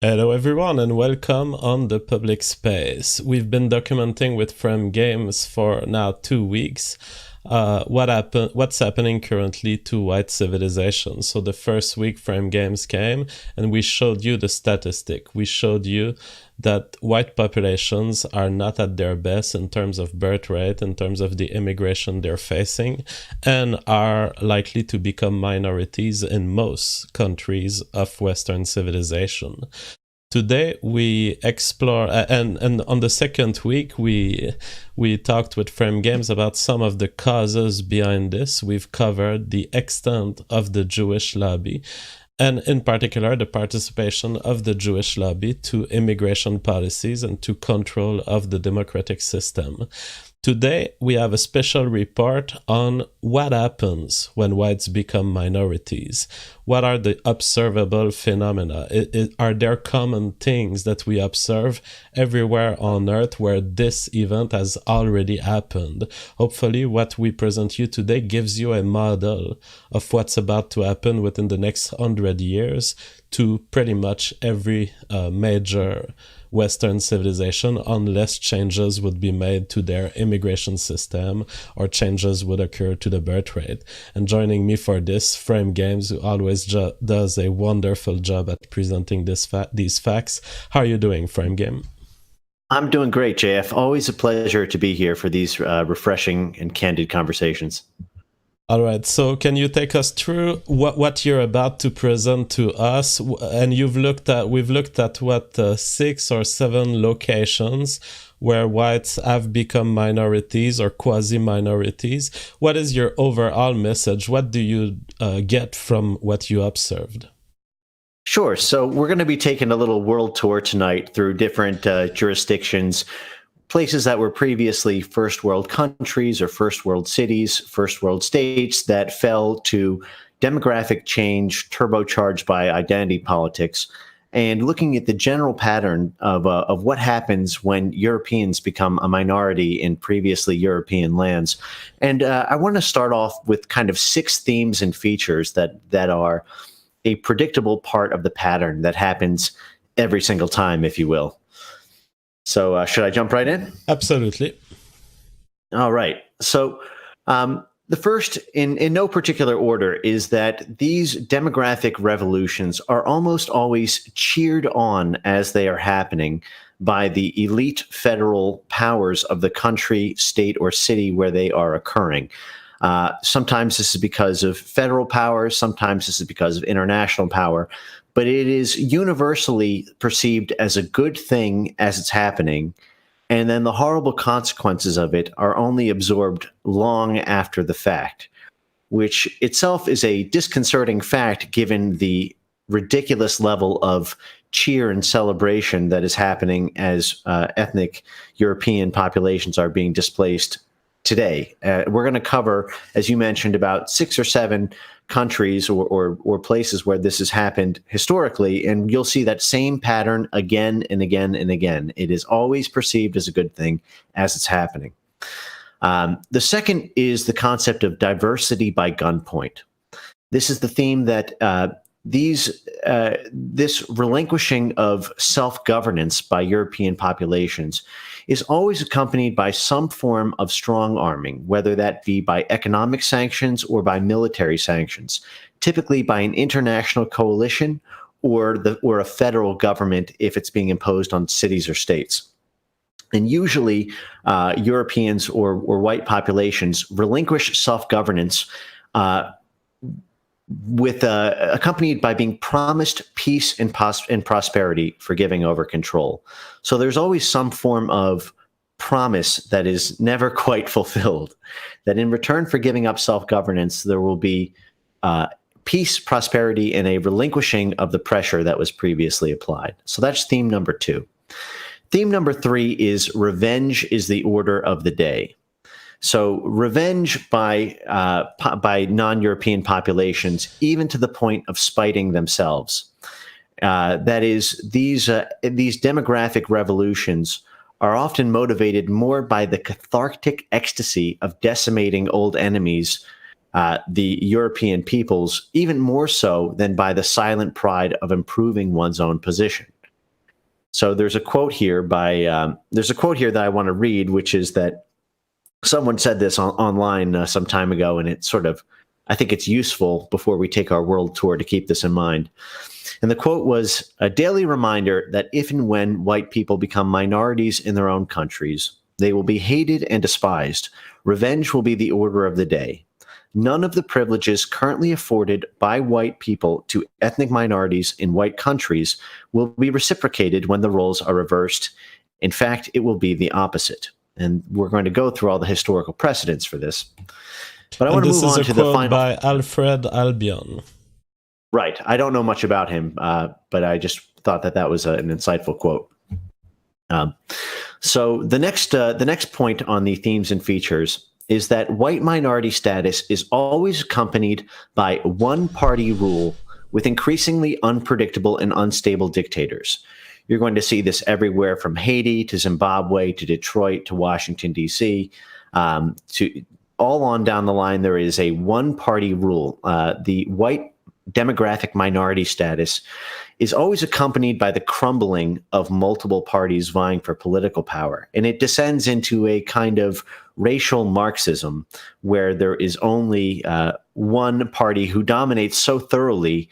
Hello, everyone, and welcome on the public space. We've been documenting with Frame Games for now 2 weeks. What's happening currently to white civilization. So the first week Frame Games came and we showed you the statistic. We showed you that white populations are not at their best in terms of birth rate, in terms of the immigration they're facing, and are likely to become minorities in most countries of Western civilization. Today we explore, and on the second week we talked with Frame Games about some of the causes behind this. We've covered the extent of the Jewish lobby, and in particular the participation of the Jewish lobby to immigration policies and to control of the democratic system. Today, we have a special report on what happens when whites become minorities. What are the observable phenomena? Are there common things that we observe everywhere on Earth where this event has already happened? Hopefully, what we present you today gives you a model of what's about to happen within the next 100 years to pretty much every major Western civilization, unless changes would be made to their immigration system or changes would occur to the birth rate. And joining me for this, Frame Games, who always does a wonderful job at presenting these facts. How are you doing, Frame Game? I'm doing great, JF. Always a pleasure to be here for these refreshing and candid conversations. All right, so can you take us through what you're about to present to us? And we've looked at what 6 or 7 locations where whites have become minorities or quasi-minorities. What is your overall message? What do you get from what you observed? Sure. So we're going to be taking a little world tour tonight through different jurisdictions, places that were previously first world countries or first world cities, first world states that fell to demographic change turbocharged by identity politics, and looking at the general pattern of what happens when Europeans become a minority in previously European lands. And I want to start off with kind of 6 themes and features that are a predictable part of the pattern that happens every single time, if you will. So should I jump right in? Absolutely. All right. So the first, in no particular order, is that these demographic revolutions are almost always cheered on as they are happening by the elite federal powers of the country, state, or city where they are occurring. Sometimes this is because of federal power. Sometimes this is because of international power. But it is universally perceived as a good thing as it's happening. And then the horrible consequences of it are only absorbed long after the fact, which itself is a disconcerting fact given the ridiculous level of cheer and celebration that is happening as ethnic European populations are being displaced today. We're going to cover, as you mentioned, about 6 or 7 countries or places where this has happened historically, and you'll see that same pattern again and again and again. It is always perceived as a good thing as it's happening. The second is the concept of diversity by gunpoint. This is the theme that this relinquishing of self-governance by European populations is always accompanied by some form of strong arming, whether that be by economic sanctions or by military sanctions, typically by an international coalition or a federal government if it's being imposed on cities or states. And usually Europeans or white populations relinquish self-governance accompanied by being promised peace and prosperity for giving over control. So there's always some form of promise that is never quite fulfilled, that in return for giving up self-governance, there will be peace, prosperity, and a relinquishing of the pressure that was previously applied. So that's theme number 2. Theme number 3 is revenge is the order of the day. So revenge by non-European populations, even to the point of spiting themselves. That is, these demographic revolutions are often motivated more by the cathartic ecstasy of decimating old enemies, the European peoples, even more so than by the silent pride of improving one's own position. So there's a quote here that I want to read, which is that someone said this online some time ago, and it's sort of, I think it's useful before we take our world tour to keep this in mind. And the quote was, "A daily reminder that if and when white people become minorities in their own countries, they will be hated and despised. Revenge will be the order of the day. None of the privileges currently afforded by white people to ethnic minorities in white countries will be reciprocated when the roles are reversed. In fact, it will be the opposite." And we're going to go through all the historical precedents for this. But I want to move on to the final. This is a quote by Alfred Albion. Right. I don't know much about him, but I just thought that was an insightful quote. So the next point on the themes and features is that white minority status is always accompanied by one-party rule with increasingly unpredictable and unstable dictators. You're going to see this everywhere from Haiti to Zimbabwe to Detroit to Washington, D.C., to all on down the line. There is a one-party rule. The white demographic minority status is always accompanied by the crumbling of multiple parties vying for political power. And it descends into a kind of racial Marxism where there is only one party who dominates so thoroughly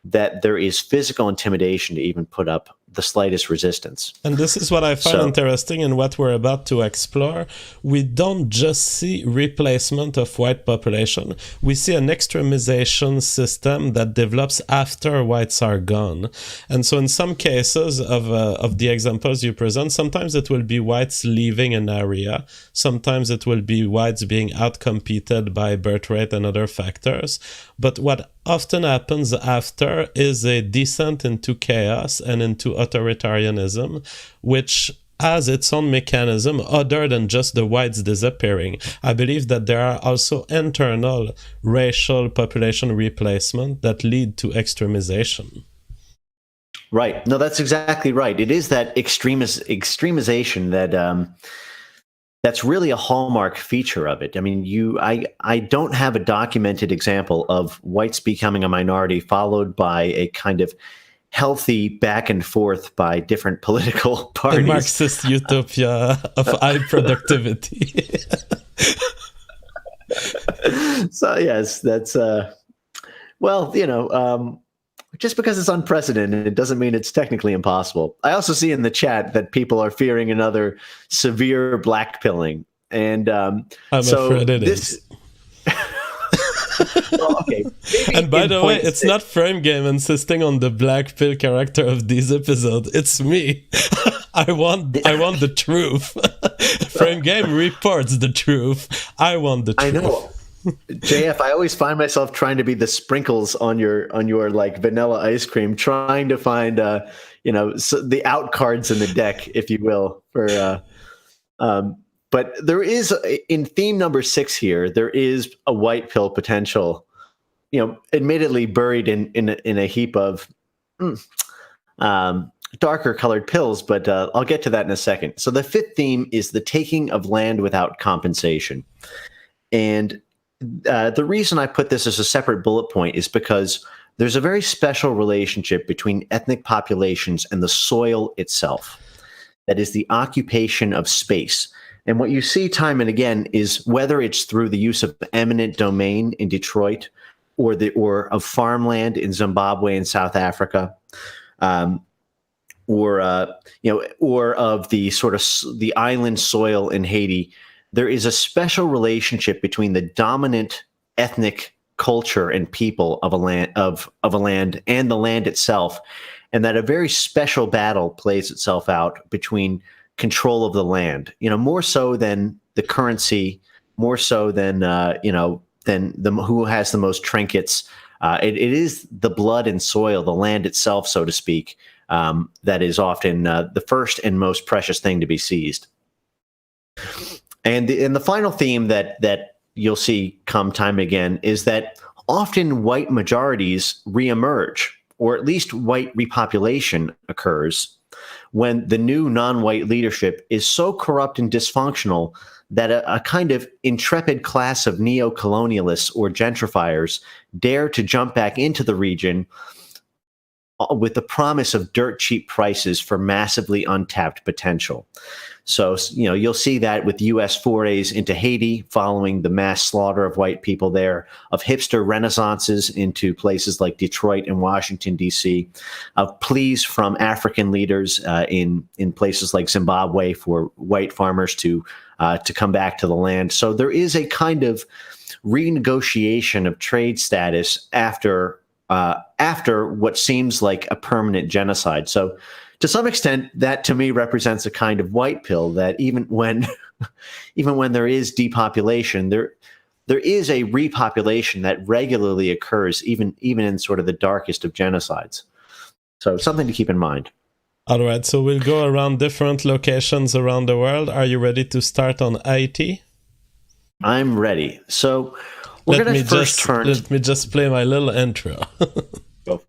that there is physical intimidation to even put up the slightest resistance. And this is what I find interesting in what we're about to explore. We don't just see replacement of white population. We see an extremization system that develops after whites are gone. And so in some cases of the examples you present, sometimes it will be whites leaving an area. Sometimes it will be whites being outcompeted by birth rate and other factors. But what often happens after is a descent into chaos and into authoritarianism, which has its own mechanism other than just the whites disappearing. I believe that there are also internal racial population replacement that lead to extremization. Right. No, that's exactly right. It is that extremization that that's really a hallmark feature of it. I mean, I don't have a documented example of whites becoming a minority followed by a kind of healthy back and forth by different political parties. A Marxist utopia of high productivity. So yes, that's well, just because it's unprecedented, it doesn't mean it's technically impossible. I also see in the chat that people are fearing another severe blackpilling, and I'm afraid it is. Well, okay. And by the way, it's not Frame Game insisting on the black pill character of this episode. It's me. I want the truth. Frame Game reports the truth. I want the truth. I know. JF, I always find myself trying to be the sprinkles on your like vanilla ice cream, trying to find the out cards in the deck, if you will. But there is in theme number 6 here, there is a white pill potential, admittedly buried in a heap of darker colored pills, but I'll get to that in a second. So the 5th theme is the taking of land without compensation, and the reason I put this as a separate bullet point is because there's a very special relationship between ethnic populations and the soil itself. That is the occupation of space. And what you see time and again is whether it's through the use of eminent domain in Detroit or of farmland in Zimbabwe and South Africa, or of the sort of the island soil in Haiti. There is a special relationship between the dominant ethnic culture and people of a land and the land itself, and that a very special battle plays itself out between control of the land, more so than the currency, more so than who has the most trinkets. It is the blood and soil, the land itself, so to speak, that is often the first and most precious thing to be seized. And the final theme that you'll see come time again is that often white majorities reemerge, or at least white repopulation occurs when the new non-white leadership is so corrupt and dysfunctional that a kind of intrepid class of neo-colonialists or gentrifiers dare to jump back into the region with the promise of dirt cheap prices for massively untapped potential. So, you'll see that with U.S. forays into Haiti following the mass slaughter of white people there, of hipster renaissances into places like Detroit and Washington, D.C., of pleas from African leaders in places like Zimbabwe for white farmers to come back to the land. So there is a kind of renegotiation of trade status after what seems like a permanent genocide. So to some extent, that to me represents a kind of white pill that even when there is depopulation, there is a repopulation that regularly occurs even in sort of the darkest of genocides. So something to keep in mind. All right, so we'll go around different locations around the world. Are you ready to start on Haiti? I'm ready. So we're going to first turn. Let me just play my little intro. Go.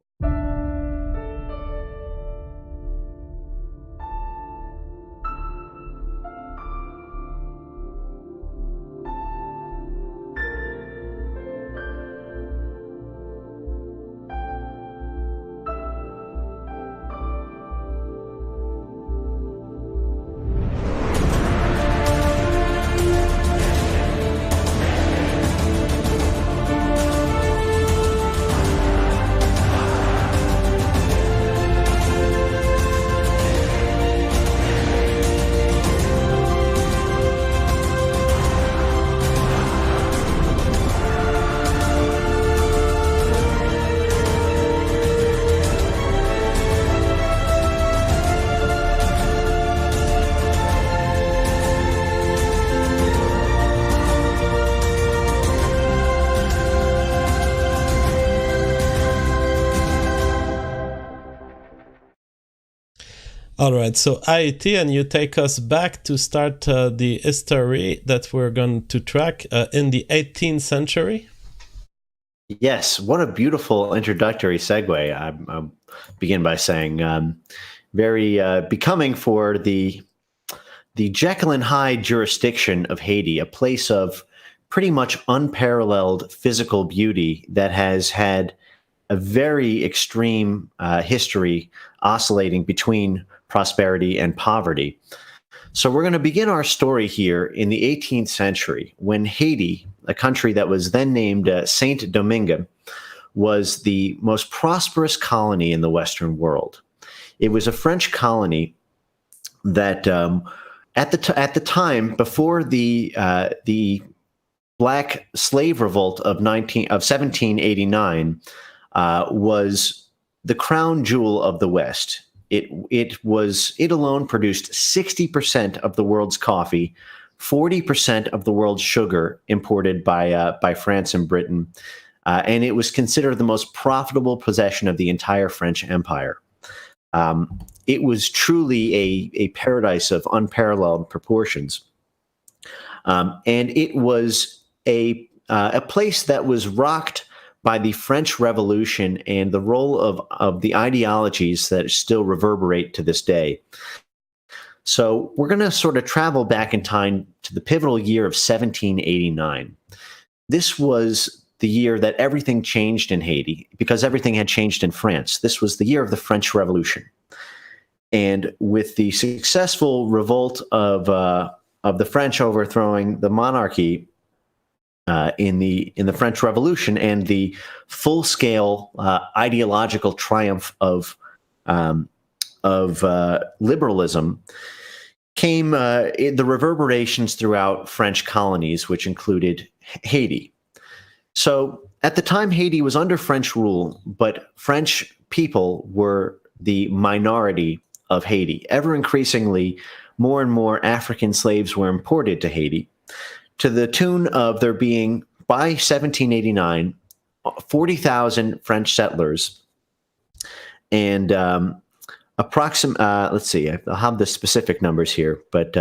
All right, so Haiti, and you take us back to start the history that we're going to track in the 18th century. Yes, what a beautiful introductory segue. I'll begin by saying very becoming for the Jekyll and Hyde jurisdiction of Haiti, a place of pretty much unparalleled physical beauty that has had a very extreme history oscillating between prosperity and poverty. So we're going to begin our story here in the 18th century when Haiti, a country that was then named Saint Domingue, was the most prosperous colony in the Western world. It was a French colony that at the time before the Black Slave Revolt of 1789 was the crown jewel of the West. It alone produced 60% of the world's coffee, 40% of the world's sugar imported by France and Britain, and it was considered the most profitable possession of the entire French Empire. It was truly a paradise of unparalleled proportions, and it was a place that was rocked by the French Revolution and the role of the ideologies that still reverberate to this day. So we're going to sort of travel back in time to the pivotal year of 1789. This was the year that everything changed in Haiti because everything had changed in France. This was the year of the French Revolution. And with the successful revolt of the French overthrowing the monarchy in the French Revolution and the full-scale ideological triumph of liberalism, came the reverberations throughout French colonies, which included Haiti. So at the time, Haiti was under French rule, but French people were the minority of Haiti. Ever increasingly, more and more African slaves were imported to Haiti, to the tune of there being, by 1789, 40,000 French settlers and let's see, I'll have the specific numbers here, but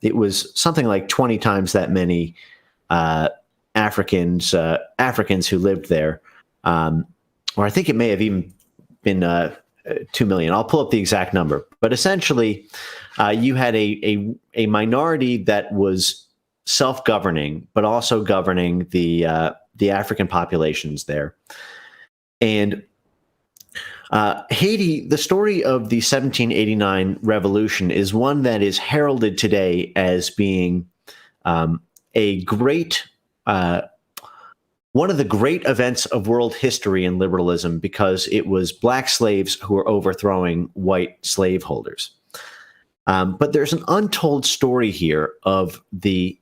it was something like 20 times that many Africans who lived there, or I think it may have even been 2 million. I'll pull up the exact number, but essentially, you had a minority that was self-governing, but also governing the African populations there, and Haiti, the story of the 1789 revolution is one that is heralded today as being a great, one of the great events of world history in liberalism, because it was black slaves who were overthrowing white slaveholders. But there's an untold story here of the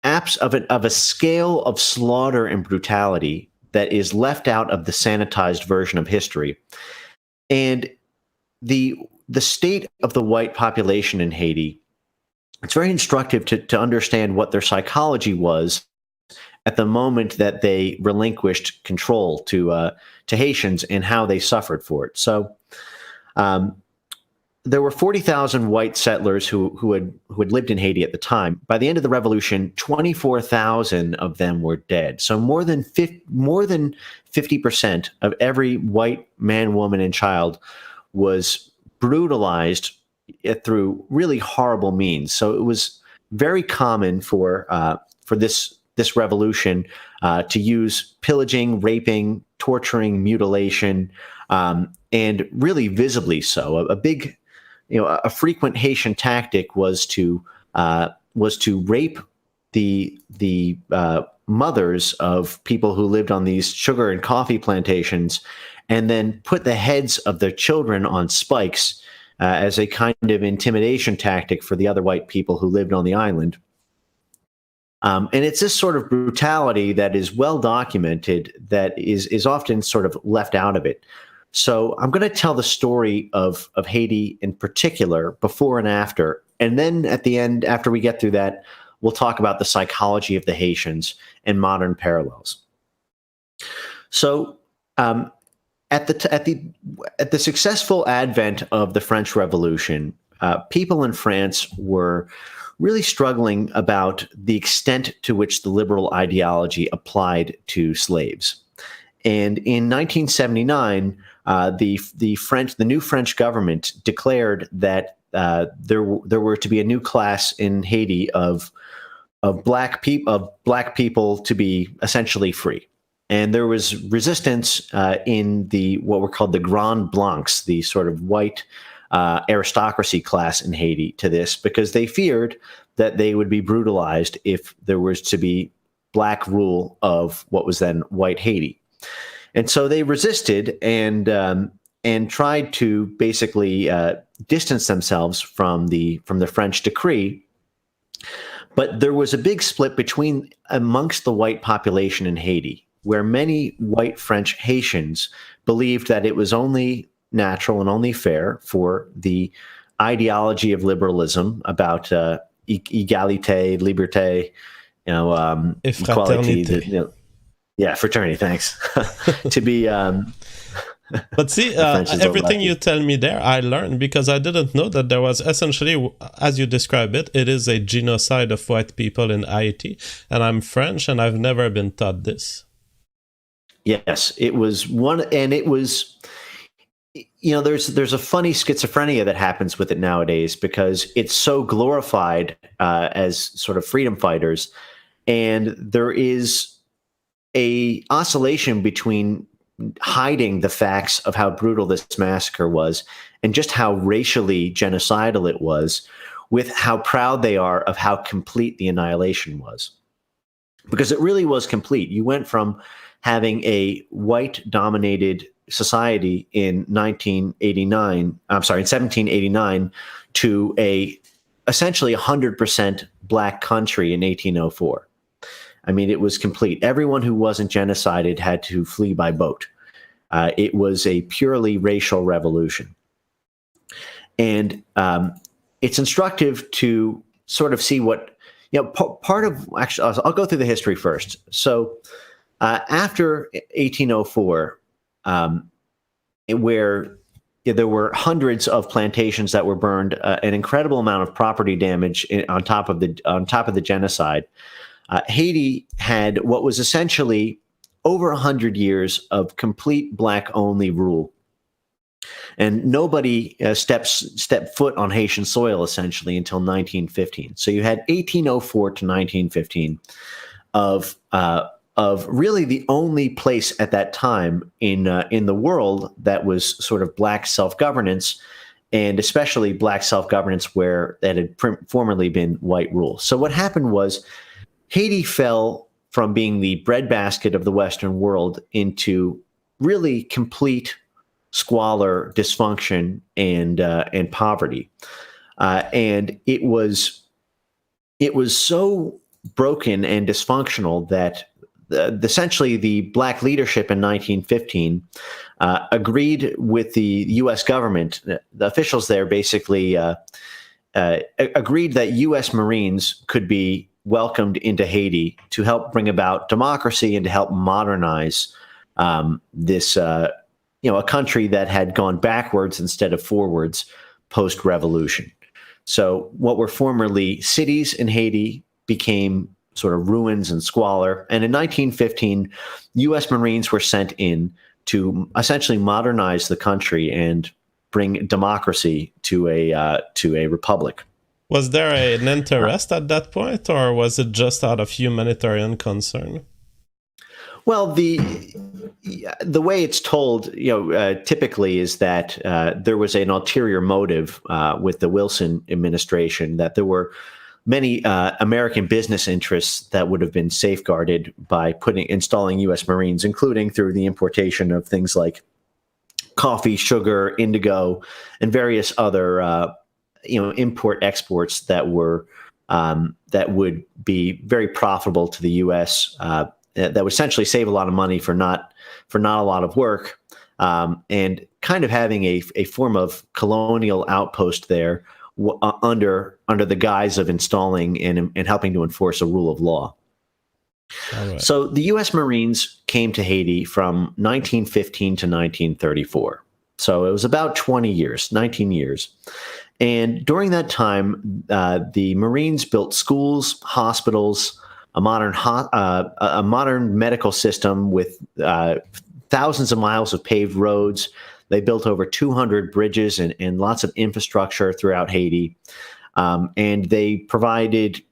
of a scale of slaughter and brutality that is left out of the sanitized version of history. And the state of the white population in Haiti, it's very instructive to understand what their psychology was at the moment that they relinquished control to Haitians, and how they suffered for it. So there were 40,000 white settlers who had lived in Haiti at the time. By the end of the revolution, 24,000 of them were dead. So more than 50% of every white man, woman, and child was brutalized through really horrible means. So it was very common for this revolution to use pillaging, raping, torturing, mutilation, and really visibly so. A frequent Haitian tactic was to rape the mothers of people who lived on these sugar and coffee plantations, and then put the heads of their children on spikes as a kind of intimidation tactic for the other white people who lived on the island. And it's this sort of brutality that is well documented that is often sort of left out of it. So I'm going to tell the story of Haiti in particular, before and after. And then at the end, after we get through that, we'll talk about the psychology of the Haitians and modern parallels. So at the successful advent of the French Revolution, people in France were really struggling about the extent to which the liberal ideology applied to slaves. And in 1979, the new French government declared that there were to be a new class in Haiti of black people to be essentially free. And there was resistance in what were called the Grand Blancs, the sort of white aristocracy class in Haiti, to this, because they feared that they would be brutalized if there was to be black rule of what was then white Haiti. And so they resisted and tried to basically distance themselves from the French decree. But there was a big split amongst the white population in Haiti, where many white French Haitians believed that it was only natural and only fair for the ideology of liberalism about égalité, liberté, equality, fraternity. Thanks. To be. But see, everything you tell me there, I learned, because I didn't know that there was essentially, as you describe it, it is a genocide of white people in Haiti. And I'm French, and I've never been taught this. Yes, it was one, and it was. There's a funny schizophrenia that happens with it nowadays, because it's so glorified as sort of freedom fighters, and there is a oscillation between hiding the facts of how brutal this massacre was and just how racially genocidal it was, with how proud they are of how complete the annihilation was. Because it really was complete. You went from having a white-dominated society in 1789 to essentially 100% black country in 1804. I mean, it was complete. Everyone who wasn't genocided had to flee by boat. It was a purely racial revolution. And it's instructive to sort of see what, part of, actually, I'll go through the history first. So after 1804, where there were hundreds of plantations that were burned, an incredible amount of property damage on top of the genocide, Haiti had what was essentially over 100 years of complete black-only rule. And nobody stepped foot on Haitian soil, essentially, until 1915. So you had 1804 to 1915 of of really the only place at that time in the world that was sort of black self-governance, and especially black self-governance where that had formerly been white rule. So what happened was Haiti fell from being the breadbasket of the Western world into really complete squalor, dysfunction, and poverty. And it was so broken and dysfunctional that essentially the black leadership in 1915 agreed with the U.S. government. The officials there basically agreed that U.S. Marines could be welcomed into Haiti to help bring about democracy and to help modernize this, a country that had gone backwards instead of forwards post-revolution. So what were formerly cities in Haiti became sort of ruins and squalor. And in 1915, U.S. Marines were sent in to essentially modernize the country and bring democracy to a republic. Was there an interest at that point, or was it just out of humanitarian concern? Well, the way it's told, typically is that there was an ulterior motive with the Wilson administration, that there were many American business interests that would have been safeguarded by installing U.S. Marines, including through the importation of things like coffee, sugar, indigo, and various other import exports that would be very profitable to the U.S. That would essentially save a lot of money for not a lot of work, and kind of having a form of colonial outpost there under the guise of installing and helping to enforce a rule of law. Right. So the U.S. Marines came to Haiti from 1915 to 1934. So it was about 19 years. And during that time, the Marines built schools, hospitals, a modern medical system with thousands of miles of paved roads. They built over 200 bridges and lots of infrastructure throughout Haiti. And they provided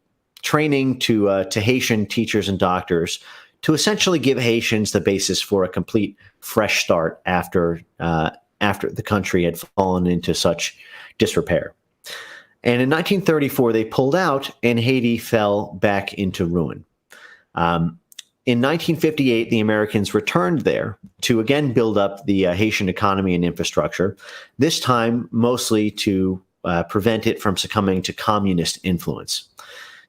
training to Haitian teachers and doctors to essentially give Haitians the basis for a complete fresh start after the country had fallen into such disrepair. And in 1934, they pulled out, and Haiti fell back into ruin. In 1958, the Americans returned there to again build up the Haitian economy and infrastructure, this time mostly to prevent it from succumbing to communist influence.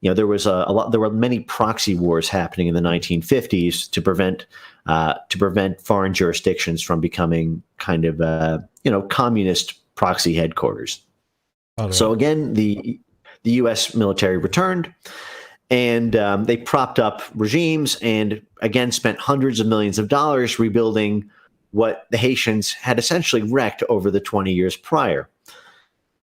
There was there were many proxy wars happening in the 1950s to prevent foreign jurisdictions from becoming kind of communist proxy headquarters. Right. So again, the U.S. military returned, and they propped up regimes and again spent hundreds of millions of dollars rebuilding what the Haitians had essentially wrecked over the 20 years prior.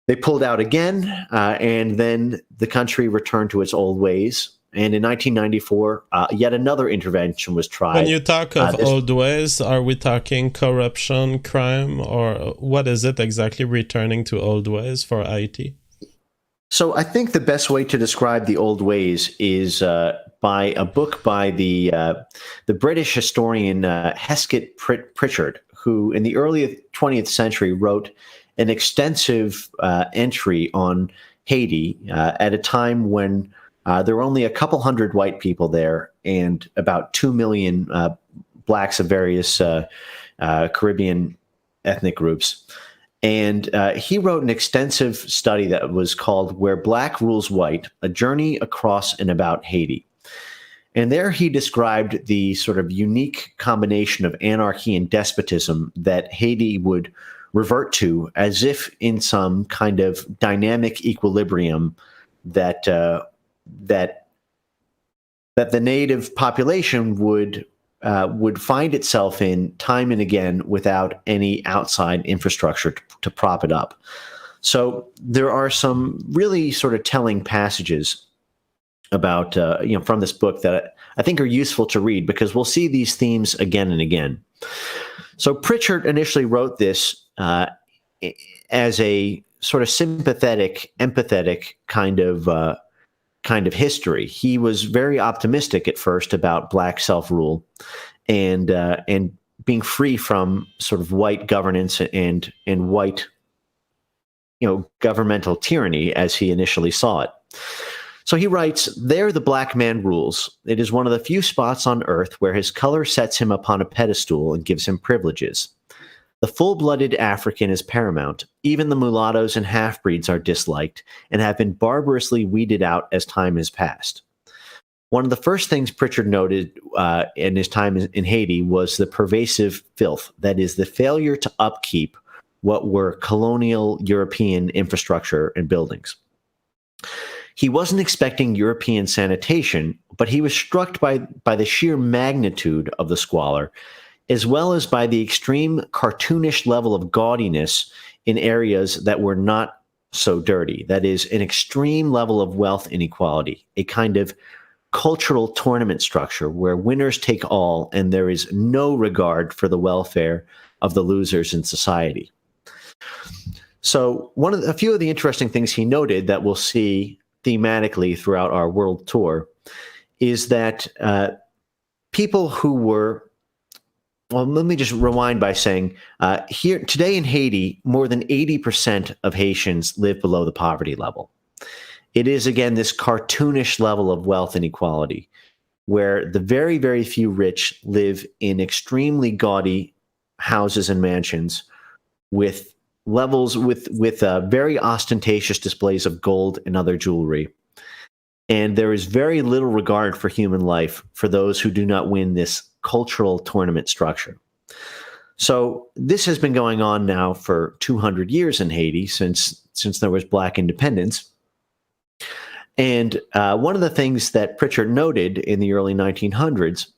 They pulled out again, and then the country returned to its old ways. And in 1994, yet another intervention was tried. When you talk of old ways, are we talking corruption, crime, or what is it exactly, returning to old ways for Haiti? So I think the best way to describe the old ways is by a book by the British historian Hesketh Pritchard, who in the early 20th century wrote an extensive entry on Haiti at a time when there were only a couple hundred white people there and about 2 million blacks of various Caribbean ethnic groups. And he wrote an extensive study that was called Where Black Rules White, A Journey Across and About Haiti. And there he described the sort of unique combination of anarchy and despotism that Haiti would revert to, as if in some kind of dynamic equilibrium that the native population would find itself in time and again without any outside infrastructure to prop it up. So there are some really sort of telling passages about from this book that I think are useful to read, because we'll see these themes again and again. So Pritchard initially wrote this as a sort of sympathetic, empathetic kind of kind of history. He was very optimistic at first about black self-rule and being free from sort of white governance and white, governmental tyranny as he initially saw it. So he writes, "There the black man rules. It is one of the few spots on earth where his color sets him upon a pedestal and gives him privileges. The full-blooded African is paramount. Even the mulattoes and half-breeds are disliked and have been barbarously weeded out as time has passed." One of the first things Pritchard noted in his time in Haiti was the pervasive filth, that is, the failure to upkeep what were colonial European infrastructure and buildings. He wasn't expecting European sanitation, but he was struck by the sheer magnitude of the squalor, as well as by the extreme cartoonish level of gaudiness in areas that were not so dirty. That is, an extreme level of wealth inequality, a kind of cultural tournament structure where winners take all and there is no regard for the welfare of the losers in society. So a few of the interesting things he noted that we'll see thematically throughout our world tour is that people who were, well, let me just rewind by saying here today in Haiti, more than 80% of Haitians live below the poverty level. It is, again, this cartoonish level of wealth inequality where the very, very few rich live in extremely gaudy houses and mansions with levels with very ostentatious displays of gold and other jewelry. And there is very little regard for human life for those who do not win this cultural tournament structure. So this has been going on now for 200 years in Haiti since there was black independence. And one of the things that Pritchard noted in the early 1900s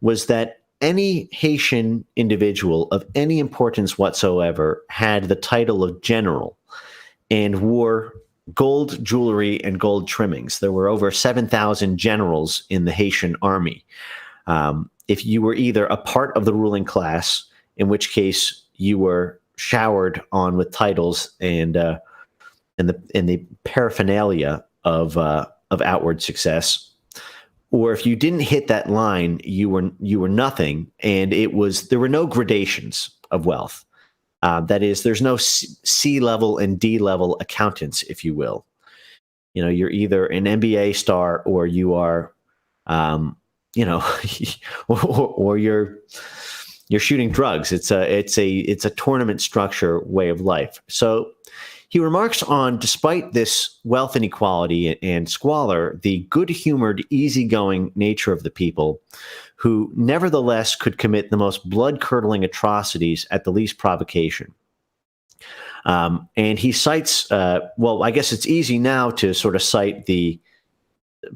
was that any Haitian individual of any importance whatsoever had the title of general and wore gold jewelry and gold trimmings. There were over 7,000 generals in the Haitian army. If you were either a part of the ruling class, in which case you were showered on with titles and the paraphernalia of outward success, or if you didn't hit that line, you were nothing, and there were no gradations of wealth. That is, there's no C level and D level accountants, if you will. You're either an NBA star or you are, or you're shooting drugs. It's a tournament structure way of life. So he remarks on, despite this wealth inequality and squalor, the good-humored, easygoing nature of the people, who nevertheless could commit the most blood-curdling atrocities at the least provocation. And he cites, I guess it's easy now to sort of cite the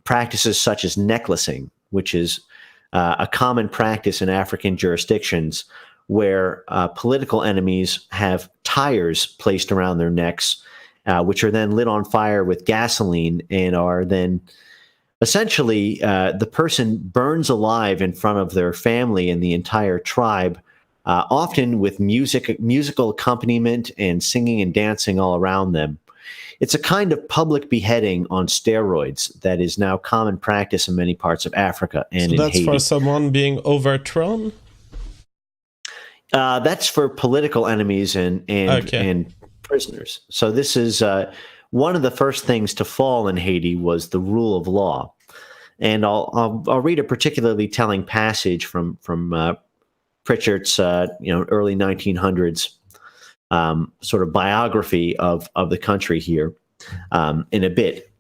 practices such as necklacing, which is a common practice in African jurisdictions where political enemies have tires placed around their necks, which are then lit on fire with gasoline and are then essentially the person burns alive in front of their family and the entire tribe, often with musical accompaniment and singing and dancing all around them. It's a kind of public beheading on steroids that is now common practice in many parts of Africa and in Haiti. So that's for someone being overthrown? That's for political enemies and prisoners. So this is one of the first things to fall in Haiti was the rule of law. And I'll read a particularly telling passage from Pritchard's early 1900s sort of biography of the country here in a bit.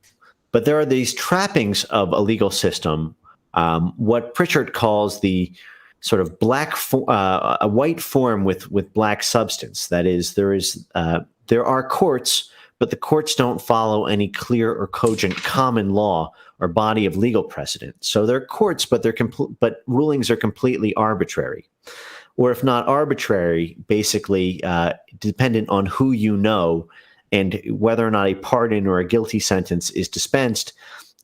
But there are these trappings of a legal system, what Pritchard calls the sort of a white form with black substance. That is, there are courts, but the courts don't follow any clear or cogent common law or body of legal precedent. So they're courts, but but rulings are completely arbitrary, or if not arbitrary, basically dependent on who you know, and whether or not a pardon or a guilty sentence is dispensed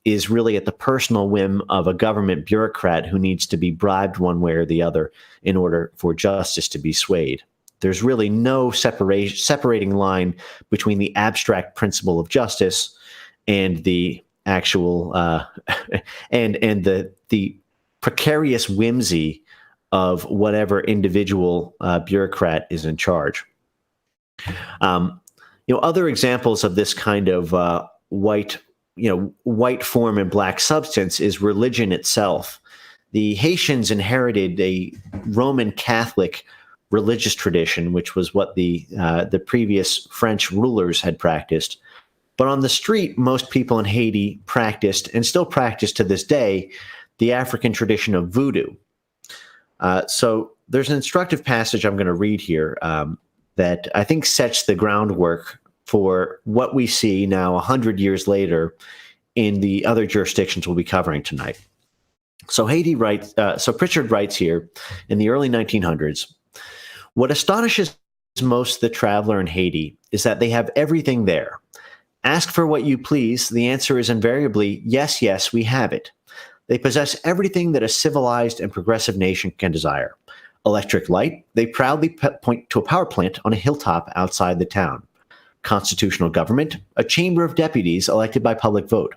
is really at the personal whim of a government bureaucrat who needs to be bribed one way or the other in order for justice to be swayed. There's really no separating line between the abstract principle of justice and the actual and the precarious whimsy of whatever individual bureaucrat is in charge. Other examples of this kind of white form and black substance is religion itself. The Haitians inherited a Roman Catholic religious tradition, which was what the previous French rulers had practiced. But on the street, most people in Haiti practiced, and still practice to this day, the African tradition of voodoo. So there's an instructive passage I'm going to read here that I think sets the groundwork for what we see now 100 years later in the other jurisdictions we'll be covering tonight. So Pritchard writes here in the early 1900s, what astonishes most the traveler in Haiti is that they have everything there. Ask for what you please. The answer is invariably, yes, yes, we have it. They possess everything that a civilized and progressive nation can desire. Electric light, they proudly point to a power plant on a hilltop outside the town. Constitutional government, a chamber of deputies elected by public vote.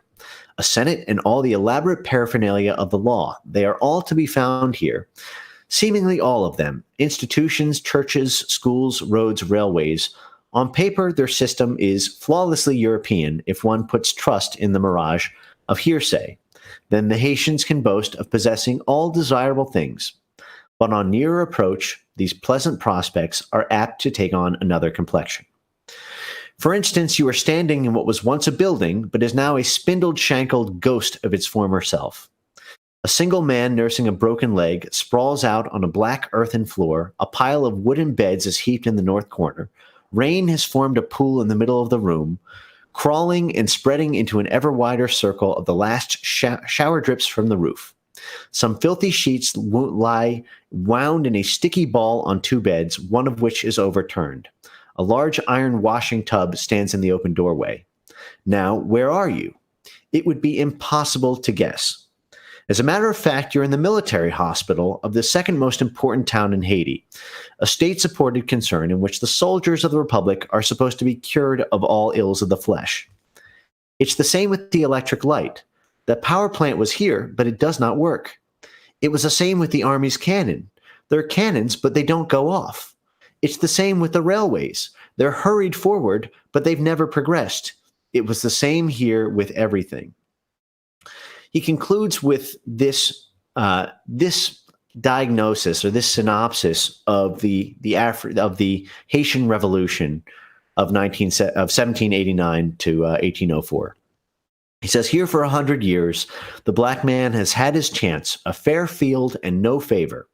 A senate and all the elaborate paraphernalia of the law. They are all to be found here. Seemingly all of them. Institutions, churches, schools, roads, railways. On paper, their system is flawlessly European if one puts trust in the mirage of hearsay. Then the Haitians can boast of possessing all desirable things. But on nearer approach, these pleasant prospects are apt to take on another complexion. For instance, you are standing in what was once a building, but is now a spindle-shankled ghost of its former self. A single man nursing a broken leg sprawls out on a black earthen floor. A pile of wooden beds is heaped in the north corner. Rain has formed a pool in the middle of the room, crawling and spreading into an ever wider circle of the last shower drips from the roof. Some filthy sheets lie wound in a sticky ball on two beds, one of which is overturned. A large iron washing tub stands in the open doorway. Now, where are you? It would be impossible to guess. As a matter of fact, you're in the military hospital of the second most important town in Haiti, a state-supported concern in which the soldiers of the Republic are supposed to be cured of all ills of the flesh. It's the same with the electric light. The power plant was here, but it does not work. It was the same with the Army's cannon. There are cannons, but they don't go off. It's the same with the railways. They're hurried forward, but they've never progressed. It was the same here with everything. He concludes with this diagnosis or this synopsis of the Haitian Revolution of 1789 to 1804. He says, here for 100 years, the black man has had his chance, a fair field and no favor.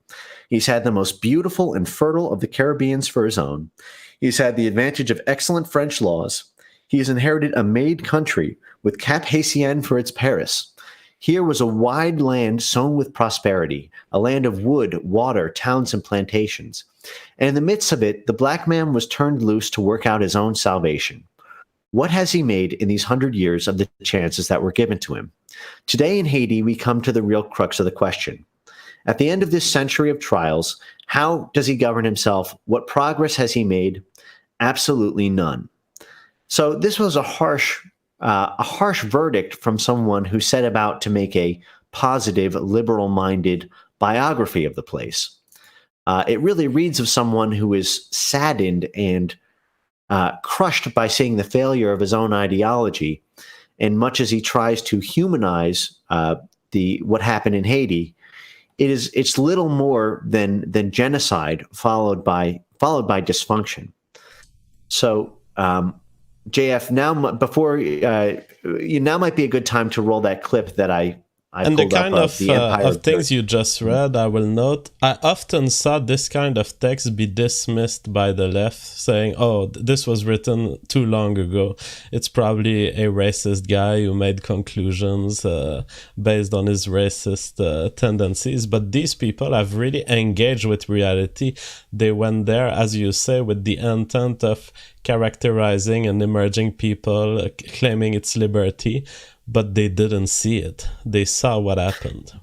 He's had the most beautiful and fertile of the Caribbeans for his own. He's had the advantage of excellent French laws. He has inherited a made country with Cap Haitien for its Paris. Here was a wide land sown with prosperity, a land of wood, water, towns, and plantations. And in the midst of it, the black man was turned loose to work out his own salvation. What has he made in these 100 years of the chances that were given to him? Today in Haiti, we come to the real crux of the question. At the end of this century of trials, how does he govern himself? What progress has he made? Absolutely none. So this was a harsh verdict from someone who set about to make a positive, liberal-minded biography of the place. It really reads of someone who is saddened and crushed by seeing the failure of his own ideology, and much as he tries to humanize what happened in Haiti, it's little more than genocide followed by dysfunction. So, JF, now might be a good time to roll that clip that I and the kind of the Empire of things you just read, I will note, I often saw this kind of text be dismissed by the left, saying, oh, this was written too long ago. It's probably a racist guy who made conclusions based on his racist tendencies. But these people have really engaged with reality. They went there, as you say, with the intent of characterizing an emerging people, claiming its liberty. But they didn't see it. They saw what happened.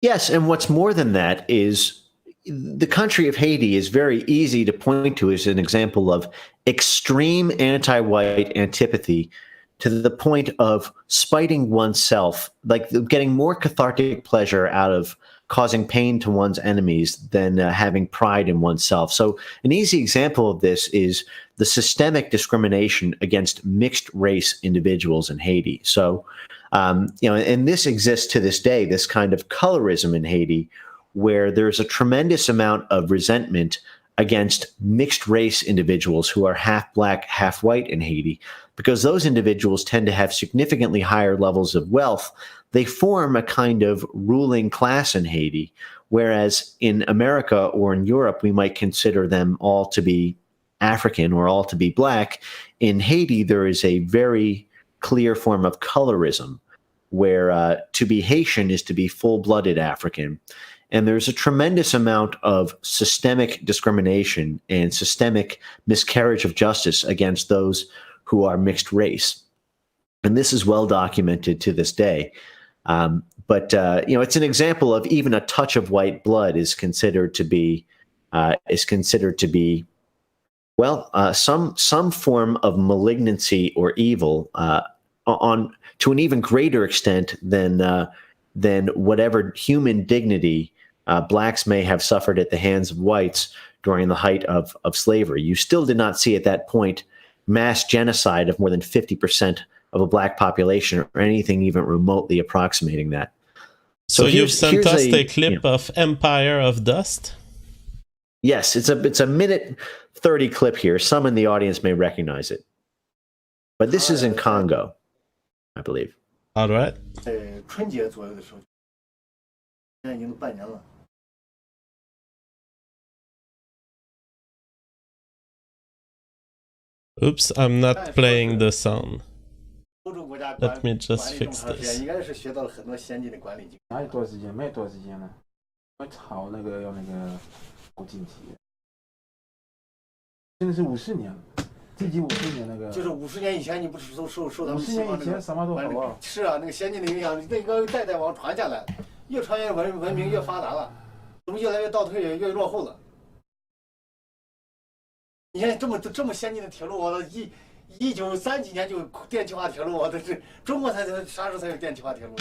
Yes, and what's more than that is the country of Haiti is very easy to point to as an example of extreme anti-white antipathy to the point of spiting oneself, like getting more cathartic pleasure out of causing pain to one's enemies than having pride in oneself. So an easy example of this is the systemic discrimination against mixed race individuals in Haiti. So, and this exists to this day, this kind of colorism in Haiti, where there's a tremendous amount of resentment against mixed race individuals who are half black, half white in Haiti, because those individuals tend to have significantly higher levels of wealth. They form a kind of ruling class in Haiti, whereas in America or in Europe, we might consider them all to be African or all to be black. In Haiti, there is a very clear form of colorism, where to be Haitian is to be full-blooded African. And there's a tremendous amount of systemic discrimination and systemic miscarriage of justice against those who are mixed race. And this is well documented to this day. But it's an example of even a touch of white blood is considered to be some form of malignancy or evil on to an even greater extent than whatever human dignity blacks may have suffered at the hands of whites during the height of slavery. You still did not see at that point mass genocide of more than 50% of a black population or anything even remotely approximating that. So you've sent us a clip of Empire of Dust? Yes, it's a minute 30 clip here. Some in the audience may recognize it. But this is in Congo, I believe. All right. Oops, I'm not playing the sound. Let me just fix this. 哪有多少时间？没有多少时间了。我炒那个要那个国境题，现在是50年了，这集50年那个。就是50年以前，你不是受他们西方那个什么都好啊？是啊，那个先进的影响，那个代代往传下来，越传越文明越发达了，怎么越来越倒退，越落后了？你看这么先进的铁路，我1930几年就电气化铁路，我这是中国啥时候才有电气化铁路？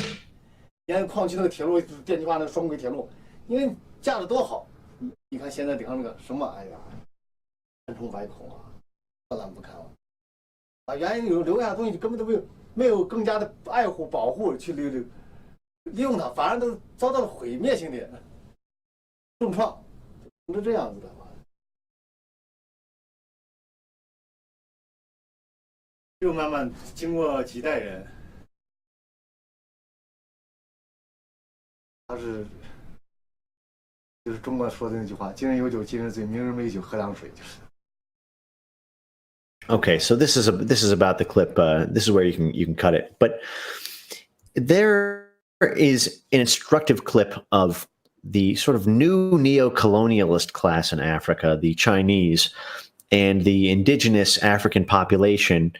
你看矿区那个铁路，电气化那个双轨铁路，因为架得多好。你看现在顶上那个什么，哎呀，千疮百孔啊，破烂不堪了。把原来留下的东西根本都没有更加的爱护保护去利用它，反而都遭到了毁灭性的重创，是这样子的。又慢慢经过几代人，就是中国说的那句话：“今日有酒今日醉，明日没酒喝凉水。”就是。Okay, so this is about the clip. This is where you can cut it. But there is an instructive clip of the sort of new neo-colonialist class in Africa, the Chinese, and the indigenous African population.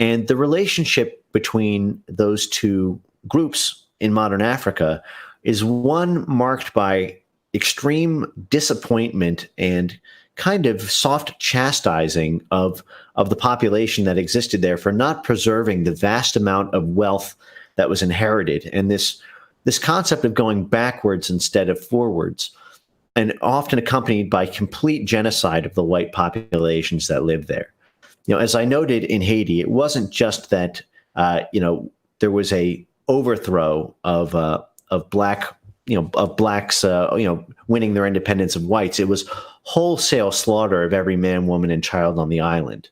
And the relationship between those two groups in modern Africa is one marked by extreme disappointment and kind of soft chastising of the population that existed there for not preserving the vast amount of wealth that was inherited. And this concept of going backwards instead of forwards, and often accompanied by complete genocide of the white populations that lived there. As I noted in Haiti, it wasn't just that there was a overthrow of blacks winning their independence of whites. It was wholesale slaughter of every man, woman, and child on the island.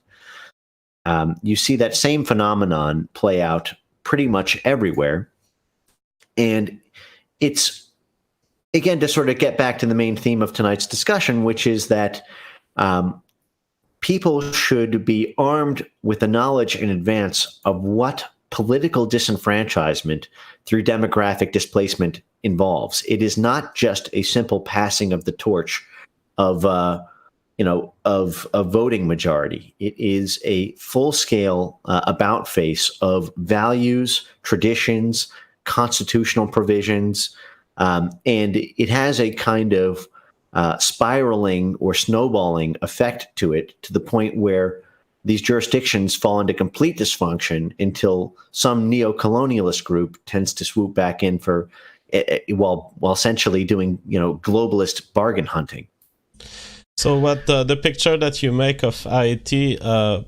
You see that same phenomenon play out pretty much everywhere, and it's again to sort of get back to the main theme of tonight's discussion, which is that. People should be armed with the knowledge in advance of what political disenfranchisement through demographic displacement involves. It is not just a simple passing of the torch of voting majority. It is a full-scale about-face of values, traditions, constitutional provisions, and it has a kind of spiraling or snowballing effect to it, to the point where these jurisdictions fall into complete dysfunction until some neo-colonialist group tends to swoop back in for while essentially doing globalist bargain hunting. So what the picture that you make of Haiti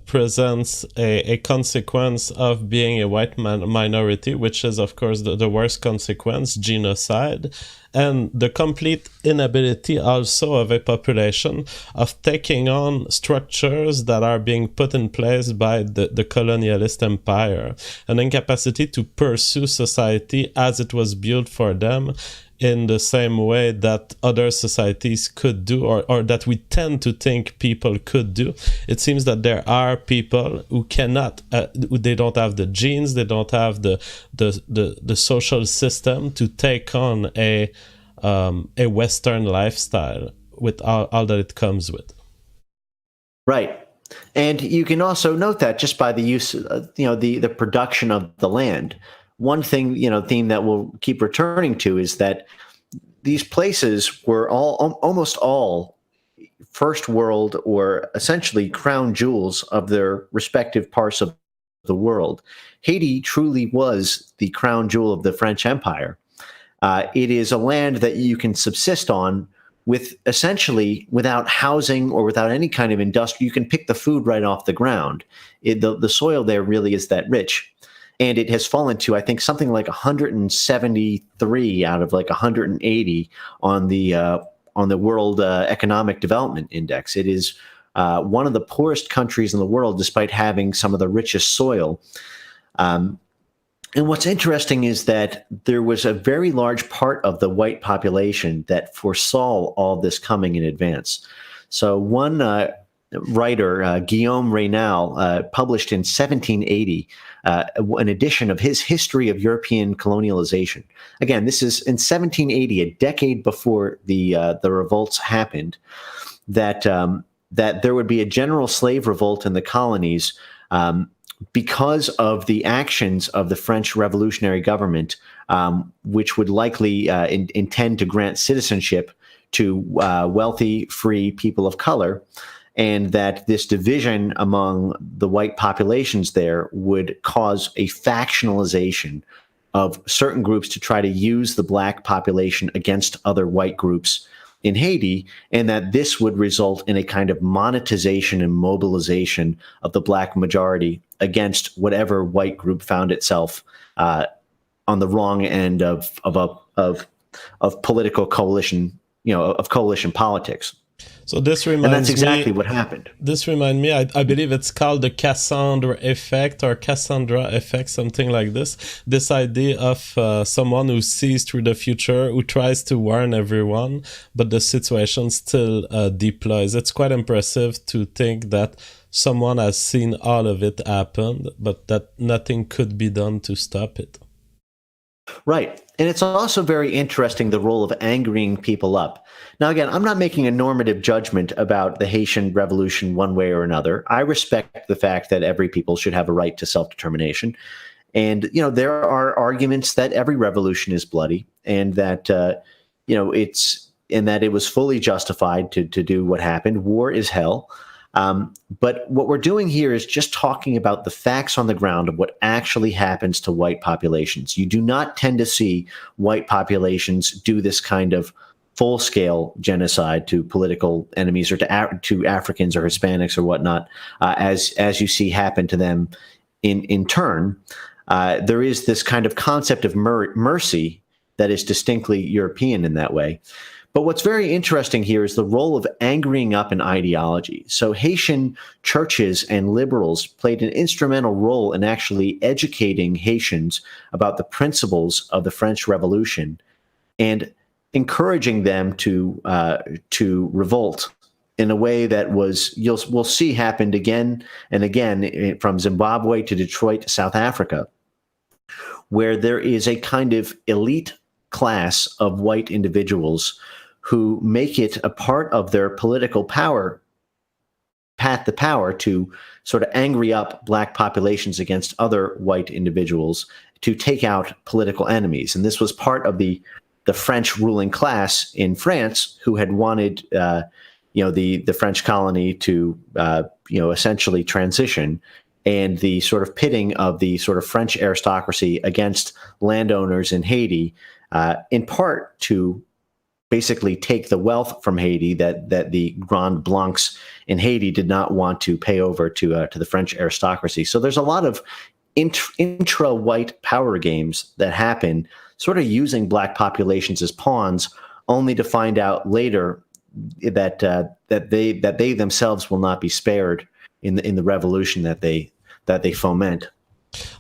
presents a consequence of being a white minority, which is, of course, the worst consequence, genocide, and the complete inability also of a population of taking on structures that are being put in place by the colonialist empire, an incapacity to pursue society as it was built for them, in the same way that other societies could do, or that we tend to think people could do. It seems that there are people who cannot, they don't have the genes, they don't have the social system to take on a Western lifestyle with all that it comes with. Right. And you can also note that just by the use of, the production of the land. One thing, theme that we'll keep returning to is that these places were almost all first world or essentially crown jewels of their respective parts of the world. Haiti truly was the crown jewel of the French Empire. It is a land that you can subsist on with essentially without housing or without any kind of industry. You can pick the food right off the ground. The soil there really is that rich. And it has fallen to, I think, something like 173 out of like 180 on the World Economic Development Index. It is one of the poorest countries in the world, despite having some of the richest soil. And what's interesting is that there was a very large part of the white population that foresaw all this coming in advance. So one writer, Guillaume Raynal, published in 1780 an edition of his History of European Colonialization. Again, this is in 1780, a decade before the revolts happened, that there would be a general slave revolt in the colonies because of the actions of the French revolutionary government, which would likely intend to grant citizenship to wealthy, free people of color, and that this division among the white populations there would cause a factionalization of certain groups to try to use the black population against other white groups in Haiti, and that this would result in a kind of monetization and mobilization of the black majority against whatever white group found itself on the wrong end of political coalition, of coalition politics. So this reminds me, and that's exactly what happened. This reminds me, I believe it's called the Cassandra effect or Cassandra effect, something like this. This idea of someone who sees through the future, who tries to warn everyone, but the situation still deploys. It's quite impressive to think that someone has seen all of it happen, but that nothing could be done to stop it. Right. And it's also very interesting, the role of angering people up. Now, again, I'm not making a normative judgment about the Haitian Revolution one way or another. I respect the fact that every people should have a right to self-determination. And, there are arguments that every revolution is bloody and that, it was fully justified to do what happened. War is hell. But what we're doing here is just talking about the facts on the ground of what actually happens to white populations. You do not tend to see white populations do this kind of full-scale genocide to political enemies or to Africans or Hispanics or whatnot, as you see happen to them in turn. There is this kind of concept of mercy that is distinctly European in that way. But what's very interesting here is the role of angering up an ideology. So Haitian churches and liberals played an instrumental role in actually educating Haitians about the principles of the French Revolution and encouraging them to revolt in a way that we'll see happened again and again from Zimbabwe to Detroit to South Africa, where there is a kind of elite class of white individuals who make it a part of their political power, path to power, to sort of angry up black populations against other white individuals to take out political enemies. And this was part of the French ruling class in France, who had wanted the French colony to essentially transition, and the sort of pitting of the sort of French aristocracy against landowners in Haiti, in part to basically take the wealth from Haiti that the Grand Blancs in Haiti did not want to pay over to the French aristocracy. So there's a lot of intra-white power games that happen, sort of using black populations as pawns, only to find out later that they themselves will not be spared in the revolution that they foment.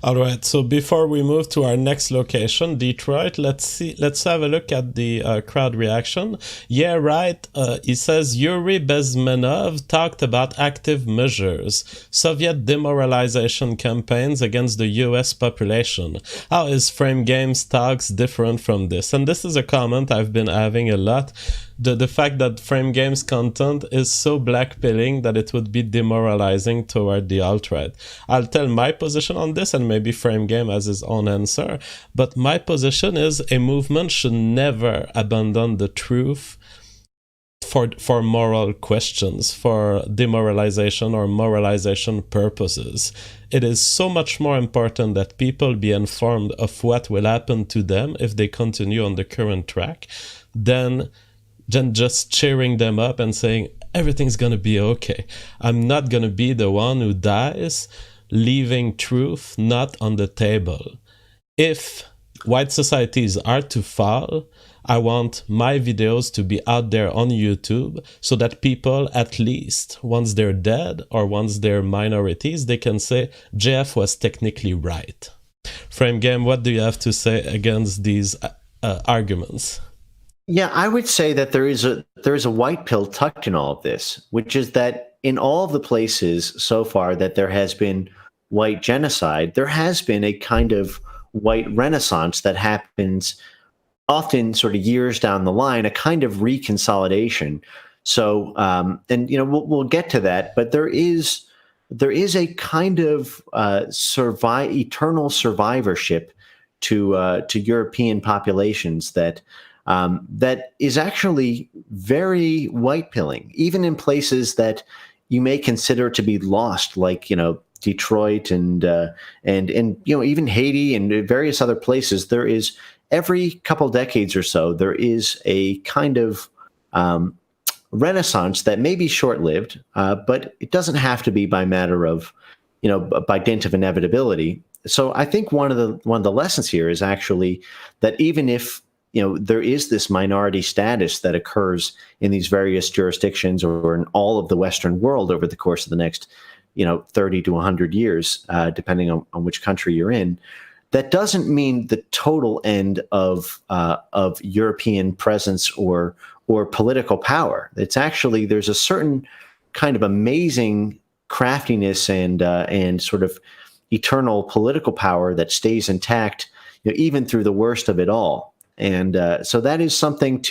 All right. So before we move to our next location, Detroit, let's have a look at the crowd reaction. Yeah, right. He says Yuri Bezmenov talked about active measures, Soviet demoralization campaigns against the U.S. population. How is Frame Games talks different from this? And this is a comment I've been having a lot. The fact that Frame Games content is so black-pilling that it would be demoralizing toward the alt-right. I'll tell my position on this, and maybe Frame Game has his own answer, but my position is a movement should never abandon the truth for moral questions, for demoralization or moralization purposes. It is so much more important that people be informed of what will happen to them if they continue on the current track than just cheering them up and saying, everything's going to be okay. I'm not going to be the one who dies, leaving truth not on the table. If white societies are to fall, I want my videos to be out there on YouTube so that people, at least once they're dead or once they're minorities, they can say, JF was technically right. Frame Game, what do you have to say against these arguments? Yeah, I would say that there is a white pill tucked in all of this, which is that in all of the places so far that there has been white genocide, there has been a kind of white renaissance that happens often sort of years down the line, a kind of reconsolidation. So, and we'll get to that, but there is a kind of eternal survivorship to European populations that is actually very white pilling, even in places that you may consider to be lost, like Detroit and even Haiti and various other places. There is every couple decades or so there is a kind of renaissance that may be short-lived, but it doesn't have to be by matter of by dint of inevitability. So I think one of the lessons here is actually that even if there is this minority status that occurs in these various jurisdictions or in all of the Western world over the course of the next, 30 to 100 years, depending on which country you're in, that doesn't mean the total end of European presence or political power. It's actually, there's a certain kind of amazing craftiness and sort of eternal political power that stays intact, even through the worst of it all. And so that is something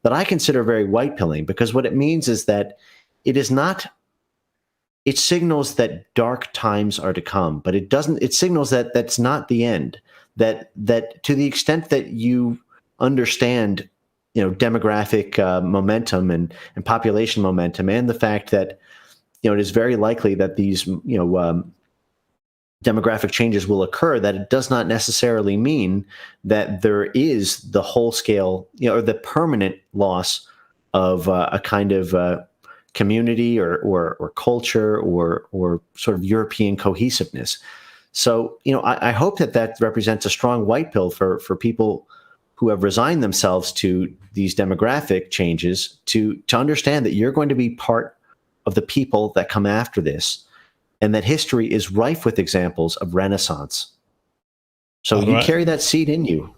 that I consider very white pilling, because what it means is that it signals that dark times are to come, but it signals that that's not the end, that to the extent that you understand, demographic momentum and population momentum, and the fact that, it is very likely that these, demographic changes will occur, that it does not necessarily mean that there is the whole scale, or the permanent loss of a kind of community or culture or sort of European cohesiveness. So, I hope that represents a strong white pill for people who have resigned themselves to these demographic changes to understand that you're going to be part of the people that come after this, and that history is rife with examples of renaissance. So you carry that seed in you.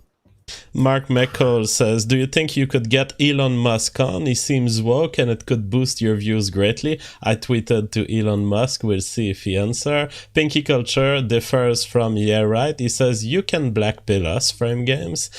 Mark McCall says, do you think you could get Elon Musk on? He seems woke and it could boost your views greatly. I tweeted to Elon Musk. We'll see if he answers. Pinky Culture differs from Yeah Right. He says, you can blackpill us, Frame Games.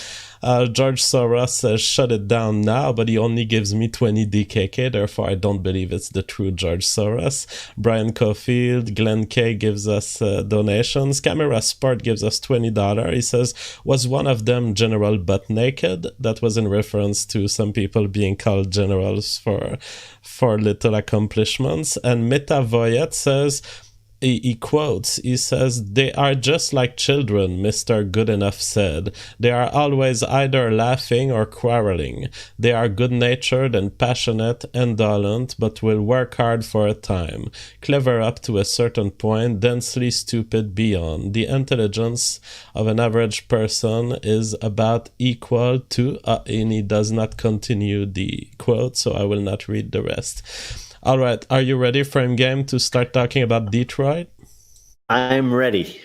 George Soros says, shut it down now, but he only gives me 20 DKK, therefore I don't believe it's the true George Soros. Brian Cofield, Glenn Kay gives us donations. Camera Sport gives us $20. He says, was one of them General Butt Naked? That was in reference to some people being called generals for little accomplishments. And Meta Voyet says, he quotes, he says, they are just like children, Mr. Goodenough said. They are always either laughing or quarreling. They are good-natured and passionate, indolent, but will work hard for a time. Clever up to a certain point, densely stupid beyond. The intelligence of an average person is about equal to, and he does not continue the quote, so I will not read the rest. All right, are you ready, Frame Game, to start talking about Detroit? I'm ready.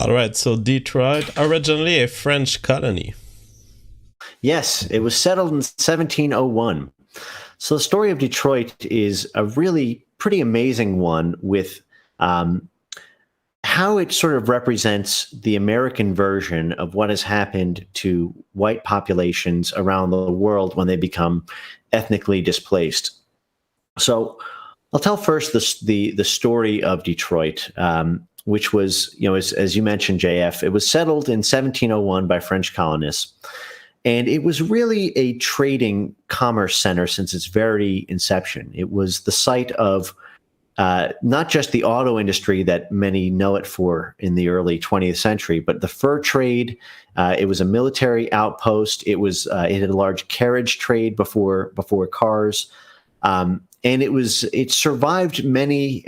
All right, so Detroit, originally a French colony. Yes, it was settled in 1701. So the story of Detroit is a really pretty amazing one with how it sort of represents the American version of what has happened to white populations around the world when they become ethnically displaced. So I'll tell first the story of Detroit, which was, as you mentioned, JF, it was settled in 1701 by French colonists. And it was really a trading commerce center since its very inception. It was the site of not just the auto industry that many know it for in the early 20th century, but the fur trade. It was a military outpost. It had a large carriage trade before cars, and it survived many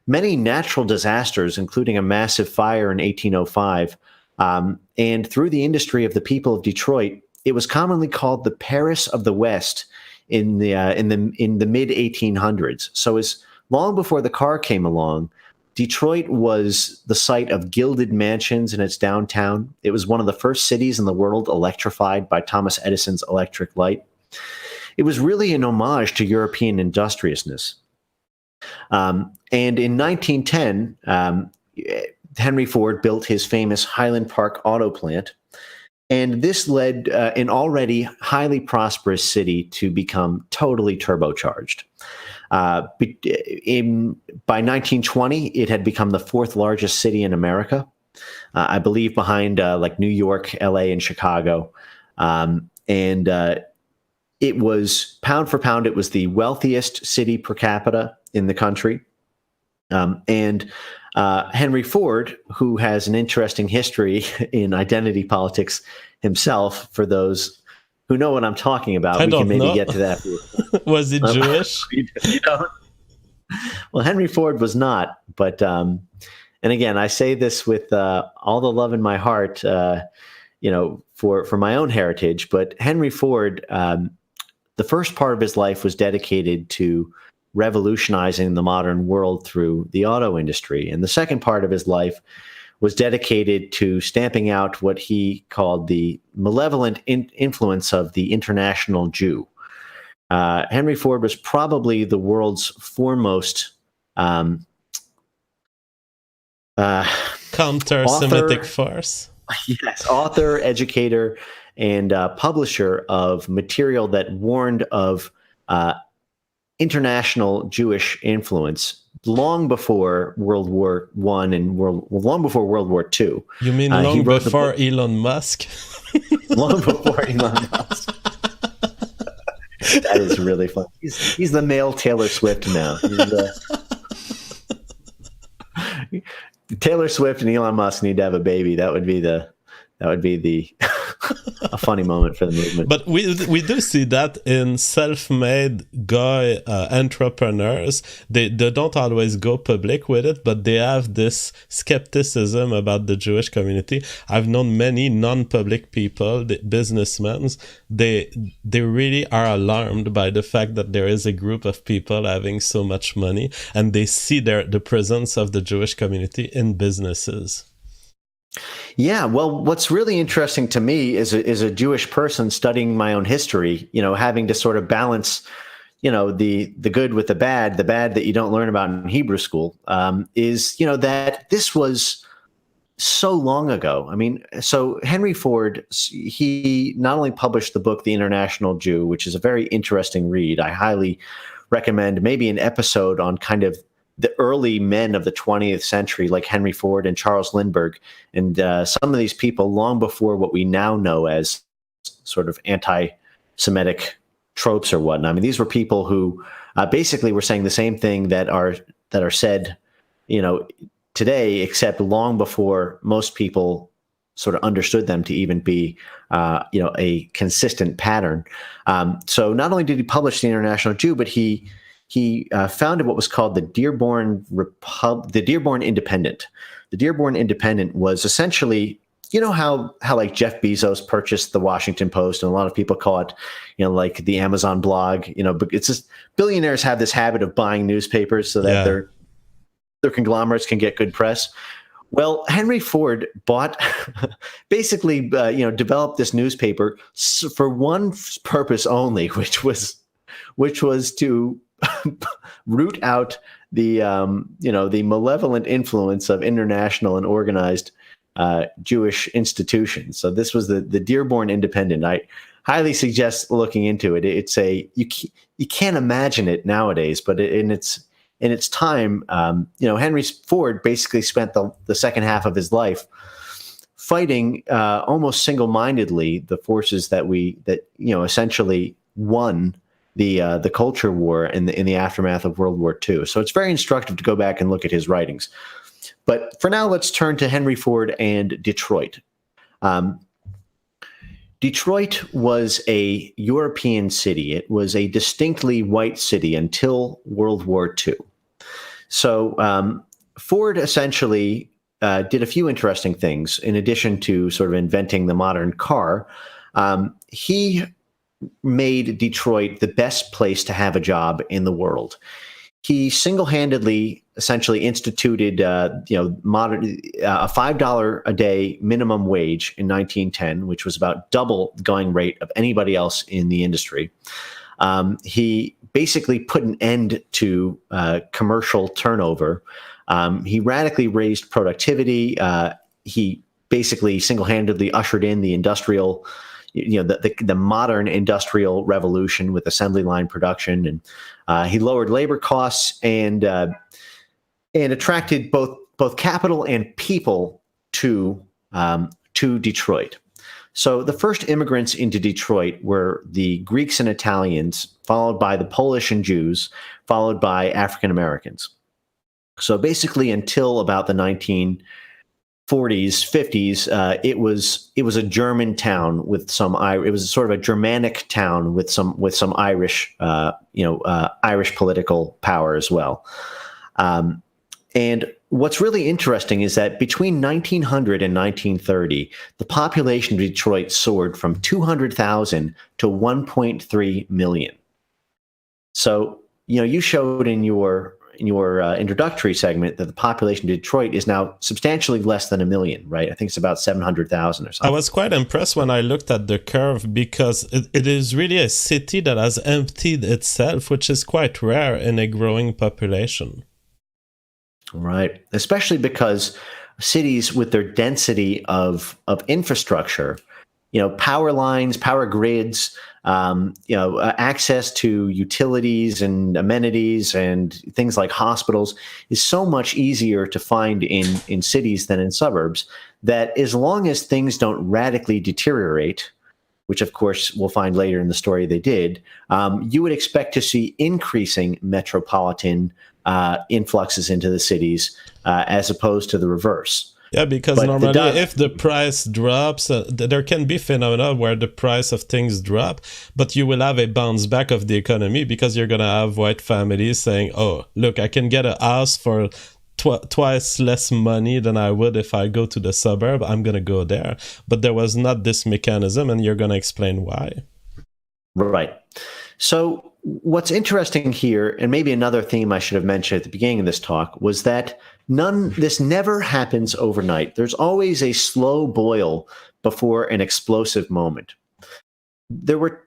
natural disasters, including a massive fire in 1805. And through the industry of the people of Detroit, it was commonly called the Paris of the West in the mid 1800s. So as long before the car came along, Detroit was the site of gilded mansions in its downtown. It was one of the first cities in the world electrified by Thomas Edison's electric light. It was really an homage to European industriousness. And in 1910, Henry Ford built his famous Highland Park auto plant. And this led an already highly prosperous city to become totally turbocharged. By 1920, it had become the fourth largest city in America, I believe behind like New York, LA, and Chicago. It was, pound for pound, it was the wealthiest city per capita in the country. Henry Ford, who has an interesting history in identity politics himself, for those who know what I'm talking about, we can maybe get to that. Was he Jewish? You don't? Well, Henry Ford was not, but and again, I say this with all the love in my heart, for my own heritage. But Henry Ford, the first part of his life was dedicated to revolutionizing the modern world through the auto industry. And the second part of his life was dedicated to stamping out what he called the malevolent influence of the international Jew. Henry Ford was probably the world's foremost counter-Semitic force. Yes, author, educator, and publisher of material that warned of international Jewish influence long before World War One and long before World War Two. You mean long before Elon Musk? Long before Elon Musk. That is really fun. He's the male Taylor Swift now. Taylor Swift and Elon Musk need to have a baby. That would be the a funny moment for the movement. But we do see that in self-made guy entrepreneurs. They don't always go public with it, but they have this skepticism about the Jewish community. I've known many non-public people, businessmen. They really are alarmed by the fact that there is a group of people having so much money, and they see the presence of the Jewish community in businesses. Yeah, well, what's really interesting to me is a Jewish person studying my own history, having to sort of balance, the good with the bad that you don't learn about in Hebrew school, is, that this was so long ago. I mean, so Henry Ford, he not only published the book, The International Jew, which is a very interesting read. I highly recommend maybe an episode on kind of the early men of the 20th century, like Henry Ford and Charles Lindbergh, and some of these people long before what we now know as sort of anti-Semitic tropes or whatnot. I mean, these were people who basically were saying the same thing that are said, today, except long before most people sort of understood them to even be, a consistent pattern. So not only did he publish The International Jew, but he founded what was called the Dearborn Independent. The Dearborn Independent was essentially, how like Jeff Bezos purchased the Washington Post, and a lot of people call it, like the Amazon blog. But it's just billionaires have this habit of buying newspapers so that their conglomerates can get good press. Well, Henry Ford basically developed this newspaper for one purpose only, which was to root out the malevolent influence of international and organized Jewish institutions. So this was the Dearborn Independent. I highly suggest looking into it. It's you can't imagine it nowadays, but in its time, Henry Ford basically spent the second half of his life fighting almost single-mindedly the forces that essentially won the culture war in the aftermath of World War II. So it's very instructive to go back and look at his writings. But for now, let's turn to Henry Ford and Detroit. Detroit was a European city. It was a distinctly white city until World War II. So Ford essentially did a few interesting things. In addition to sort of inventing the modern car, he made Detroit the best place to have a job in the world. He single-handedly essentially instituted, a $5 a day minimum wage in 1910, which was about double the going rate of anybody else in the industry. He basically put an end to commercial turnover. He radically raised productivity. He basically single-handedly ushered in the industrial, the modern industrial revolution with assembly line production, and he lowered labor costs and attracted both capital and people to Detroit. So the first immigrants into Detroit were the Greeks and Italians, followed by the Polish and Jews, followed by African Americans. So basically, until about the 1940s, 50s, it was a German town with some. It was sort of a Germanic town with some Irish, Irish political power as well. And what's really interesting is that between 1900 and 1930, the population of Detroit soared from 200,000 to 1.3 million. So, you showed in your introductory segment that the population of Detroit is now substantially less than 1 million, right? I think it's about 700,000 or something. I was quite impressed when I looked at the curve because it is really a city that has emptied itself, which is quite rare in a growing population. Right. Especially because cities with their density of infrastructure power lines, power grids, access to utilities and amenities and things like hospitals is so much easier to find in cities than in suburbs, that as long as things don't radically deteriorate, which of course we'll find later in the story they did, you would expect to see increasing metropolitan influxes into the cities as opposed to the reverse. Yeah, because But normally if the price drops, there can be phenomena where the price of things drop, but you will have a bounce back of the economy because you're going to have white families saying, oh, look, I can get a house for twice less money than I would if I go to the suburb. I'm going to go there. But there was not this mechanism, and you're going to explain why. Right. So what's interesting here, and maybe another theme I should have mentioned at the beginning of this talk, was that this never happens overnight. There's always a slow boil before an explosive moment. There were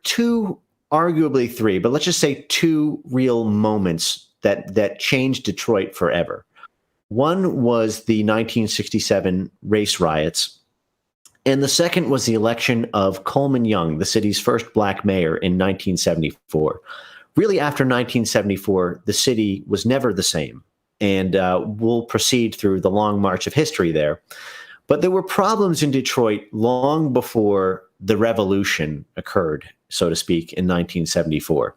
arguably three, but let's just say two real moments that changed Detroit forever. One was the 1967 race riots, and the second was the election of Coleman Young, the city's first black mayor, in 1974. Really, after 1974, the city was never the same. And we'll proceed through the long march of history there. But there were problems in Detroit long before the revolution occurred, so to speak, in 1974.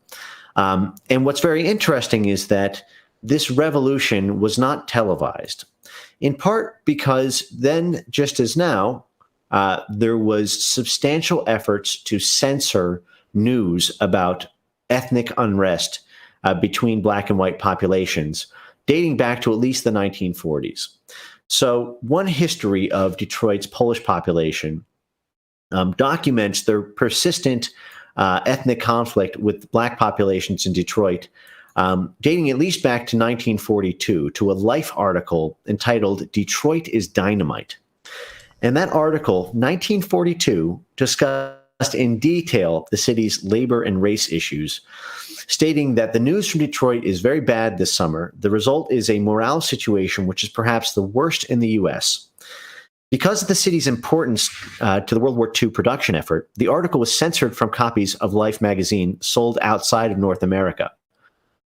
And what's very interesting is that this revolution was not televised, in part because then, just as now, there was substantial efforts to censor news about ethnic unrest between black and white populations, dating back to at least the 1940s. So one history of Detroit's Polish population documents their persistent ethnic conflict with black populations in Detroit, dating at least back to 1942, to a Life article entitled "Detroit is Dynamite." And that article, 1942, discussed in detail the city's labor and race issues, stating that the news from Detroit is very bad this summer. The result is a morale situation which is perhaps the worst in the U.S. Because of the city's importance to the World War II production effort, the article was censored from copies of Life magazine sold outside of North America,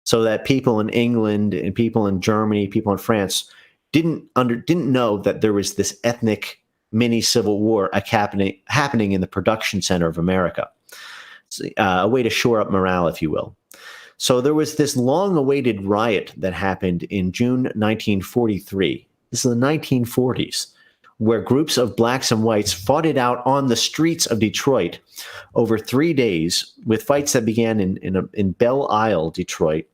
so that people in England and people in Germany, people in France didn't know that there was this ethnic mini civil war happening in the production center of America. A way to shore up morale, if you will. So there was this long-awaited riot that happened in June 1943. This is the 1940s, where groups of blacks and whites fought it out on the streets of Detroit over 3 days, with fights that began in Belle Isle, Detroit,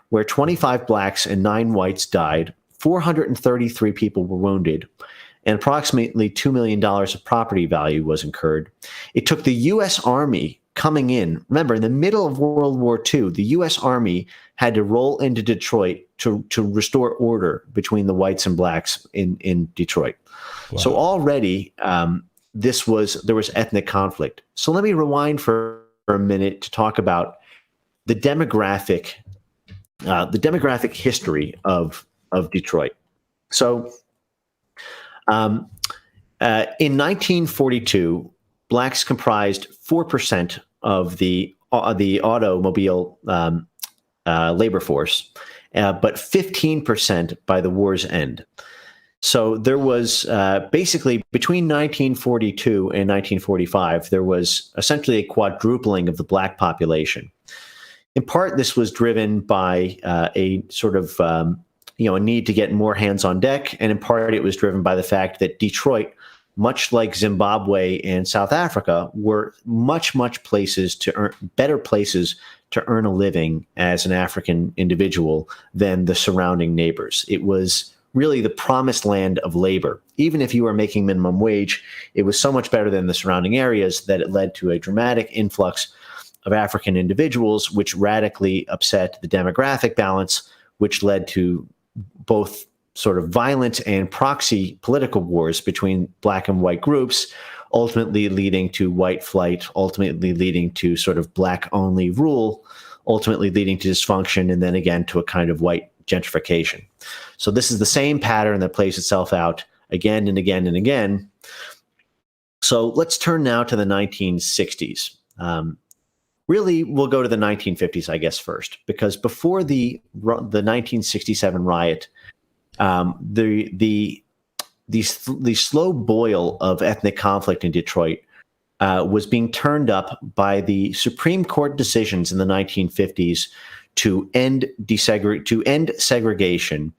where 25 blacks and 9 whites died, 433 people were wounded, and approximately $2 million of property value was incurred. It took the U.S. Army coming in. Remember, in the middle of World War II, the U.S. Army had to roll into Detroit to restore order between the whites and blacks in Detroit. Wow. So already there was ethnic conflict. So let me rewind for a minute to talk about the demographic history of Detroit. So in 1942, blacks comprised 4% of the automobile labor force, but 15% by the war's end. So there was basically between 1942 and 1945, there was essentially a quadrupling of the black population. In part, this was driven by a sort of a need to get more hands on deck, and in part, it was driven by the fact that Detroit, much like Zimbabwe and South Africa, were much better places to earn a living as an African individual than the surrounding neighbors. It was really the promised land of labor. Even if you were making minimum wage, it was so much better than the surrounding areas that it led to a dramatic influx of African individuals, which radically upset the demographic balance, which led to both sort of violent and proxy political wars between black and white groups, ultimately leading to white flight, ultimately leading to sort of black-only rule, ultimately leading to dysfunction, and then again to a kind of white gentrification. So this is the same pattern that plays itself out again and again and again. So let's turn now to the 1960s. Really, we'll go to the 1950s, I guess, first, because before the 1967 riot, the slow boil of ethnic conflict in Detroit was being turned up by the Supreme Court decisions in the 1950s to end segregation,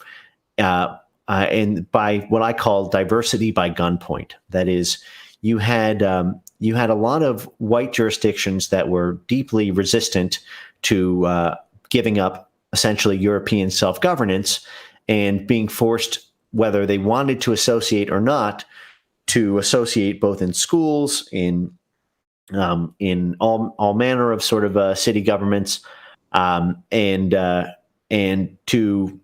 and by what I call diversity by gunpoint. That is, you had a lot of white jurisdictions that were deeply resistant to giving up essentially European self-governance and being forced, whether they wanted to associate or not, to associate both in schools, in all manner of sort of city governments, and to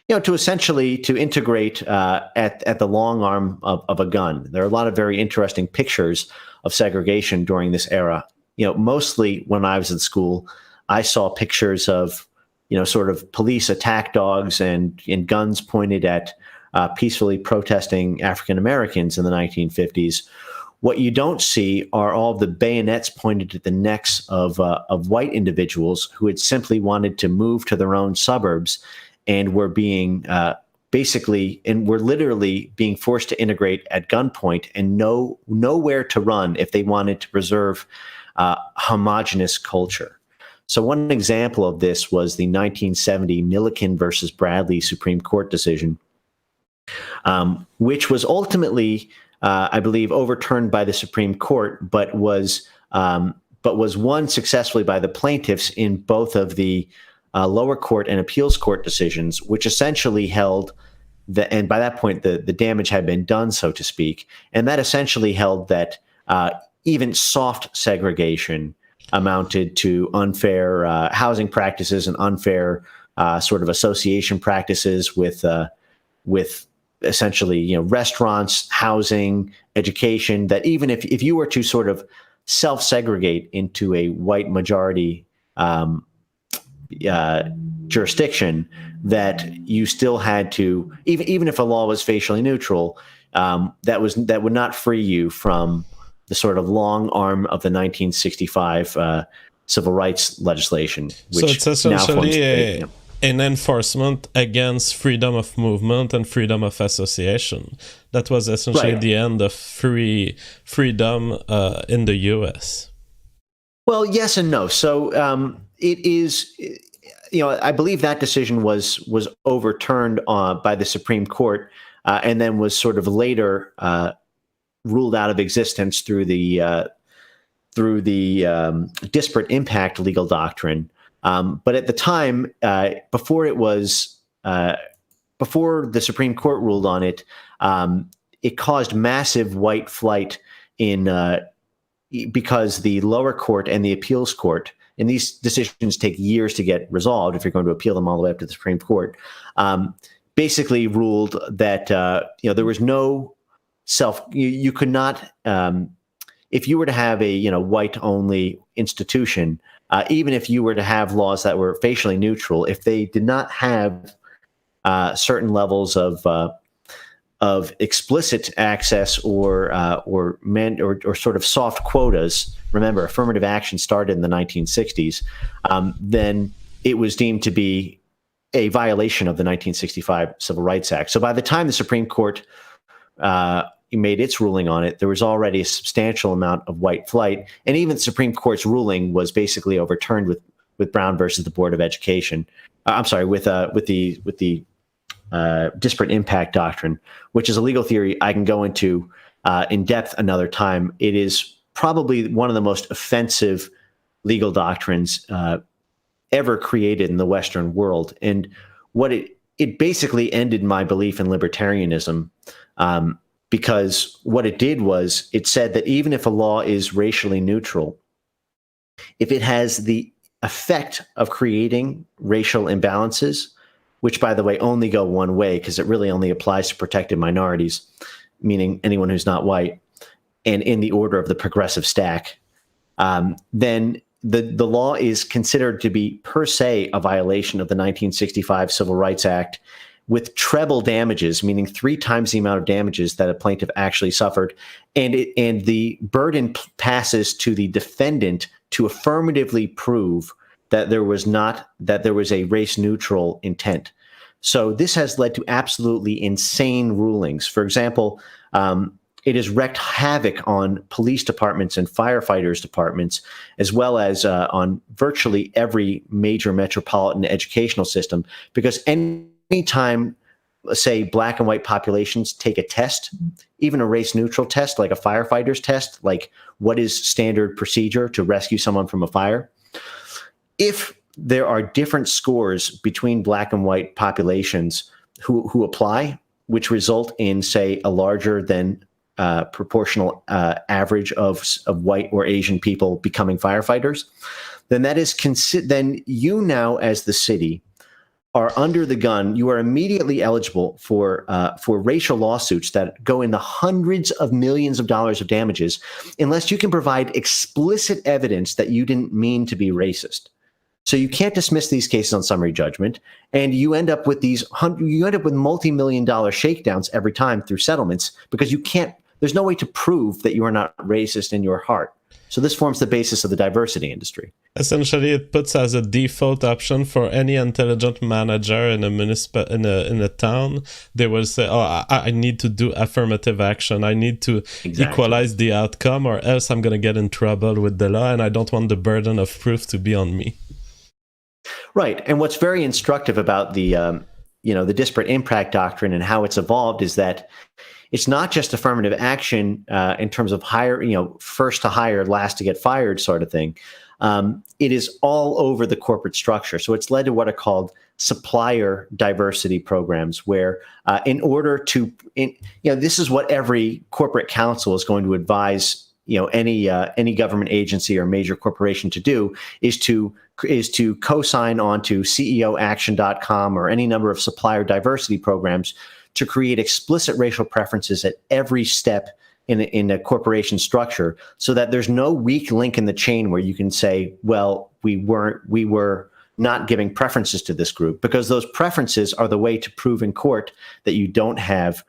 essentially to integrate at the long arm of a gun. There are a lot of very interesting pictures of segregation during this era. Mostly when I was in school, I saw pictures of sort of police attack dogs and guns pointed at peacefully protesting African Americans in the 1950s. What you don't see are all the bayonets pointed at the necks of white individuals who had simply wanted to move to their own suburbs and were being were literally being forced to integrate at gunpoint and nowhere to run if they wanted to preserve homogenous culture. So one example of this was the 1970 Milliken versus Bradley Supreme Court decision, which was ultimately, I believe, overturned by the Supreme Court, but was won successfully by the plaintiffs in both of the lower court and appeals court decisions, which essentially held that, and by that point the damage had been done, so to speak, and that essentially held that even soft segregation amounted to unfair housing practices and unfair sort of association practices with essentially restaurants, housing, education. That even if you were to sort of self-segregate into a white majority jurisdiction, that you still had to, even if a law was facially neutral, that would not free you from the sort of long arm of the 1965 civil rights legislation, which so it's essentially an enforcement against freedom of movement and freedom of association. That was essentially the end of freedom in the U.S. Well, yes and no. So it is, I believe that decision was overturned by the Supreme Court and then was sort of later ruled out of existence through the disparate impact legal doctrine. But at the time, before the Supreme Court ruled on it, it caused massive white flight because the lower court and the appeals court, and these decisions take years to get resolved if you're going to appeal them all the way up to the Supreme Court, basically ruled that there was no you could not, if you were to have a white only institution, even if you were to have laws that were facially neutral, if they did not have certain levels of explicit access or sort of soft quotas. Remember, affirmative action started in the 1960s. Then it was deemed to be a violation of the 1965 Civil Rights Act. So by the time the Supreme Court made its ruling on it, there was already a substantial amount of white flight, and even the Supreme Court's ruling was basically overturned with Brown versus the Board of Education. With the disparate impact doctrine, which is a legal theory I can go into in depth another time. It is probably one of the most offensive legal doctrines ever created in the Western world, and what it basically ended my belief in libertarianism. Because what it did was it said that even if a law is racially neutral, if it has the effect of creating racial imbalances, which, by the way, only go one way because it really only applies to protected minorities, meaning anyone who's not white, and in the order of the progressive stack, then the law is considered to be per se a violation of the 1965 Civil Rights Act, with treble damages, meaning 3 times the amount of damages that a plaintiff actually suffered, and the burden passes to the defendant to affirmatively prove that there was a race-neutral intent. So this has led to absolutely insane rulings. For example, it has wreaked havoc on police departments and firefighters departments, as well as on virtually every major metropolitan educational system, because anytime, say, black and white populations take a test, even a race-neutral test, like a firefighter's test, like what is standard procedure to rescue someone from a fire, if there are different scores between black and white populations who apply, which result in, say, a larger than proportional average of white or Asian people becoming firefighters, then that is then you now, as the city, are under the gun. You are immediately eligible for racial lawsuits that go in the hundreds of millions of dollars of damages, unless you can provide explicit evidence that you didn't mean to be racist. So you can't dismiss these cases on summary judgment, and you end up with multi-million-dollar shakedowns every time through settlements, because you can't. There's no way to prove that you are not racist in your heart. So this forms the basis of the diversity industry. Essentially, it puts as a default option for any intelligent manager in a town. They will say, "Oh, I need to do affirmative action. I need to equalize the outcome, or else I'm going to get in trouble with the law, and I don't want the burden of proof to be on me." Right, and what's very instructive about the disparate impact doctrine and how it's evolved is that it's not just affirmative action in terms of first to hire, last to get fired sort of thing. It is all over the corporate structure. So it's led to what are called supplier diversity programs, where in order to, this is what every corporate counsel is going to advise any government agency or major corporation to do, is to co-sign onto CEOaction.com or any number of supplier diversity programs to create explicit racial preferences at every step in a corporation structure, so that there's no weak link in the chain where you can say, well, we were not giving preferences to this group, because those preferences are the way to prove in court that you don't have,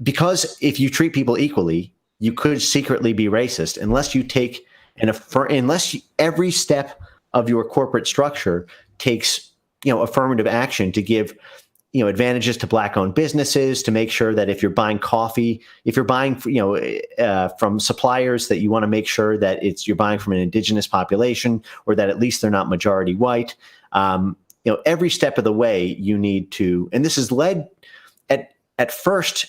because if you treat people equally, you could secretly be racist unless you take every step of your corporate structure takes affirmative action to give advantages to black-owned businesses, to make sure that if you're buying coffee, if you're buying from suppliers, that you want to make sure that you're buying from an indigenous population, or that at least they're not majority white. Every step of the way you need to, and this is led at first.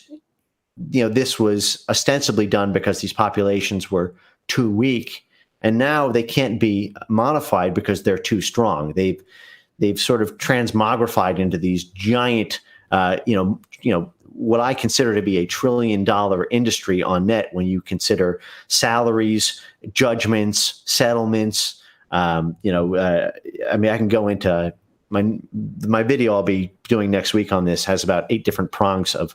This was ostensibly done because these populations were too weak, and now they can't be modified because they're too strong. They've sort of transmogrified into these giant, what I consider to be a $1 trillion industry on net when you consider salaries, judgments, settlements. I can go into my video I'll be doing next week on this has about 8 different prongs of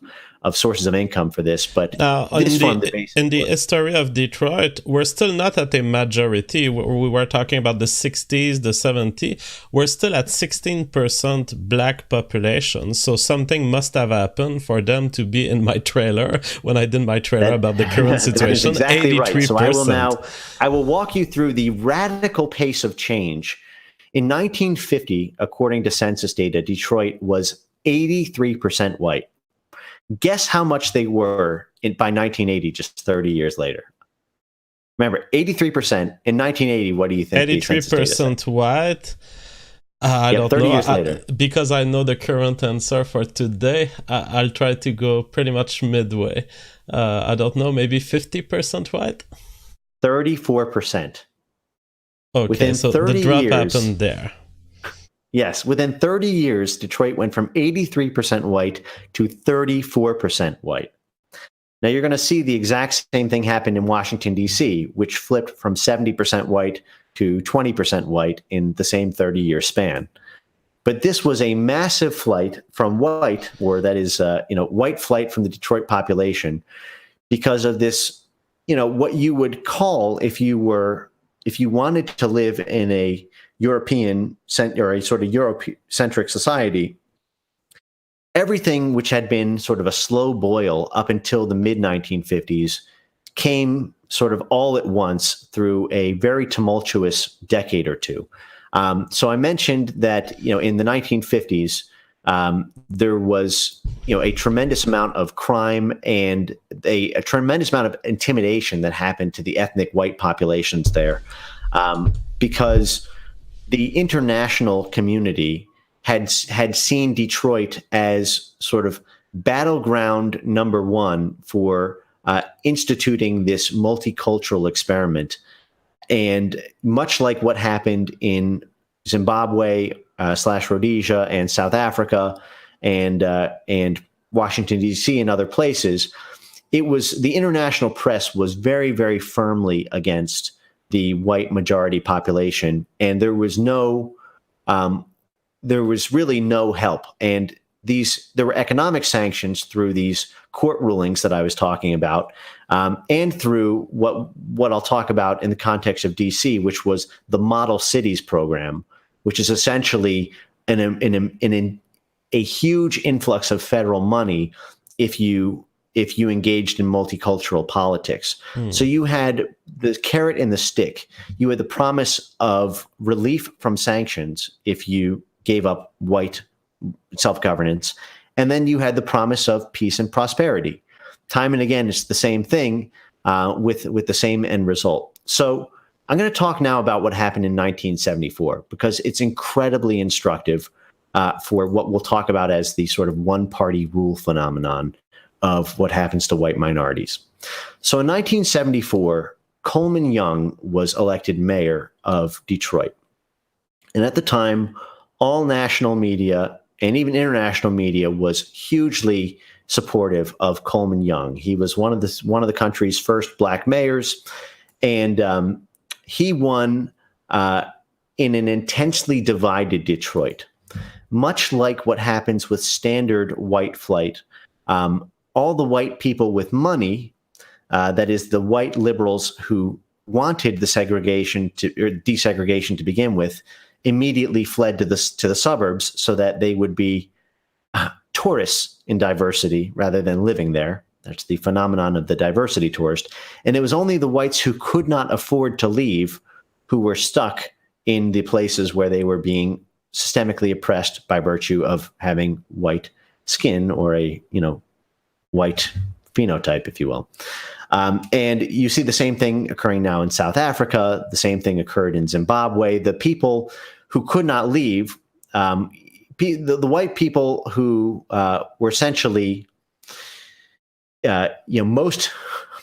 sources of income for this. But now, in the history of Detroit, we're still not at a majority. We were talking about the 60s, the 70s. We're still at 16% black population. So something must have happened for them to be in my trailer when I did my trailer about the current situation. That is exactly 83%. Right. So I will walk you through the radical pace of change. In 1950, according to census data, Detroit was 83% white. Guess how much they were by 1980, just 30 years later. Remember, 83% in 1980. What do you think? 83% white. I don't 30 know. Years later. Because I know the current answer for today, I'll try to go pretty much midway. I don't know, maybe 50% white? 34%. Okay, within so 30 the drop years, happened there. Yes, within 30 years, Detroit went from 83% white to 34% white. Now you're going to see the exact same thing happen in Washington, D.C., which flipped from 70% white to 20% white in the same 30-year span. But this was a massive flight from white, or that is, white flight from the Detroit population, because of this, what you would call, if you wanted to live in a European or a sort of Eurocentric society, everything which had been sort of a slow boil up until the mid 1950s came sort of all at once through a very tumultuous decade or two. So I mentioned that, in the 1950s, there was, a tremendous amount of crime and a tremendous amount of intimidation that happened to the ethnic white populations there, because the international community had seen Detroit as sort of battleground number one for instituting this multicultural experiment. And much like what happened in Zimbabwe / Rhodesia and South Africa and Washington, D.C. and other places, the international press was very, very firmly against the white majority population, and there was really no help. And there were economic sanctions through these court rulings that I was talking about, and through what I'll talk about in the context of D.C., which was the Model Cities program, which is essentially a huge influx of federal money if you engaged in multicultural politics. So you had the carrot and the stick. You had the promise of relief from sanctions if you gave up white self-governance. And then you had the promise of peace and prosperity. Time and again, it's the same thing with the same end result. So I'm going to talk now about what happened in 1974, because it's incredibly instructive for what we'll talk about as the sort of one-party rule phenomenon of what happens to white minorities. So in 1974, Coleman Young was elected mayor of Detroit. And at the time, all national media and even international media was hugely supportive of Coleman Young. He was one of the country's first black mayors, and he won in an intensely divided Detroit. Much like what happens with standard white flight, all the white people with money, that is, the white liberals who wanted the desegregation to begin with, immediately fled to the suburbs so that they would be tourists in diversity rather than living there. That's the phenomenon of the diversity tourist. And it was only the whites who could not afford to leave who were stuck in the places where they were being systemically oppressed by virtue of having white skin, or a white phenotype, if you will. And you see the same thing occurring now in South Africa. The same thing occurred in Zimbabwe. The people who could not leave, the white people who were essentially, most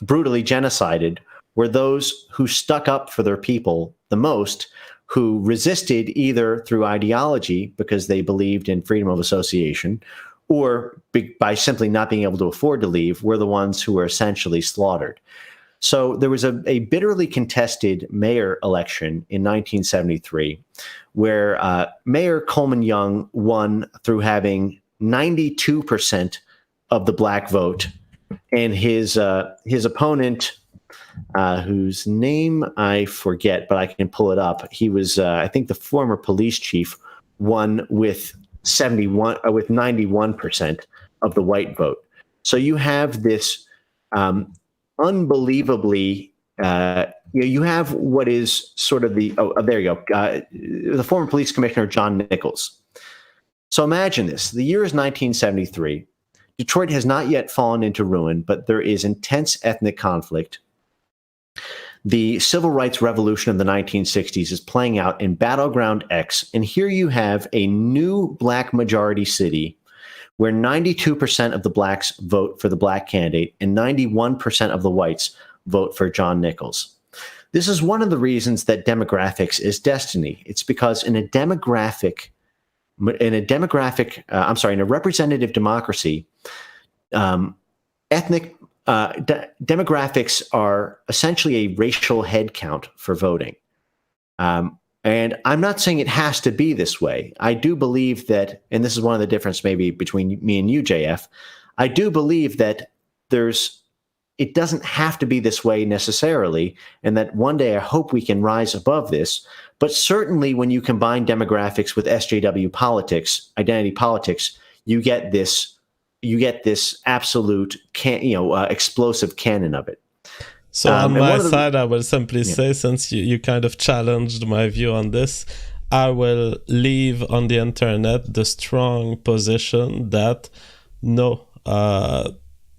brutally genocided, were those who stuck up for their people the most, who resisted either through ideology because they believed in freedom of association, or by simply not being able to afford to leave, were the ones who were essentially slaughtered. So there was a bitterly contested mayor election in 1973, where Mayor Coleman Young won through having 92% of the black vote, and his opponent, whose name I forget, but I can pull it up. He was, I think, the former police chief, won with 91% of the white vote. So you have this unbelievably, you have what is sort of there you go, the former police commissioner, John Nichols. So imagine this. The year is 1973. Detroit has not yet fallen into ruin, but there is intense ethnic conflict. The civil rights revolution of the 1960s is playing out in Battleground X, and here you have a new black majority city where 92% of the blacks vote for the black candidate and 91% of the whites vote for John Nichols. This is one of the reasons that demographics is destiny. It's because in a representative democracy, demographics are essentially a racial head count for voting. And I'm not saying it has to be this way. I do believe that, and this is one of the differences maybe between me and you, JF, I do believe that it doesn't have to be this way necessarily, and that one day I hope we can rise above this. But certainly when you combine demographics with SJW politics, identity politics, you get this absolute explosive cannon of it. So on my and side, I will simply say, since you kind of challenged my view on this, I will leave on the internet the strong position that no,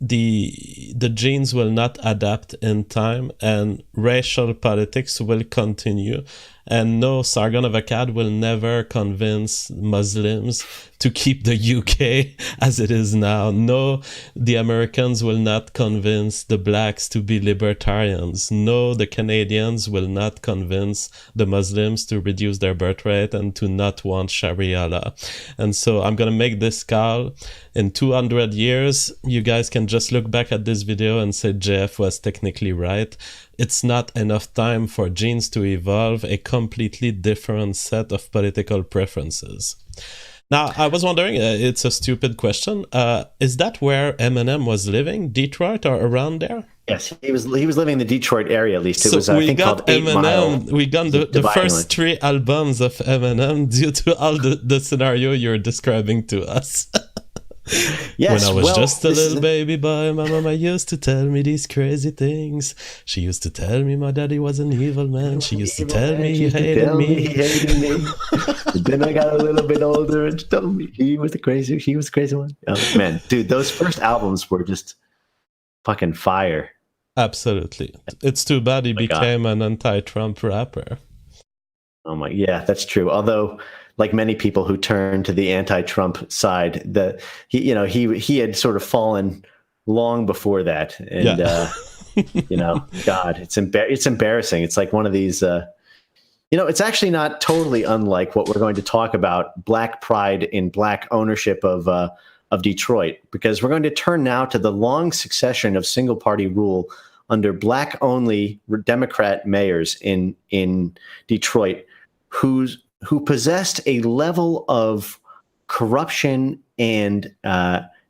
the genes will not adapt in time, and racial politics will continue. And no, Sargon of Akkad will never convince Muslims to keep the UK as it is now. No, the Americans will not convince the blacks to be libertarians. No, the Canadians will not convince the Muslims to reduce their birth rate and to not want Sharia law. And so I'm going to make this call. In 200 years, you guys can just look back at this video and say JF was technically right. It's not enough time for genes to evolve a completely different set of political preferences. Now, I was wondering, it's a stupid question. Is that where Eminem was living, Detroit or around there? Yes, he was living in the Detroit area, at least. It was, we I think, got called 8 Mile. We got the first 3 albums of Eminem due to all the scenario you're describing to us. Yes, when I was just a little baby boy, my mama used to tell me these crazy things. She used to tell me my daddy was an evil man. She used to tell me he hated me. Then I got a little bit older and she told me he was the crazy one. Oh, man, dude, those first albums were just fucking fire. Absolutely. It's too bad he became an anti-Trump rapper. Oh my, yeah, that's true. Although, like many people who turn to the anti-Trump side, he had sort of fallen long before that, and God, it's embarrassing. It's like one of these. It's actually not totally unlike what we're going to talk about: Black pride in Black ownership of Detroit, because we're going to turn now to the long succession of single-party rule under Black-only Democrat mayors in Detroit, who possessed a level of corruption and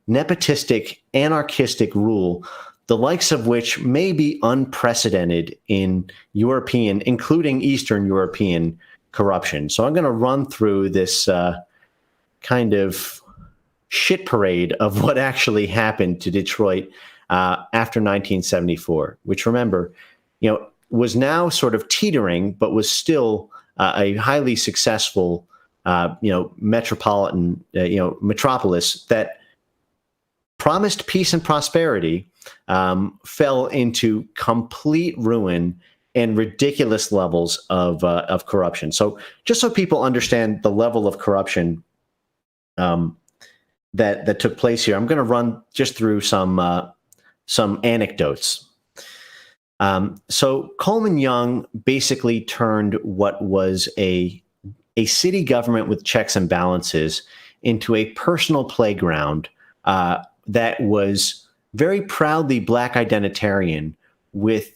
nepotistic, anarchistic rule, the likes of which may be unprecedented in European, including Eastern European corruption. So I'm going to run through this kind of shit parade of what actually happened to Detroit after 1974, which, remember, was now sort of teetering, but was still a highly successful, metropolitan, metropolis that promised peace and prosperity, fell into complete ruin and ridiculous levels of corruption. So, just so people understand the level of corruption that took place here, I'm going to run just through some anecdotes. So Coleman Young basically turned what was a city government with checks and balances into a personal playground that was very proudly Black identitarian with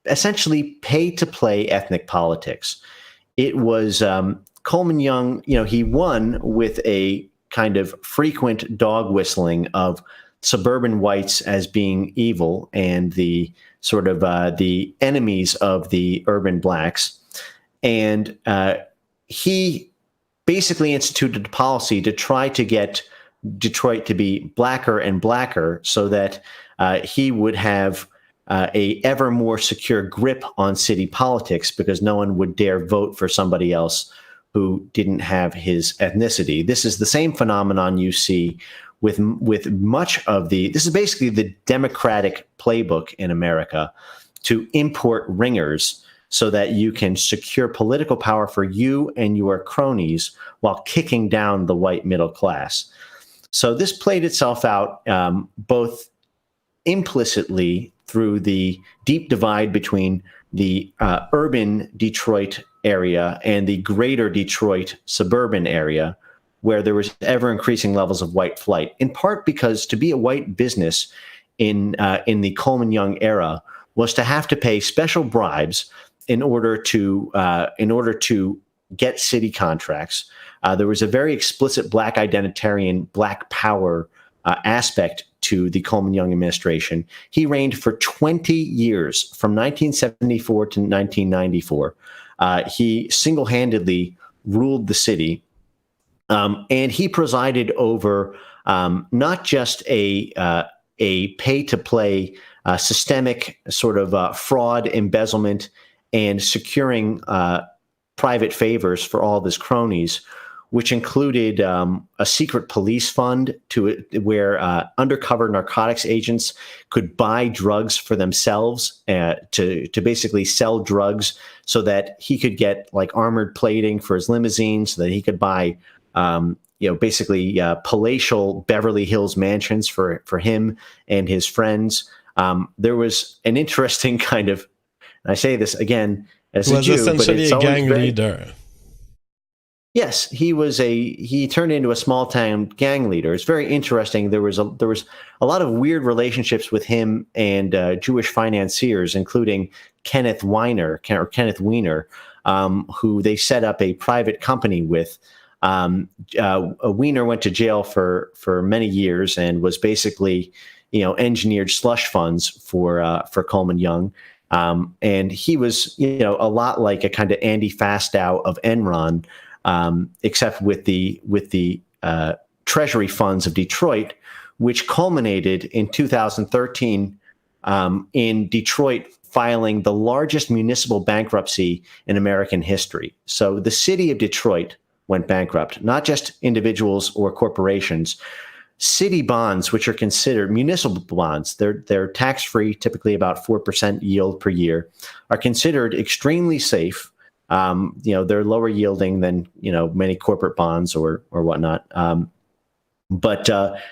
essentially pay-to-play ethnic politics. It was Coleman Young, he won with a kind of frequent dog whistling of suburban whites as being evil and the sort of the enemies of the urban Blacks. And he basically instituted a policy to try to get Detroit to be blacker and blacker so that he would have a ever more secure grip on city politics, because no one would dare vote for somebody else who didn't have his ethnicity. This is the same phenomenon you see with much of this is basically the Democratic playbook in America, to import ringers so that you can secure political power for you and your cronies while kicking down the white middle class. So this played itself out both implicitly through the deep divide between the urban Detroit area and the greater Detroit suburban area, where there was ever increasing levels of white flight, in part because to be a white business in the Coleman Young era was to have to pay special bribes in order to get city contracts. There was a very explicit Black identitarian, Black power aspect to the Coleman Young administration. He reigned for 20 years, from 1974 to 1994. He single-handedly ruled the city. And he presided over not just a pay-to-play systemic sort of fraud, embezzlement, and securing private favors for all of his cronies, which included a secret police fund where undercover narcotics agents could buy drugs for themselves to basically sell drugs so that he could get like armored plating for his limousine, so that he could buy basically palatial Beverly Hills mansions for him and his friends. There was an interesting kind of, and I say this again as a Jew, essentially a gang leader. Yes, he turned into a small town gang leader. It's very interesting. There was a lot of weird relationships with him and Jewish financiers, including Kenneth Weiner, who they set up a private company with. Weiner went to jail for many years and was basically, engineered slush funds for Coleman Young. And he was, a lot like a kind of Andy Fastow of Enron, except with the Treasury funds of Detroit, which culminated in 2013 in Detroit filing the largest municipal bankruptcy in American history. So the city of Detroit went bankrupt, not just individuals or corporations. City bonds, which are considered municipal bonds, they're tax-free, typically about 4% yield per year, are considered extremely safe. They're lower yielding than, many corporate bonds or whatnot. But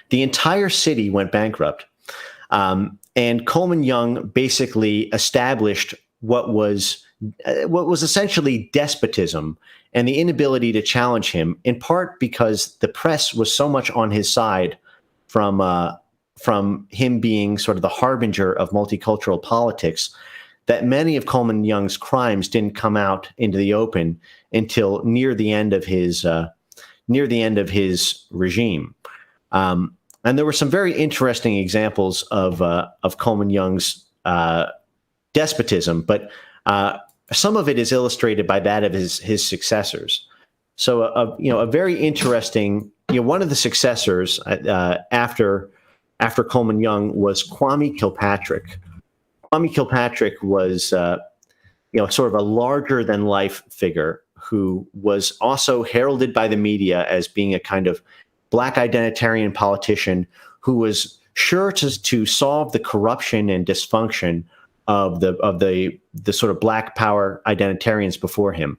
the entire city went bankrupt. And Coleman Young basically established what was essentially despotism and the inability to challenge him, in part because the press was so much on his side from him being sort of the harbinger of multicultural politics, that many of Coleman Young's crimes didn't come out into the open until near the end of his regime. And there were some very interesting examples of Coleman Young's despotism, but some of it is illustrated by that of his successors. So, a very interesting, one of the successors after Coleman Young was Kwame Kilpatrick. Kwame Kilpatrick was, sort of a larger than life figure who was also heralded by the media as being a kind of Black identitarian politician who was sure to solve the corruption and dysfunction of the sort of Black power identitarians before him.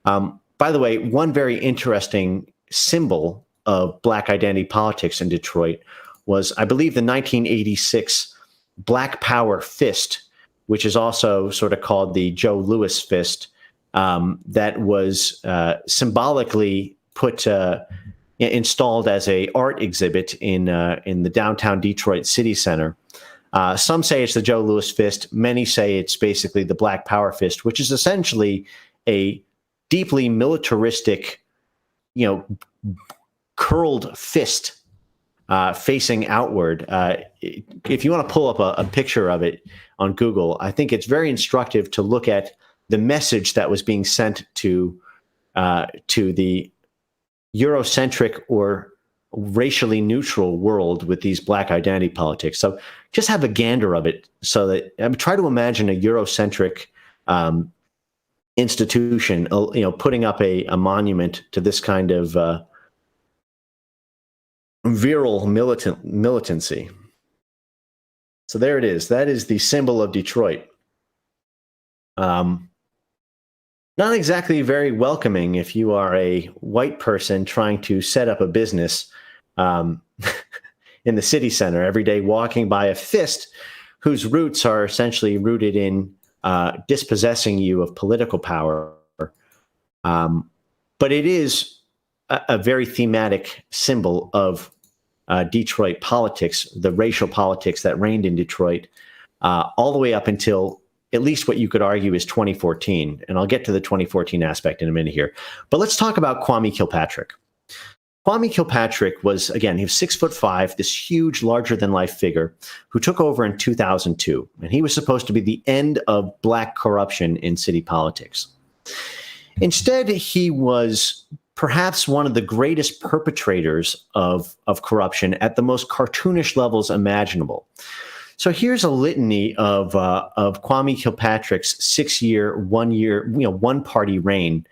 By the way, one very interesting symbol of Black identity politics in Detroit was, I believe, the 1986 Black Power fist, which is also sort of called the Joe Louis fist, that was symbolically installed as a art exhibit in the downtown Detroit city center. Some say it's the Joe Louis fist. Many say it's basically the Black Power fist, which is essentially a deeply militaristic, curled fist facing outward. If you want to pull up a picture of it on Google, I think it's very instructive to look at the message that was being sent to the Eurocentric or racially neutral world with these Black identity politics. So just have a gander of it, so that try to imagine a Eurocentric institution, putting up a monument to this kind of virile militancy. So there it is. That is the symbol of Detroit. Not exactly very welcoming if you are a white person trying to set up a business in the city center every day, walking by a fist whose roots are essentially rooted in dispossessing you of political power. But it is a very thematic symbol of Detroit politics, the racial politics that reigned in Detroit, all the way up until at least what you could argue is 2014. And I'll get to the 2014 aspect in a minute here. But let's talk about Kwame Kilpatrick. Kwame Kilpatrick was, again, he was 6'5", this huge, larger-than-life figure who took over in 2002. And he was supposed to be the end of Black corruption in city politics. Instead, he was perhaps one of the greatest perpetrators of corruption at the most cartoonish levels imaginable. So here's a litany of Kwame Kilpatrick's 6-year, one party reign,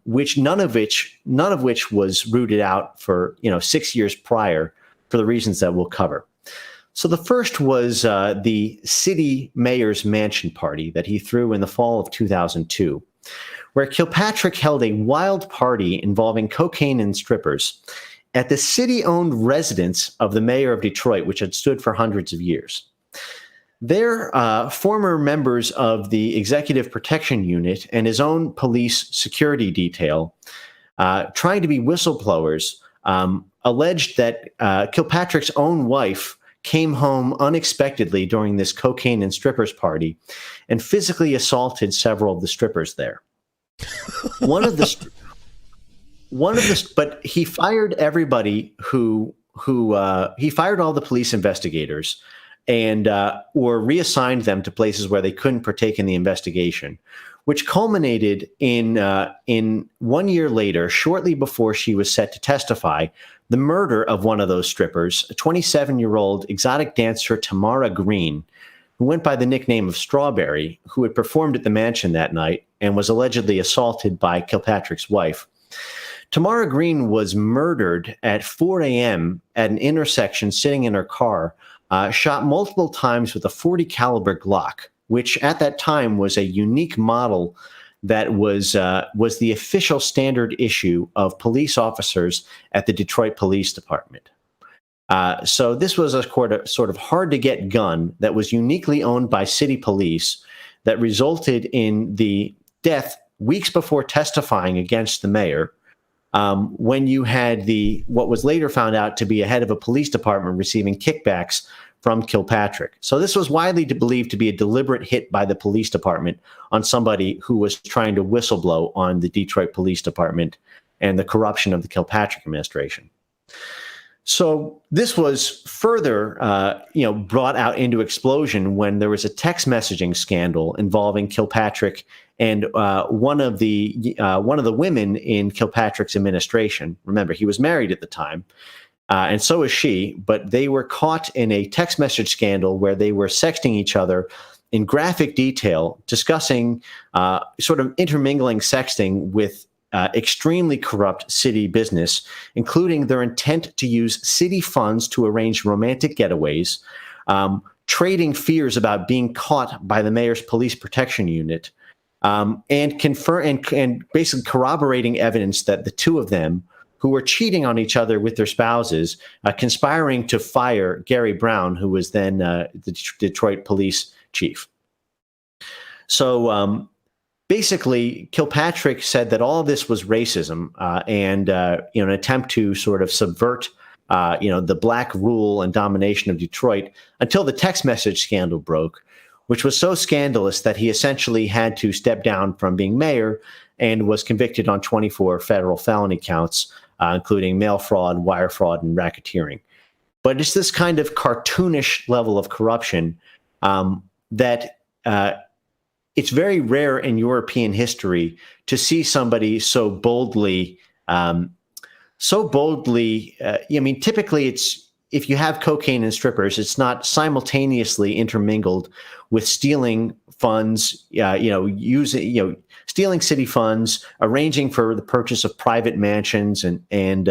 which none of which was rooted out for 6 years prior for the reasons that we'll cover. So the first was the city mayor's mansion party that he threw in the fall of 2002, where Kilpatrick held a wild party involving cocaine and strippers at the city-owned residence of the mayor of Detroit, which had stood for hundreds of years. They're former members of the Executive Protection Unit and his own police security detail, trying to be whistleblowers, alleged that Kilpatrick's own wife came home unexpectedly during this cocaine and strippers party and physically assaulted several of the strippers there. But he fired everybody he fired all the police investigators and or reassigned them to places where they couldn't partake in the investigation, which culminated in 1 year later, shortly before she was set to testify, the murder of one of those strippers, a 27-year-old exotic dancer, Tamara Green, who went by the nickname of Strawberry, who had performed at the mansion that night and was allegedly assaulted by Kilpatrick's wife. Tamara Green was murdered at 4 a.m. at an intersection sitting in her car, shot multiple times with a .40 caliber Glock, which at that time was a unique model that was the official standard issue of police officers at the Detroit Police Department. So this was a sort of hard-to-get gun that was uniquely owned by city police that resulted in the death weeks before testifying against the mayor, when you had what was later found out to be a head of a police department receiving kickbacks from Kilpatrick. So this was widely believed to be a deliberate hit by the police department on somebody who was trying to whistleblow on the Detroit Police Department and the corruption of the Kilpatrick administration. So this was further, brought out into explosion when there was a text messaging scandal involving Kilpatrick and one of the women in Kilpatrick's administration. Remember, he was married at the time, and so is she. But they were caught in a text message scandal where they were sexting each other in graphic detail, discussing sort of intermingling sexting with extremely corrupt city business, including their intent to use city funds to arrange romantic getaways, trading fears about being caught by the mayor's police protection unit, and basically corroborating evidence that the two of them, who were cheating on each other with their spouses, conspiring to fire Gary Brown, who was then the Detroit police chief. So basically, Kilpatrick said that all of this was racism and an attempt to sort of subvert the black rule and domination of Detroit until the text message scandal broke, which was so scandalous that he essentially had to step down from being mayor and was convicted on 24 federal felony counts, including mail fraud, wire fraud, and racketeering. But it's this kind of cartoonish level of corruption that it's very rare in European history to see somebody so boldly. Typically, it's if you have cocaine and strippers, it's not simultaneously intermingled with stealing funds, stealing city funds, arranging for the purchase of private mansions, and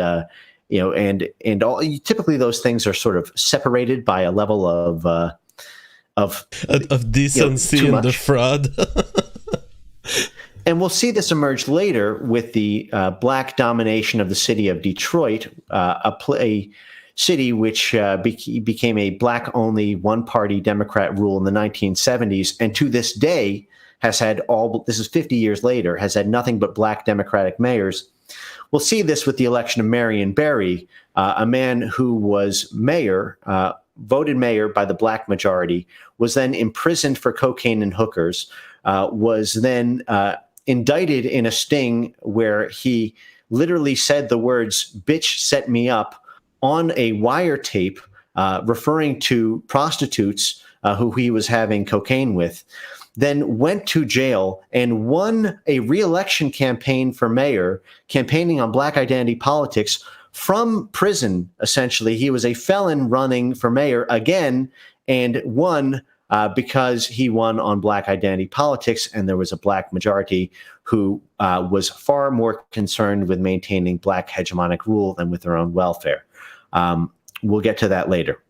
all. Typically, those things are sort of separated by a level of decency in the fraud. And we'll see this emerge later with the black domination of the city of Detroit, a city which became a black-only one-party Democrat rule in the 1970s, and to this day has had this is 50 years later, has had nothing but black Democratic mayors. We'll see this with the election of Marion Barry, a man who was mayor, voted mayor by the black majority, was then imprisoned for cocaine and hookers, was then indicted in a sting where he literally said the words, "Bitch set me up," on a wiretape, referring to prostitutes who he was having cocaine with. then went to jail and won a re-election campaign for mayor, campaigning on Black identity politics from prison, essentially. He was a felon running for mayor again and won because he won on Black identity politics, and there was a Black majority who was far more concerned with maintaining Black hegemonic rule than with their own welfare. We'll get to that later.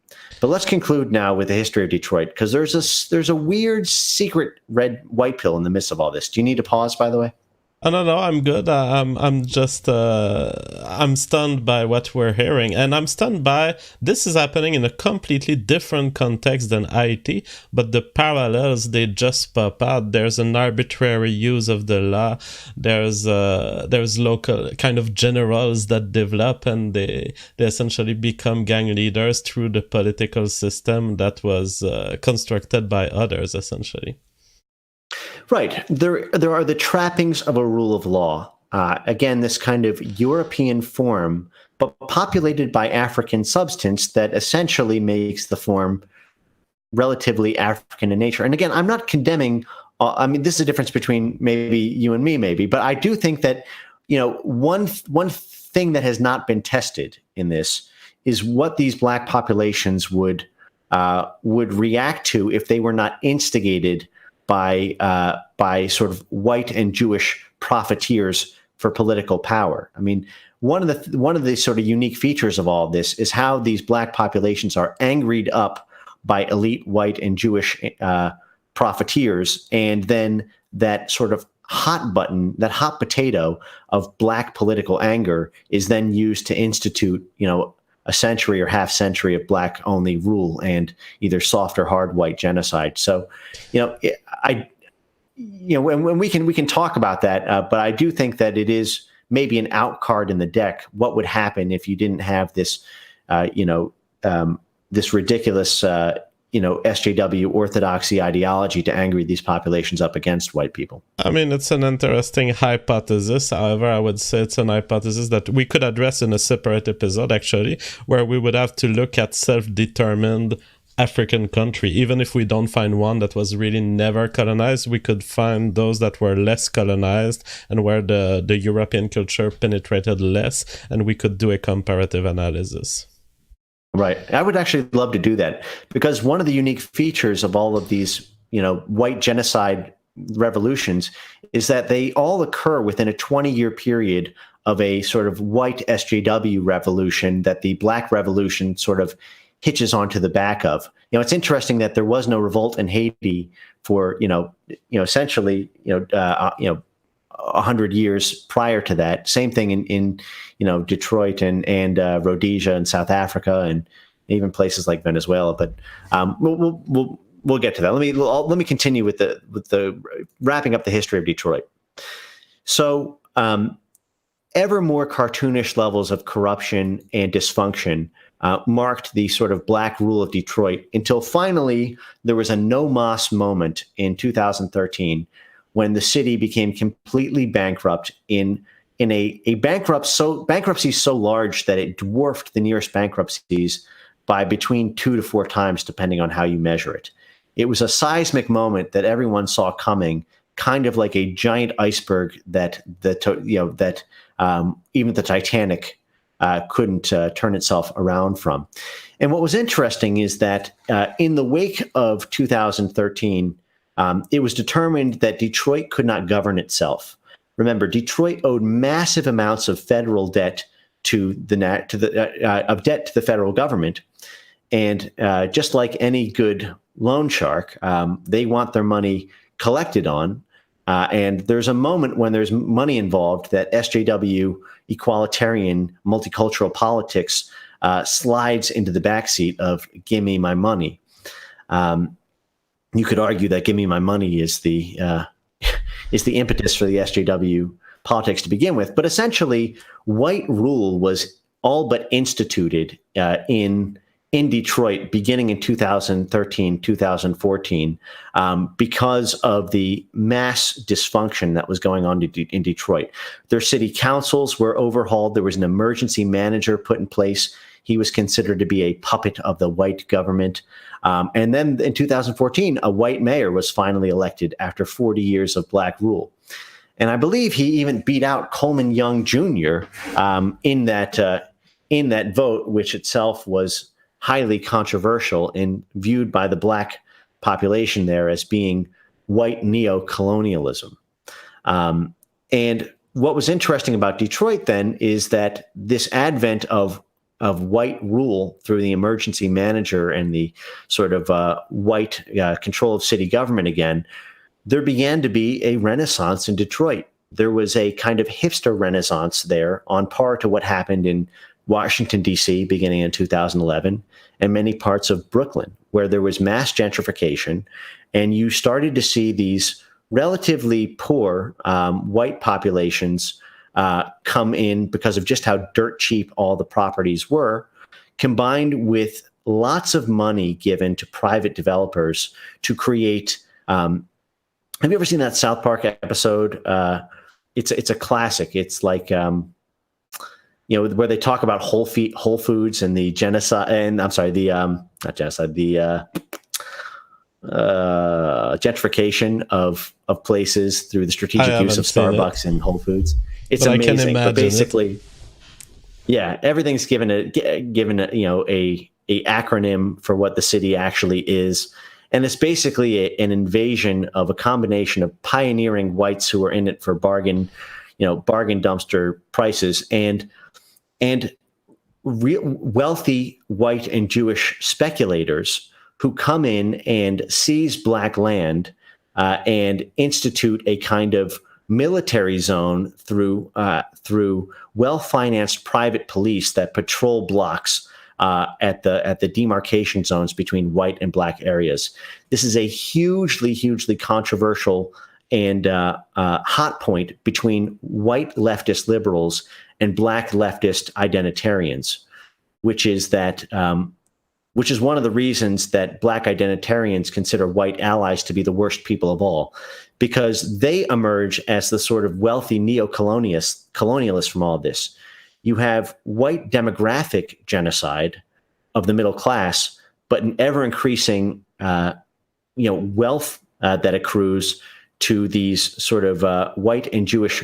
But let's conclude now with the history of Detroit, because there's a weird secret red white pill in the midst of all this. Do you need to pause, by the way? Oh, no, I'm good. I'm just I'm stunned by what we're hearing, and I'm stunned by this is happening in a completely different context than Haiti, but the parallels, they just pop out. There's an arbitrary use of the law. There's local kind of generals that develop, and they essentially become gang leaders through the political system that was constructed by others, essentially. Right. There are the trappings of a rule of law. Again, this kind of European form, but populated by African substance that essentially makes the form relatively African in nature. And again, I'm not condemning. I mean, this is a difference between maybe you and me, maybe, but I do think that, you know, one thing that has not been tested in this is what these Black populations would react to if they were not instigated by sort of white and Jewish profiteers for political power. I mean, one of the sort of unique features of all of this is how these Black populations are angried up by elite white and Jewish profiteers, and then that sort of hot button, that hot potato of Black political anger is then used to institute, you know, a century or half century of Black only rule and either soft or hard white genocide. So, you know, when we can talk about that, but I do think that it is maybe an out card in the deck. What would happen if you didn't have this, this ridiculous, SJW orthodoxy ideology to angry these populations up against white people? I mean, it's an interesting hypothesis. However, I would say it's an hypothesis that we could address in a separate episode, actually, where we would have to look at self-determined African country. Even if we don't find one that was really never colonized, we could find those that were less colonized and where the European culture penetrated less, and we could do a comparative analysis. Right. I would actually love to do that, because one of the unique features of all of these, white genocide revolutions is that they all occur within a 20-year period of a sort of white SJW revolution that the Black revolution sort of hitches onto the back of. It's interesting that there was no revolt in Haiti for, essentially, 100 years prior to that. Same thing in Detroit and Rhodesia and South Africa and even places like Venezuela. But we'll get to that. Let me continue with the wrapping up the history of Detroit. So ever more cartoonish levels of corruption and dysfunction marked the sort of Black rule of Detroit until finally there was a no mas moment in 2013 when the city became completely bankrupt in a bankruptcy so large that it dwarfed the nearest bankruptcies by between 2 to 4 times, depending on how you measure it. It was a seismic moment that everyone saw coming, kind of like a giant iceberg that even the Titanic couldn't turn itself around from. And what was interesting is that in the wake of 2013, it was determined that Detroit could not govern itself. Remember, Detroit owed massive amounts of federal debt to the federal government, and just like any good loan shark, they want their money collected on. And there's a moment when there's money involved that SJW equalitarian multicultural politics slides into the backseat of "Give me my money." You could argue that "Give me my money" is the impetus for the SJW politics to begin with. But essentially, white rule was all but instituted in Detroit beginning in 2013, 2014, because of the mass dysfunction that was going on in Detroit. Their city councils were overhauled. There was an emergency manager put in place He was considered to be a puppet of the white government. And then in 2014, a white mayor was finally elected after 40 years of black rule. And I believe he even beat out Coleman Young Jr. In that vote, which itself was highly controversial and viewed by the black population there as being white neo-colonialism. And what was interesting about Detroit then is that this advent of white rule through the emergency manager and the sort of white control of city government again, there began to be a renaissance in Detroit. There was a kind of hipster renaissance there on par to what happened in Washington, D.C., beginning in 2011, and many parts of Brooklyn, where there was mass gentrification, and you started to see these relatively poor white populations come in because of just how dirt cheap all the properties were, combined with lots of money given to private developers to create. Have you ever seen that South Park episode? It's a classic. It's like where they talk about Whole Foods and the genocide. And I'm sorry, the not genocide, the gentrification of places through the strategic use of Starbucks and Whole Foods. It's amazing. I can imagine. But basically, everything's given a acronym for what the city actually is. And it's basically an invasion of a combination of pioneering whites who are in it for bargain dumpster prices and wealthy white and Jewish speculators who come in and seize black land and institute a kind of military zone through well-financed private police that patrol blocks at the demarcation zones between white and black areas. This is a hugely controversial and hot point between white leftist liberals and black leftist identitarians, which is one of the reasons that black identitarians consider white allies to be the worst people of all, because they emerge as the sort of wealthy neo-colonialists from all of this. You have white demographic genocide of the middle class, but an ever-increasing, wealth that accrues to these sort of white and Jewish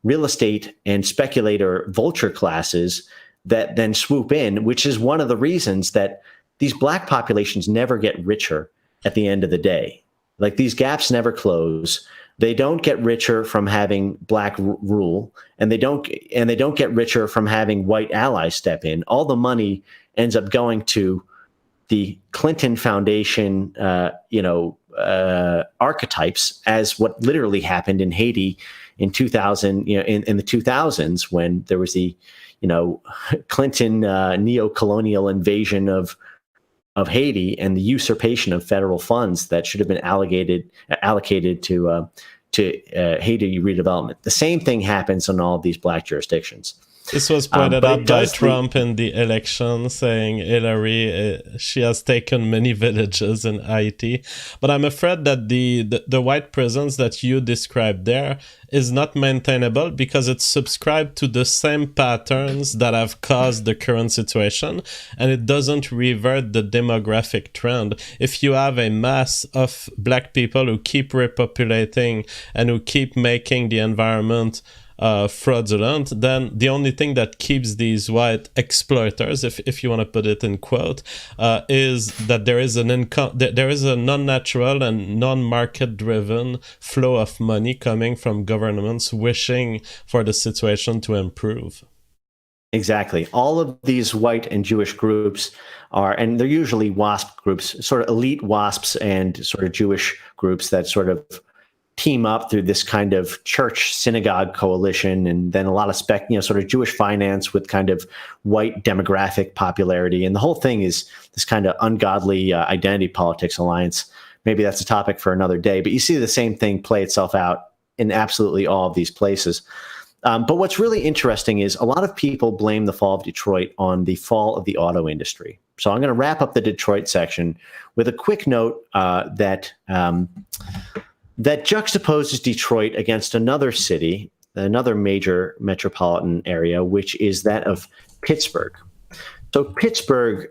real estate and speculator vulture classes that then swoop in, which is one of the reasons that these black populations never get richer at the end of the day. Like, these gaps never close. They don't get richer from having black rule, and they don't get richer from having white allies step in. All the money ends up going to the Clinton Foundation, archetypes, as what literally happened in Haiti in 2000, in the 2000s, when there was the, Clinton neo-colonial invasion of Haiti and the usurpation of federal funds that should have been allocated to Haiti redevelopment. The same thing happens in all of these black jurisdictions. This was pointed out by Trump in the election, saying Hillary, she has taken many villages in Haiti. But I'm afraid that the white presence that you described there is not maintainable because it's subscribed to the same patterns that have caused the current situation, and it doesn't revert the demographic trend. If you have a mass of black people who keep repopulating and who keep making the environment fraudulent, then the only thing that keeps these white exploiters, if you want to put it in quote, is that there is a non-natural and non-market driven flow of money coming from governments wishing for the situation to improve. Exactly. All of these white and Jewish groups and they're usually WASP groups, sort of elite WASPs and sort of Jewish groups that sort of team up through this kind of church synagogue coalition, and then a lot of sort of Jewish finance with kind of white demographic popularity. And the whole thing is this kind of ungodly identity politics alliance. Maybe that's a topic for another day, but you see the same thing play itself out in absolutely all of these places. But what's really interesting is a lot of people blame the fall of Detroit on the fall of the auto industry. So I'm going to wrap up the Detroit section with a quick note that juxtaposes Detroit against another city, another major metropolitan area, which is that of Pittsburgh. So Pittsburgh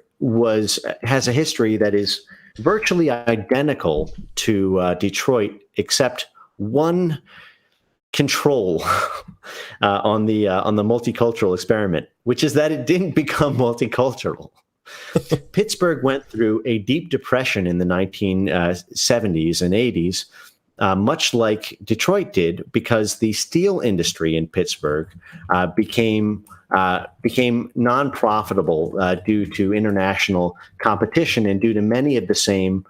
has a history that is virtually identical to Detroit, except one control on the multicultural experiment, which is that it didn't become multicultural. Pittsburgh went through a deep depression in the 1970s and 80s, much like Detroit did, because the steel industry in Pittsburgh became non-profitable due to international competition and due to many of the same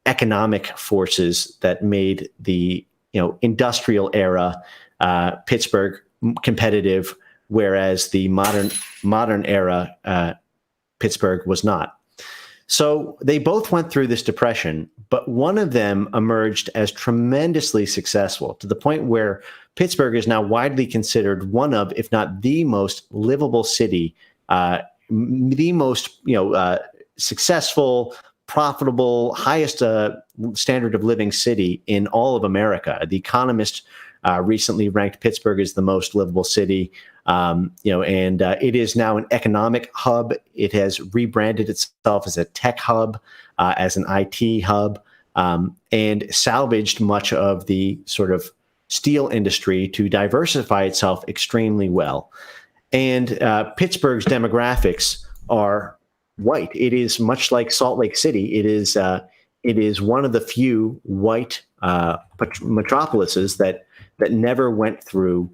economic forces that made the industrial era Pittsburgh competitive, whereas the modern era Pittsburgh was not. So they both went through this depression, but one of them emerged as tremendously successful, to the point where Pittsburgh is now widely considered one of, if not the most livable city, the most successful, profitable, highest standard of living city in all of America. The Economist recently ranked Pittsburgh as the most livable city. And it is now an economic hub. It has rebranded itself as a tech hub, as an IT hub, and salvaged much of the sort of steel industry to diversify itself extremely well. And Pittsburgh's demographics are white. It is much like Salt Lake City. It is one of the few white metropolises that never went through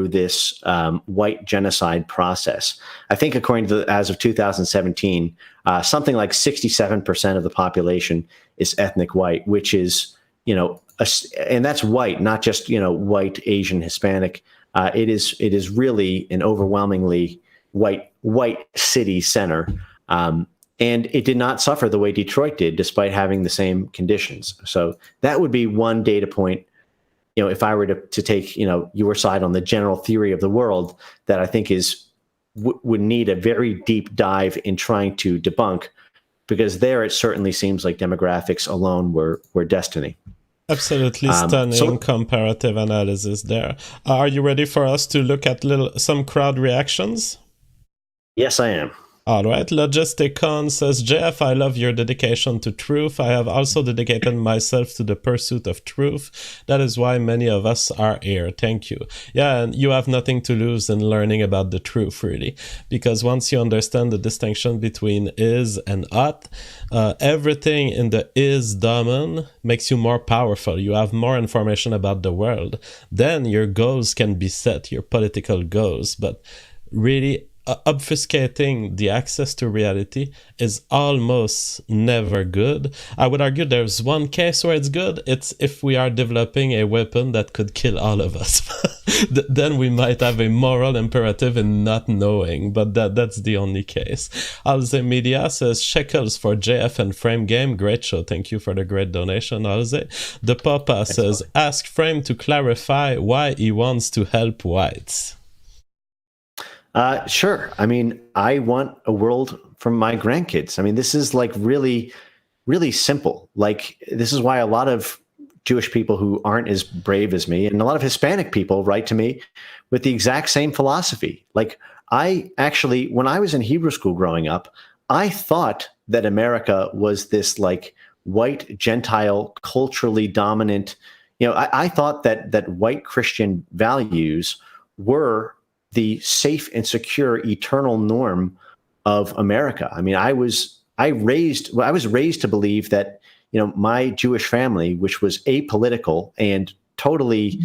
this white genocide process. I think, according to as of 2017, something like 67% of the population is ethnic white, which is, and that's white, not just white, Asian, Hispanic. It is really an overwhelmingly white city center, and it did not suffer the way Detroit did, despite having the same conditions. So that would be one data point. If I were to take, your side on the general theory of the world, that I think would need a very deep dive in trying to debunk, because there it certainly seems like demographics alone were destiny. Absolutely stunning comparative analysis there. Are you ready for us to look at some crowd reactions? Yes, I am. All right, Logisticon says, Jeff, I love your dedication to truth. I have also dedicated myself to the pursuit of truth. That is why many of us are here. Thank you. Yeah, and you have nothing to lose in learning about the truth, really, because once you understand the distinction between is and ought, everything in the is domain makes you more powerful. You have more information about the world. Then your goals can be set, your political goals, but really, obfuscating the access to reality is almost never good. I would argue there's one case where it's good. It's if we are developing a weapon that could kill all of us. Then we might have a moral imperative in not knowing, but that's the only case. Alze Media says, shekels for JF and Frame Game. Great show. Thank you for the great donation, Alze. The Papa says, ask Frame to clarify why he wants to help whites. Sure. I mean, I want a world for my grandkids. I mean, this is like really, really simple. Like, this is why a lot of Jewish people who aren't as brave as me, and a lot of Hispanic people, write to me with the exact same philosophy. Like, I actually, when I was in Hebrew school growing up, I thought that America was this like white, Gentile, culturally dominant. I thought that white Christian values were the safe and secure eternal norm of America. I mean, I was raised to believe that, my Jewish family, which was apolitical and totally,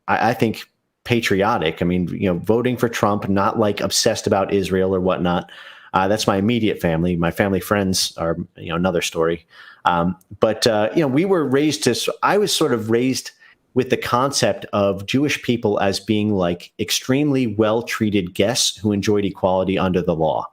I think patriotic. I mean, voting for Trump, not like obsessed about Israel or whatnot. That's my immediate family. My family friends are, another story. But we were raised I was sort of raised with the concept of Jewish people as being like extremely well-treated guests who enjoyed equality under the law.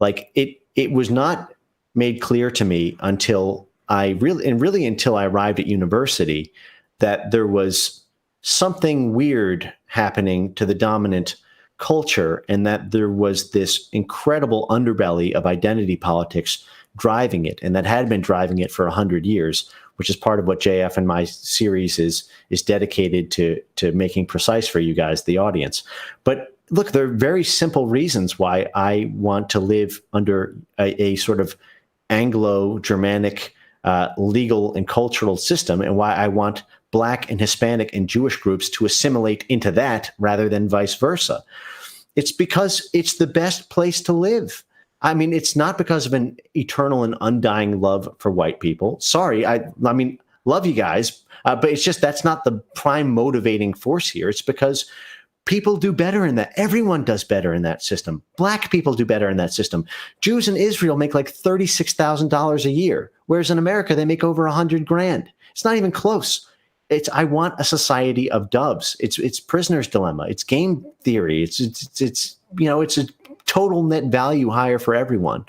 Like it was not made clear to me until until I arrived at university that there was something weird happening to the dominant culture, and that there was this incredible underbelly of identity politics driving it, and that had been driving it for 100 years, which is part of what JF and my series is dedicated to making precise for you guys, the audience. But look, there are very simple reasons why I want to live under a sort of Anglo-Germanic legal and cultural system, and why I want Black and Hispanic and Jewish groups to assimilate into that rather than vice versa. It's because it's the best place to live. I mean, it's not because of an eternal and undying love for white people. Sorry, I mean, love you guys, but it's just that's not the prime motivating force here. It's because people do better in that. Everyone does better in that system. Black people do better in that system. Jews in Israel make like $36,000 a year, whereas in America they make over $100,000. It's not even close. I want a society of doves. It's prisoner's dilemma. It's game theory. It's a total net value higher for everyone.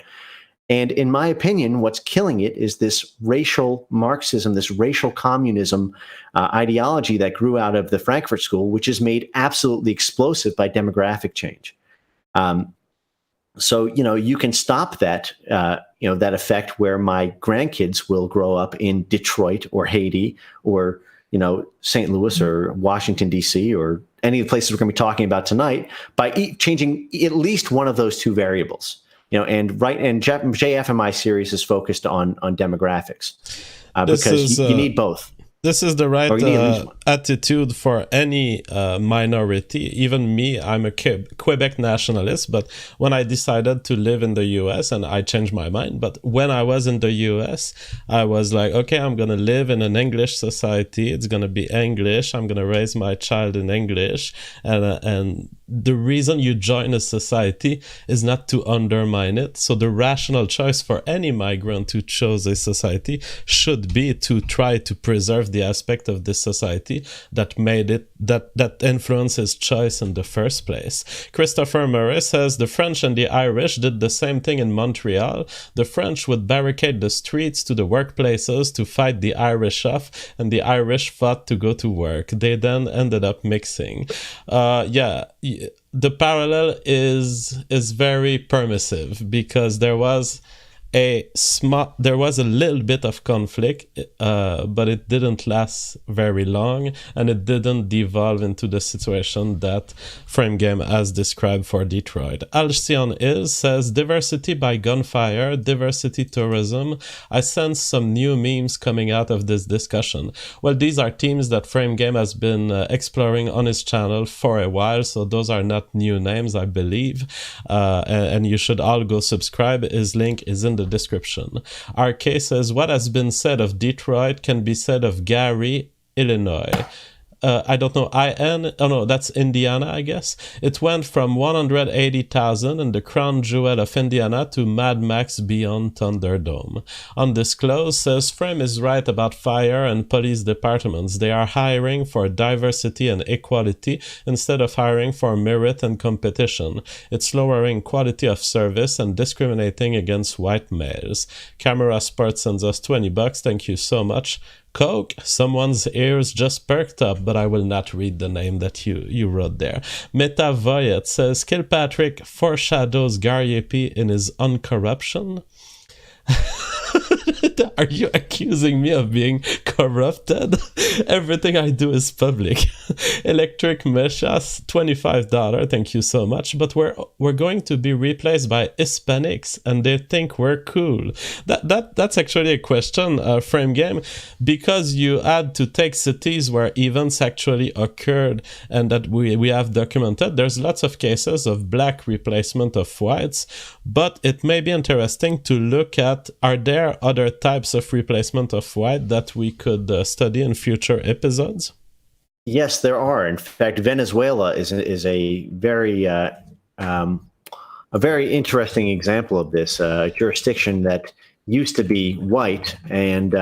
And in my opinion, what's killing it is this racial Marxism, this racial communism ideology that grew out of the Frankfurt School, which is made absolutely explosive by demographic change. So, you can stop that, that effect where my grandkids will grow up in Detroit or Haiti or, St. Louis or Washington, D.C., or any of the places we're going to be talking about tonight by changing at least one of those two variables. And JFMI series is focused on demographics because you need both. This is the right attitude for any minority. Even me, I'm a Quebec nationalist, but when I decided to live in the US, and I changed my mind, but when I was in the US, I was like, okay, I'm going to live in an English society. It's going to be English. I'm going to raise my child in English. And the reason you join a society is not to undermine it. So the rational choice for any migrant who chose a society should be to try to preserve the aspect of this society that made it, that influenced his choice in the first place. Christopher Murray says the French and the Irish did the same thing in Montreal. The French would barricade the streets to the workplaces to fight the Irish off, and the Irish fought to go to work. They then ended up mixing. The parallel is very permissive because there was a little bit of conflict, but it didn't last very long, and it didn't devolve into the situation that Frame Game has described for Detroit. Alcyon says diversity by gunfire, diversity tourism. I sense some new memes coming out of this discussion. Well, these are themes that Frame Game has been exploring on his channel for a while, so those are not new names, I believe, and you should all go subscribe. His link is in the description. RK says, what has been said of Detroit can be said of Gary, Illinois. I don't know, that's Indiana, I guess. It went from 180,000 and the crown jewel of Indiana to Mad Max Beyond Thunderdome. Undisclosed says Frame is right about fire and police departments. They are hiring for diversity and equality instead of hiring for merit and competition. It's lowering quality of service and discriminating against white males. Camera Sport sends us $20. Thank you so much. Coke, someone's ears just perked up, but I will not read the name that you wrote there. Meta Voyet says Kilpatrick foreshadows Gariepi in his uncorruption. Are you accusing me of being corrupted? Everything I do is public. Electric Meshas, $25. Thank you so much. But we're going to be replaced by Hispanics, and they think we're cool. That's actually a question, Frame Game, because you had to take cities where events actually occurred and that we have documented. There's lots of cases of black replacement of whites, but it may be interesting to look at, are there other types of replacement of white that we could study in future episodes? Yes, there are. In fact, Venezuela is a very interesting example of this. A jurisdiction that used to be white and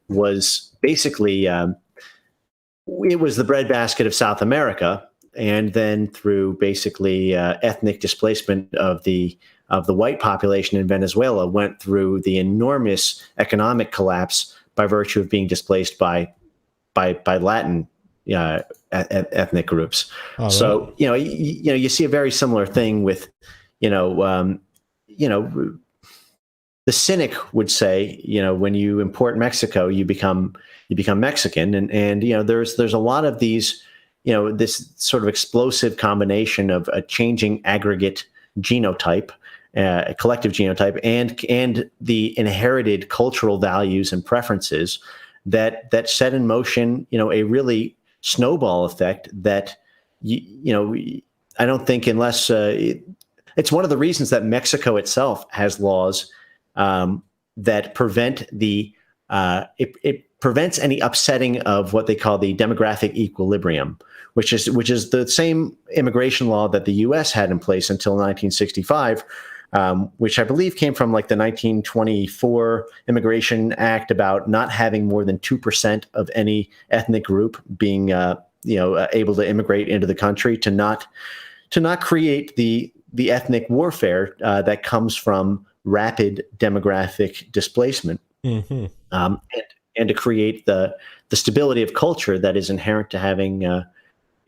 was basically it was the breadbasket of South America, and then through basically ethnic displacement of the white population in Venezuela, went through the enormous economic collapse by virtue of being displaced by Latin ethnic groups. Right. So you see a very similar thing with the cynic would say, when you import Mexico, you become Mexican, and there's a lot of these this sort of explosive combination of a changing aggregate genotype, a collective genotype, and the inherited cultural values and preferences that set in motion, a really snowball effect that, I don't think, unless it's one of the reasons that Mexico itself has laws that prevent it prevents any upsetting of what they call the demographic equilibrium, which is the same immigration law that the U.S. had in place until 1965, which I believe came from like the 1924 Immigration Act about not having more than 2% of any ethnic group being able to immigrate into the country, to not create the ethnic warfare that comes from rapid demographic displacement. Mm-hmm. And to create the stability of culture that is inherent to having, or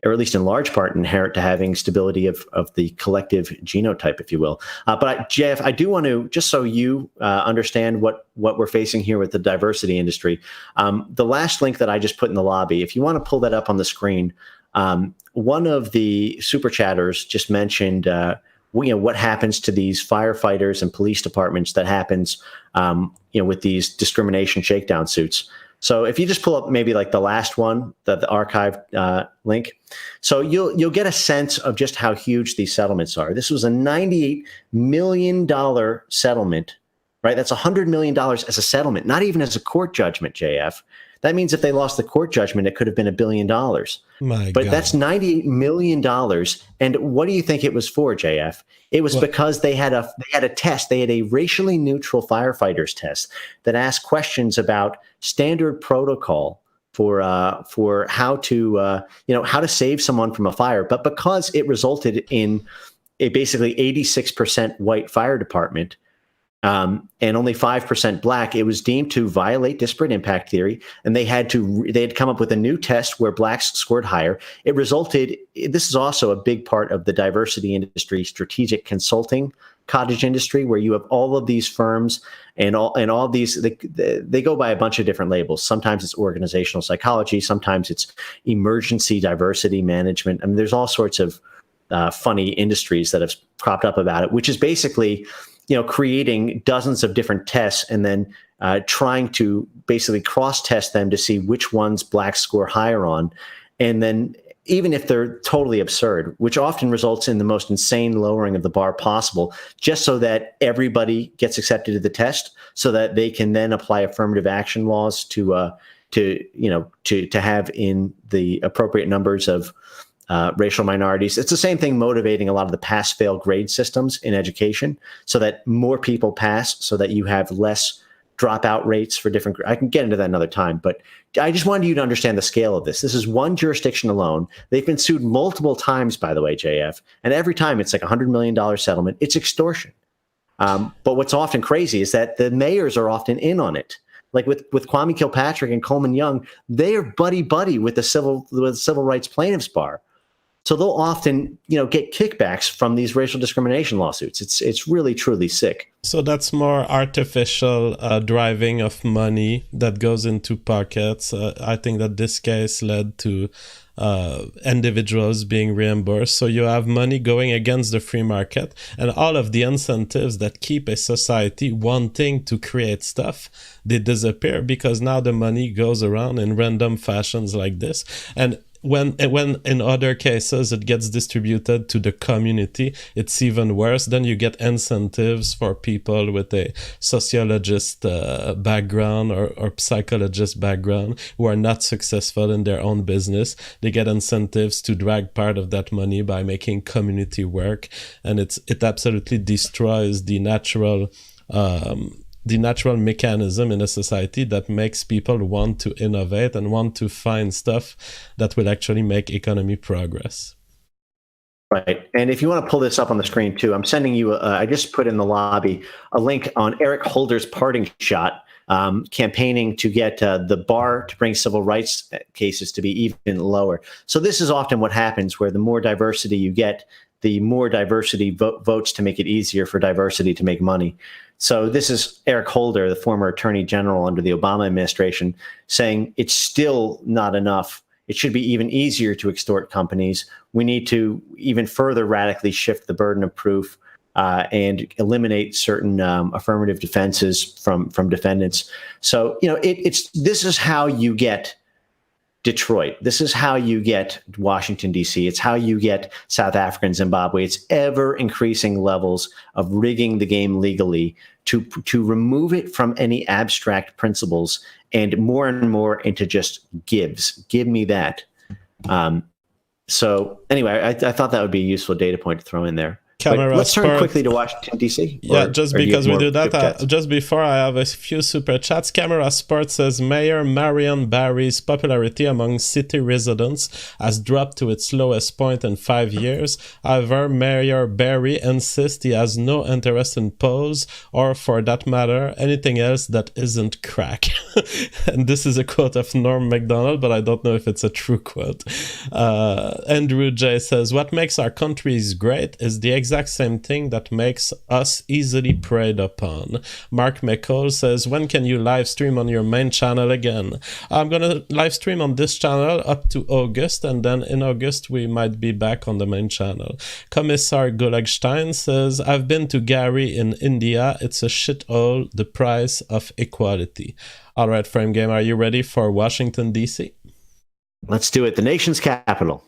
at least in large part inherent to having, stability of the collective genotype, if you will. But JF, I do want to, just so you understand what we're facing here with the diversity industry, the last link that I just put in the lobby, if you want to pull that up on the screen, one of the super chatters just mentioned what happens to these firefighters and police departments that happens with these discrimination shakedown suits. So if you just pull up maybe like the last one, the archived link, so you'll get a sense of just how huge these settlements are. This was a $98 million settlement, right? That's $100 million as a settlement, not even as a court judgment, JF. That means if they lost the court judgment, it could have been $1 billion. But that's $98 million. And what do you think it was for, JF? It was because they had a test. They had a racially neutral firefighters test that asked questions about standard protocol for how to save someone from a fire. But because it resulted in a basically 86% white fire department, and only 5% black, it was deemed to violate disparate impact theory, and they had come up with a new test where blacks scored higher. It resulted. This is also a big part of the diversity industry, strategic consulting cottage industry, where you have all of these firms and all these. They go by a bunch of different labels. Sometimes it's organizational psychology. Sometimes it's emergency diversity management. I mean, there's all sorts of funny industries that have cropped up about it, which is basically, creating dozens of different tests and then trying to basically cross-test them to see which ones blacks score higher on. And then even if they're totally absurd, which often results in the most insane lowering of the bar possible, just so that everybody gets accepted to the test, so that they can then apply affirmative action laws to have in the appropriate numbers of racial minorities. It's the same thing motivating a lot of the pass-fail grade systems in education, so that more people pass, so that you have less dropout rates for different. I can get into that another time, but I just wanted you to understand the scale of this. This is one jurisdiction alone. They've been sued multiple times, by the way, JF, and every time it's like $100 million settlement. It's extortion. But what's often crazy is that the mayors are often in on it. Like with Kwame Kilpatrick and Coleman Young, they are buddy with the civil rights plaintiffs bar. So they'll often, get kickbacks from these racial discrimination lawsuits. It's really, truly sick. So that's more artificial driving of money that goes into pockets. I think that this case led to individuals being reimbursed. So you have money going against the free market, and all of the incentives that keep a society wanting to create stuff, they disappear, because now the money goes around in random fashions like this. And when in other cases it gets distributed to the community, it's even worse. Then you get incentives for people with a sociologist background or psychologist background who are not successful in their own business. They get incentives to drag part of that money by making community work, and it absolutely destroys the natural mechanism in a society that makes people want to innovate and want to find stuff that will actually make economy progress. Right. And if you want to pull this up on the screen too, I'm sending you, I just put in the lobby a link on Eric Holder's parting shot, campaigning to get the bar to bring civil rights cases to be even lower. So this is often what happens, where the more diversity you get, the more diversity votes to make it easier for diversity to make money. So this is Eric Holder, the former attorney general under the Obama administration, saying it's still not enough it should be even easier to extort companies. We need to even further radically shift the burden of proof and eliminate certain affirmative defenses from defendants. So, this is how you get Detroit. This is how you get Washington, D.C. It's how you get South Africa and Zimbabwe. It's ever increasing levels of rigging the game legally to remove it from any abstract principles and more into just gives. Give me that. So anyway, I thought that would be a useful data point to throw in there. Let's turn quickly to Washington, D.C. Yeah, just because we do that, just before I have a few super chats. Camera Sport says Mayor Marion Barry's popularity among city residents has dropped to its lowest point in 5 years. However, Mayor Barry insists he has no interest in polls or, for that matter, anything else that isn't crack. And this is a quote of Norm MacDonald, but I don't know if it's a true quote. Andrew J says, what makes our countries great is the exact same thing that makes us easily preyed upon. Mark McCall says, when can you live stream on your main channel again? I'm gonna live stream on this channel up to August, and then in August we might be back on the main channel. Commissar Gulagstein says, I've been to Gary in India. It's a shithole, the price of equality. All right, Frame Game, are you ready for Washington, D.C.? Let's do it. The nation's capital.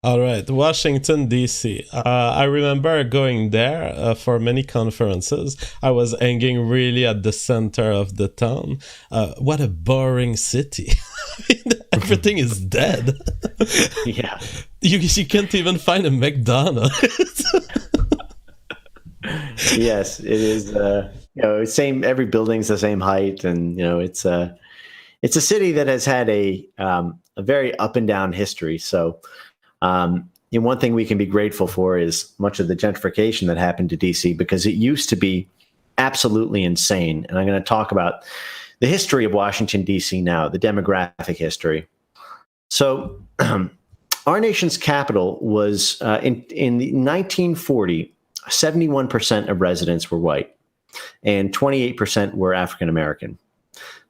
All right, Washington, D.C. I remember going there for many conferences. I was hanging really at the center of the town. What a boring city. Everything is dead. Yeah. You can't even find a McDonald's. Yes, it is. Same. Every building's the same height, and it's a city that has had a very up and down history. So, one thing we can be grateful for is much of the gentrification that happened to DC, because it used to be absolutely insane. And I'm going to talk about the history of Washington, D.C. now, the demographic history. So, our nation's capital was in 1940. 71% of residents were white and 28% were African American.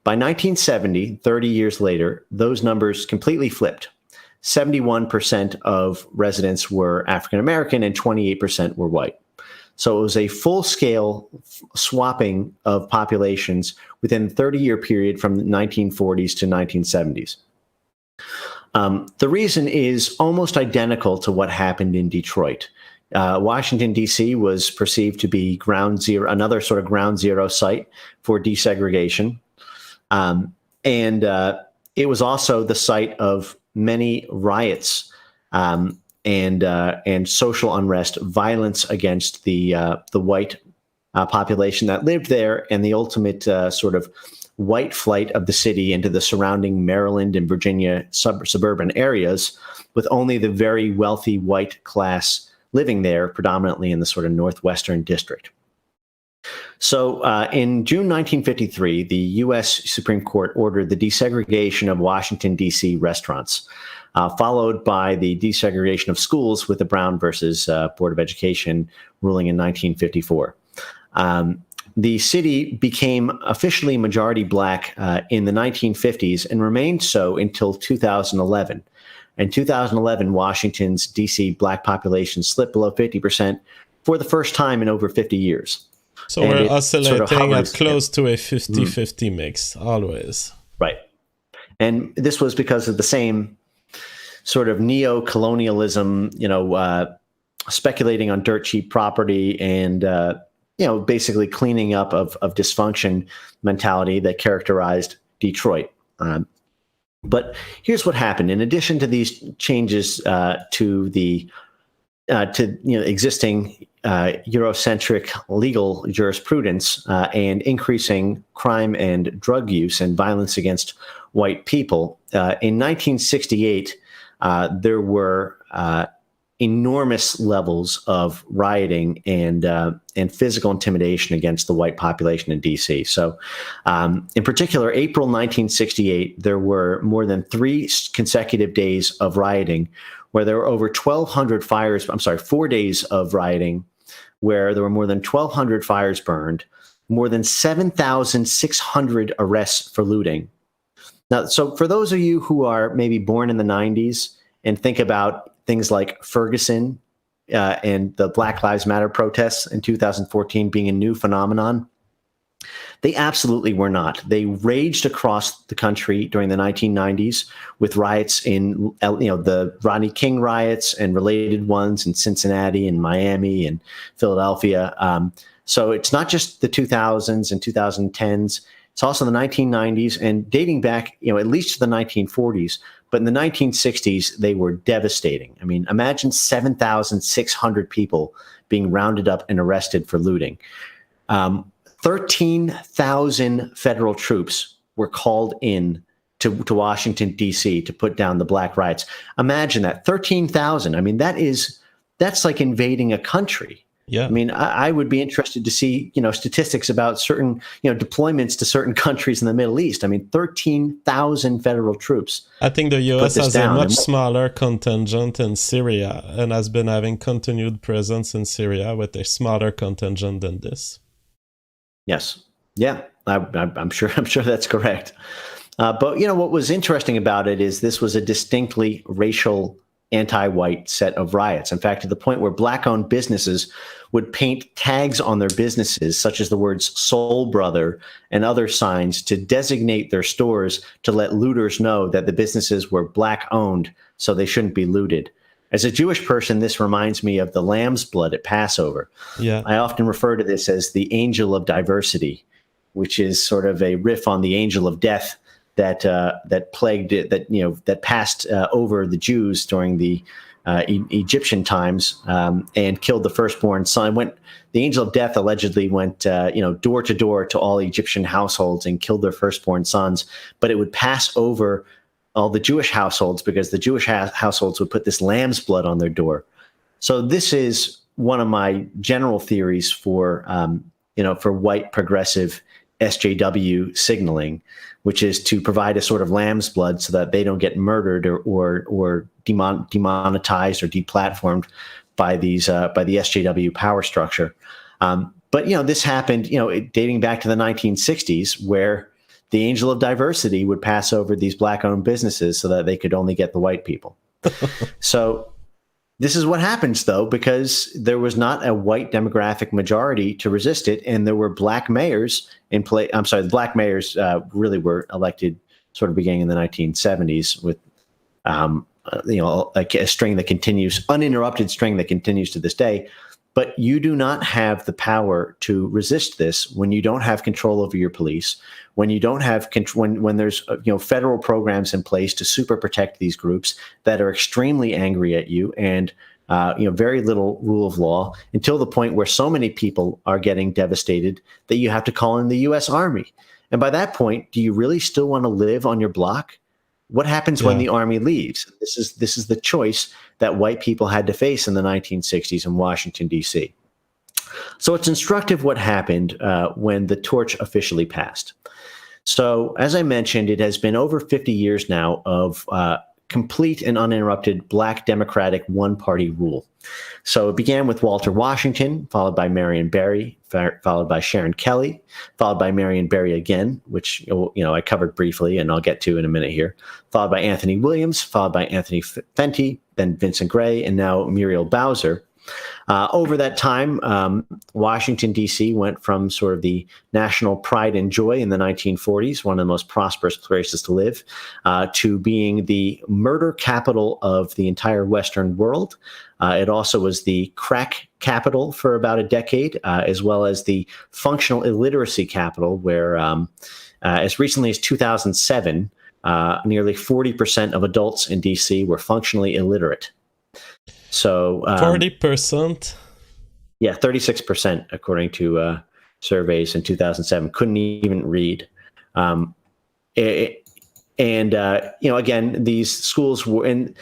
By 1970, 30 years later, those numbers completely flipped. 71% of residents were African American and 28% were white. So it was a full-scale swapping of populations within a 30-year period from the 1940s to 1970s. The reason is almost identical to what happened in Detroit. Washington, D.C. was perceived to be another sort of ground zero site for desegregation. And it was also the site of many riots and social unrest, violence against the white population that lived there, and the ultimate sort of white flight of the city into the surrounding Maryland and Virginia suburban areas, with only the very wealthy white class living there, predominantly in the sort of northwestern district. So in June 1953, the U.S. Supreme Court ordered the desegregation of Washington, D.C. restaurants, followed by the desegregation of schools with the Brown versus Board of Education ruling in 1954. The city became officially majority black in the 1950s and remained so until 2011. In 2011, Washington's D.C. black population slipped below 50% for the first time in over 50 years. So we're oscillating at close to a 50-50 mix, always. Right. And this was because of the same sort of neo-colonialism, speculating on dirt cheap property and, basically cleaning up of dysfunction mentality that characterized Detroit. But here's what happened. In addition to these changes to the existing Eurocentric legal jurisprudence and increasing crime and drug use and violence against white people, in 1968, there were enormous levels of rioting and physical intimidation against the white population in D.C. So, in particular, April 1968, there were more than 3 consecutive days of rioting, where there were over 1,200 fires. 4 days of rioting, where there were more than 1,200 fires burned, more than 7,600 arrests for looting. Now, so for those of you who are maybe born in the 90s and think about things like Ferguson and the Black Lives Matter protests in 2014 being a new phenomenon, they absolutely were not. They raged across the country during the 1990s with riots in, the Rodney King riots and related ones in Cincinnati and Miami and Philadelphia. So it's not just the 2000s and 2010s. It's also the 1990s and dating back, at least to the 1940s. But in the 1960s, they were devastating. I mean, imagine 7,600 people being rounded up and arrested for looting. 13,000 federal troops were called in to Washington, D.C. to put down the Black riots. Imagine that, 13,000. I mean, that's like invading a country. Yeah. I mean, I would be interested to see, statistics about certain, deployments to certain countries in the Middle East. I mean, 13,000 federal troops. I think the U.S. has a much smaller contingent in Syria and has been having continued presence in Syria with a smaller contingent than this. Yes. Yeah, I'm sure that's correct. But, what was interesting about it is this was a distinctly racial anti-white set of riots. In fact, to the point where Black-owned businesses would paint tags on their businesses, such as the words "Soul Brother" and other signs, to designate their stores to let looters know that the businesses were Black-owned, so they shouldn't be looted. As a Jewish person, this reminds me of the lamb's blood at Passover. Yeah. I often refer to this as the angel of diversity, which is sort of a riff on the angel of death that plagued it, that passed over the Jews during the Egyptian times and killed the firstborn son. The angel of death allegedly went door to door to all Egyptian households and killed their firstborn sons, but it would pass over all the Jewish households because the Jewish households would put this lamb's blood on their door. So this is one of my general theories for white progressive SJW signaling, which is to provide a sort of lamb's blood so that they don't get murdered or demonetized or deplatformed by the SJW power structure. But this happened, dating back to the 1960s, where the angel of diversity would pass over these Black-owned businesses so that they could only get the white people. So this is what happens, though, because there was not a white demographic majority to resist it, and there were Black mayors in play. I'm sorry, the Black mayors really were elected sort of beginning in the 1970s with, a string that continues, uninterrupted string that continues to this day. But you do not have the power to resist this when you don't have control over your police, when you don't have when there's federal programs in place to super protect these groups that are extremely angry at you, and very little rule of law, until the point where so many people are getting devastated that you have to call in the U.S. Army. And by that point, do you really still want to live on your block? What happens when the Army leaves? This is the choice that white people had to face in the 1960s in Washington, D.C. So it's instructive what happened when the torch officially passed. So as I mentioned, it has been over 50 years now of complete and uninterrupted Black Democratic one-party rule. So it began with Walter Washington, followed by Marion Barry, followed by Sharon Kelly, followed by Marion Barry again, which I covered briefly and I'll get to in a minute here, followed by Anthony Williams, followed by Anthony Fenty, then Vincent Gray, and now Muriel Bowser. Over that time, Washington, D.C. went from sort of the national pride and joy in the 1940s, one of the most prosperous places to live, to being the murder capital of the entire Western world. It also was the crack capital for about a decade, as well as the functional illiteracy capital, where as recently as 2007, nearly 40% of adults in D.C. were functionally illiterate. So 40%? Yeah, 36%, according to surveys in 2007, couldn't even read. Again, these schools were, and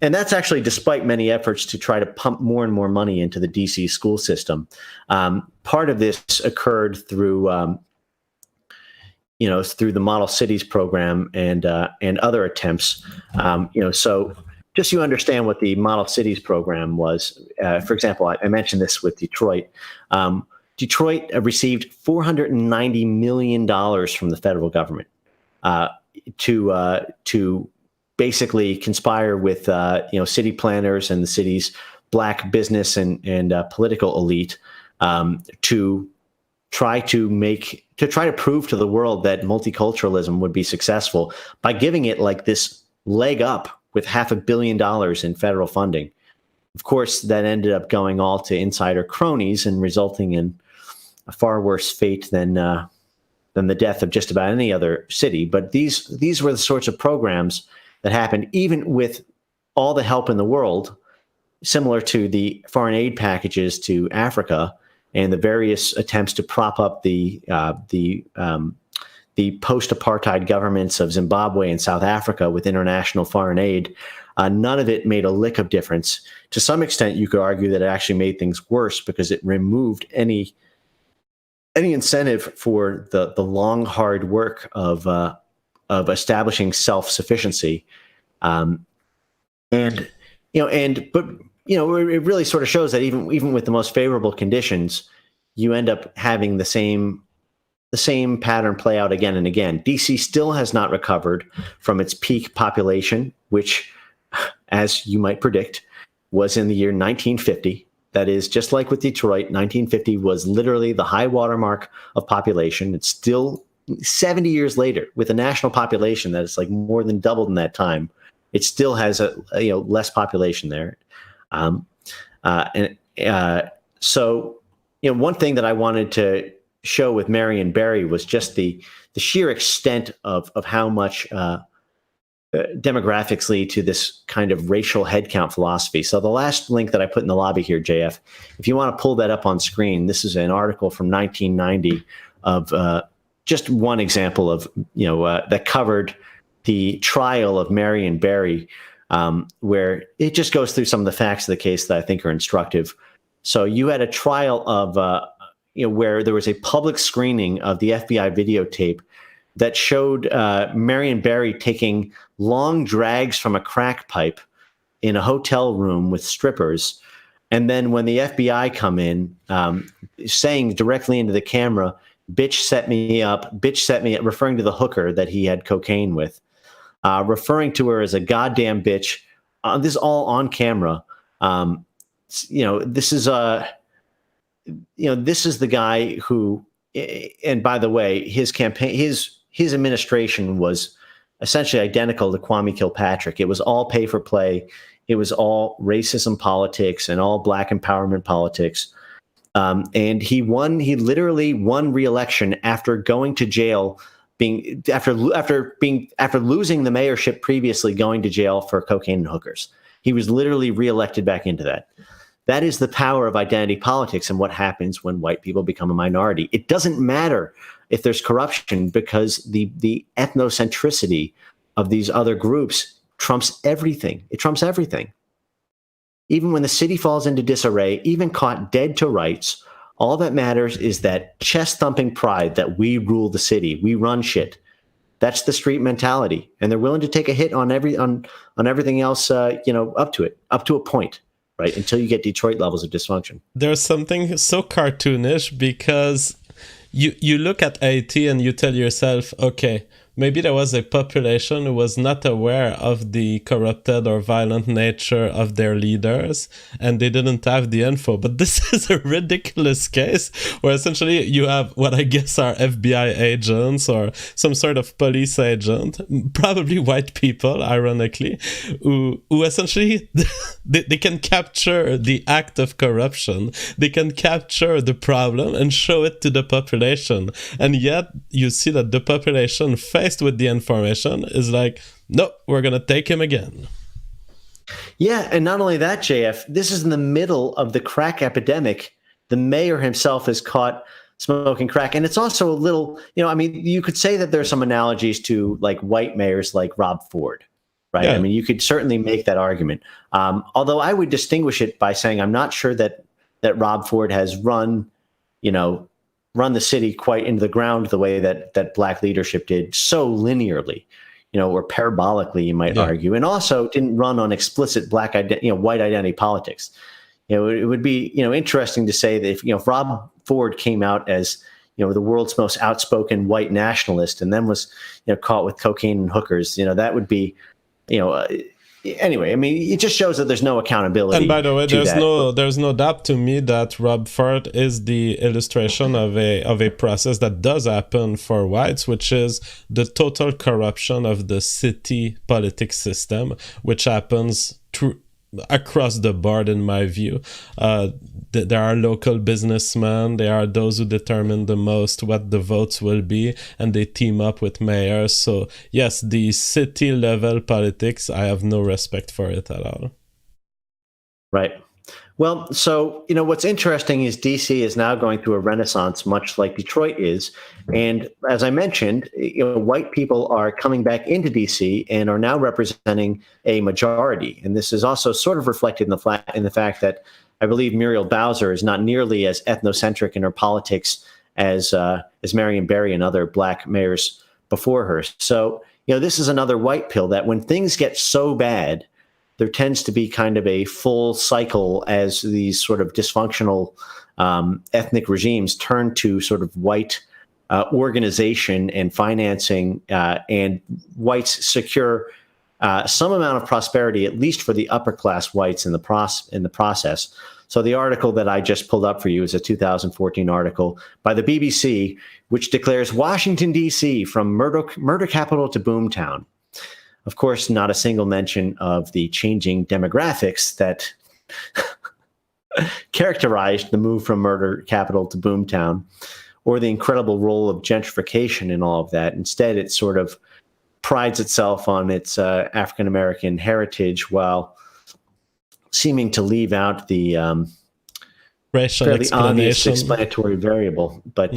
that's actually despite many efforts to try to pump more and more money into the DC school system. Part of this occurred through, through the Model Cities program and other attempts. So just so you understand what the Model Cities program was. For example, I mentioned this with Detroit. Detroit received $490 million from the federal government to basically conspire with city planners and the city's black business and political elite to try to prove to the world that multiculturalism would be successful by giving it like this leg up with $500 million in federal funding. Of course, that ended up going all to insider cronies and resulting in a far worse fate than the death of just about any other city. But these were the sorts of programs that happened even with all the help in the world, similar to the foreign aid packages to Africa and the various attempts to prop up the post-apartheid governments of Zimbabwe and South Africa with international foreign aid. None of it made a lick of difference. To some extent, you could argue that it actually made things worse because it removed any incentive for the long, hard work of establishing self-sufficiency. But it really sort of shows that even with the most favorable conditions, you end up having the same pattern play out again and again. DC still has not recovered from its peak population, which, as you might predict, was in the year 1950. That is, just like with Detroit, 1950 was literally the high watermark of population. It's still 70 years later, with a national population that is like more than doubled in that time. It still has less population there. So one thing that I wanted to show with Marion Barry was just the sheer extent of how much demographics lead to this kind of racial headcount philosophy. So the last link that I put in the lobby here, JF, if you want to pull that up on screen, this is an article from 1990 of just one example of, that covered the trial of Marion Barry, where it just goes through some of the facts of the case that I think are instructive. So you had a trial of, where there was a public screening of the FBI videotape that showed Marion Barry taking long drags from a crack pipe in a hotel room with strippers. And then when the FBI come in, saying directly into the camera, "Bitch set me up, referring to the hooker that he had cocaine with, referring to her as a goddamn bitch. This is all on camera. This is the guy who, and by the way, his campaign, his administration was essentially identical to Kwame Kilpatrick. It was all pay for play. It was all racism politics and all black empowerment politics. And he literally won re-election after going to jail, after losing the mayorship previously, going to jail for cocaine and hookers. He was literally re-elected back into that. That is the power of identity politics and what happens when white people become a minority. It doesn't matter if there's corruption, because the ethnocentricity of these other groups trumps everything. It trumps everything. Even when the city falls into disarray, even caught dead to rights, all that matters is that chest-thumping pride that we rule the city, we run shit. That's the street mentality, and they're willing to take a hit on everything else, up to a point. Right, until you get Detroit levels of dysfunction. There's something so cartoonish because you look at Haiti and you tell yourself, okay, maybe there was a population who was not aware of the corrupted or violent nature of their leaders, and they didn't have the info. But this is a ridiculous case where essentially you have what I guess are FBI agents or some sort of police agent, probably white people, ironically, who essentially they can capture the act of corruption, they can capture the problem and show it to the population. And yet you see that the population faced with the information is like, no, we're gonna take him again. Yeah, and not only that, JF, this is in the middle of the crack epidemic. The mayor himself is caught smoking crack. And it's also a little, I mean, you could say that there's some analogies to like white mayors like Rob Ford, right? Yeah. I mean, you could certainly make that argument. Although I would distinguish it by saying I'm not sure that Rob Ford has run the city quite into the ground the way that black leadership did, so linearly, or parabolically, you might argue, and also didn't run on explicit white identity politics. It would be, interesting to say that if Rob Ford came out as, the world's most outspoken white nationalist and then was, caught with cocaine and hookers, that would be, anyway, I mean, it just shows that there's no accountability. And by the way, there's no doubt to me that Rob Ford is the illustration of a process that does happen for whites, which is the total corruption of the city politics system, which happens across the board, in my view. There are local businessmen, there are those who determine the most what the votes will be, and they team up with mayors. So yes, the city level politics, I have no respect for it at all. Right. Well, so, what's interesting is DC is now going through a renaissance, much like Detroit is. And as I mentioned, white people are coming back into DC and are now representing a majority. And this is also sort of reflected in the fact that I believe Muriel Bowser is not nearly as ethnocentric in her politics as Marion Barry and other black mayors before her. So, this is another white pill that when things get so bad, there tends to be kind of a full cycle as these sort of dysfunctional ethnic regimes turn to sort of white organization and financing, and whites secure some amount of prosperity, at least for the upper class whites in the process. So the article that I just pulled up for you is a 2014 article by the BBC, which declares Washington, D.C. from murder capital to boomtown. Of course, not a single mention of the changing demographics that characterized the move from murder capital to boomtown, or the incredible role of gentrification in all of that. Instead, it sort of prides itself on its African-American heritage while seeming to leave out the racial fairly obvious explanatory variable, but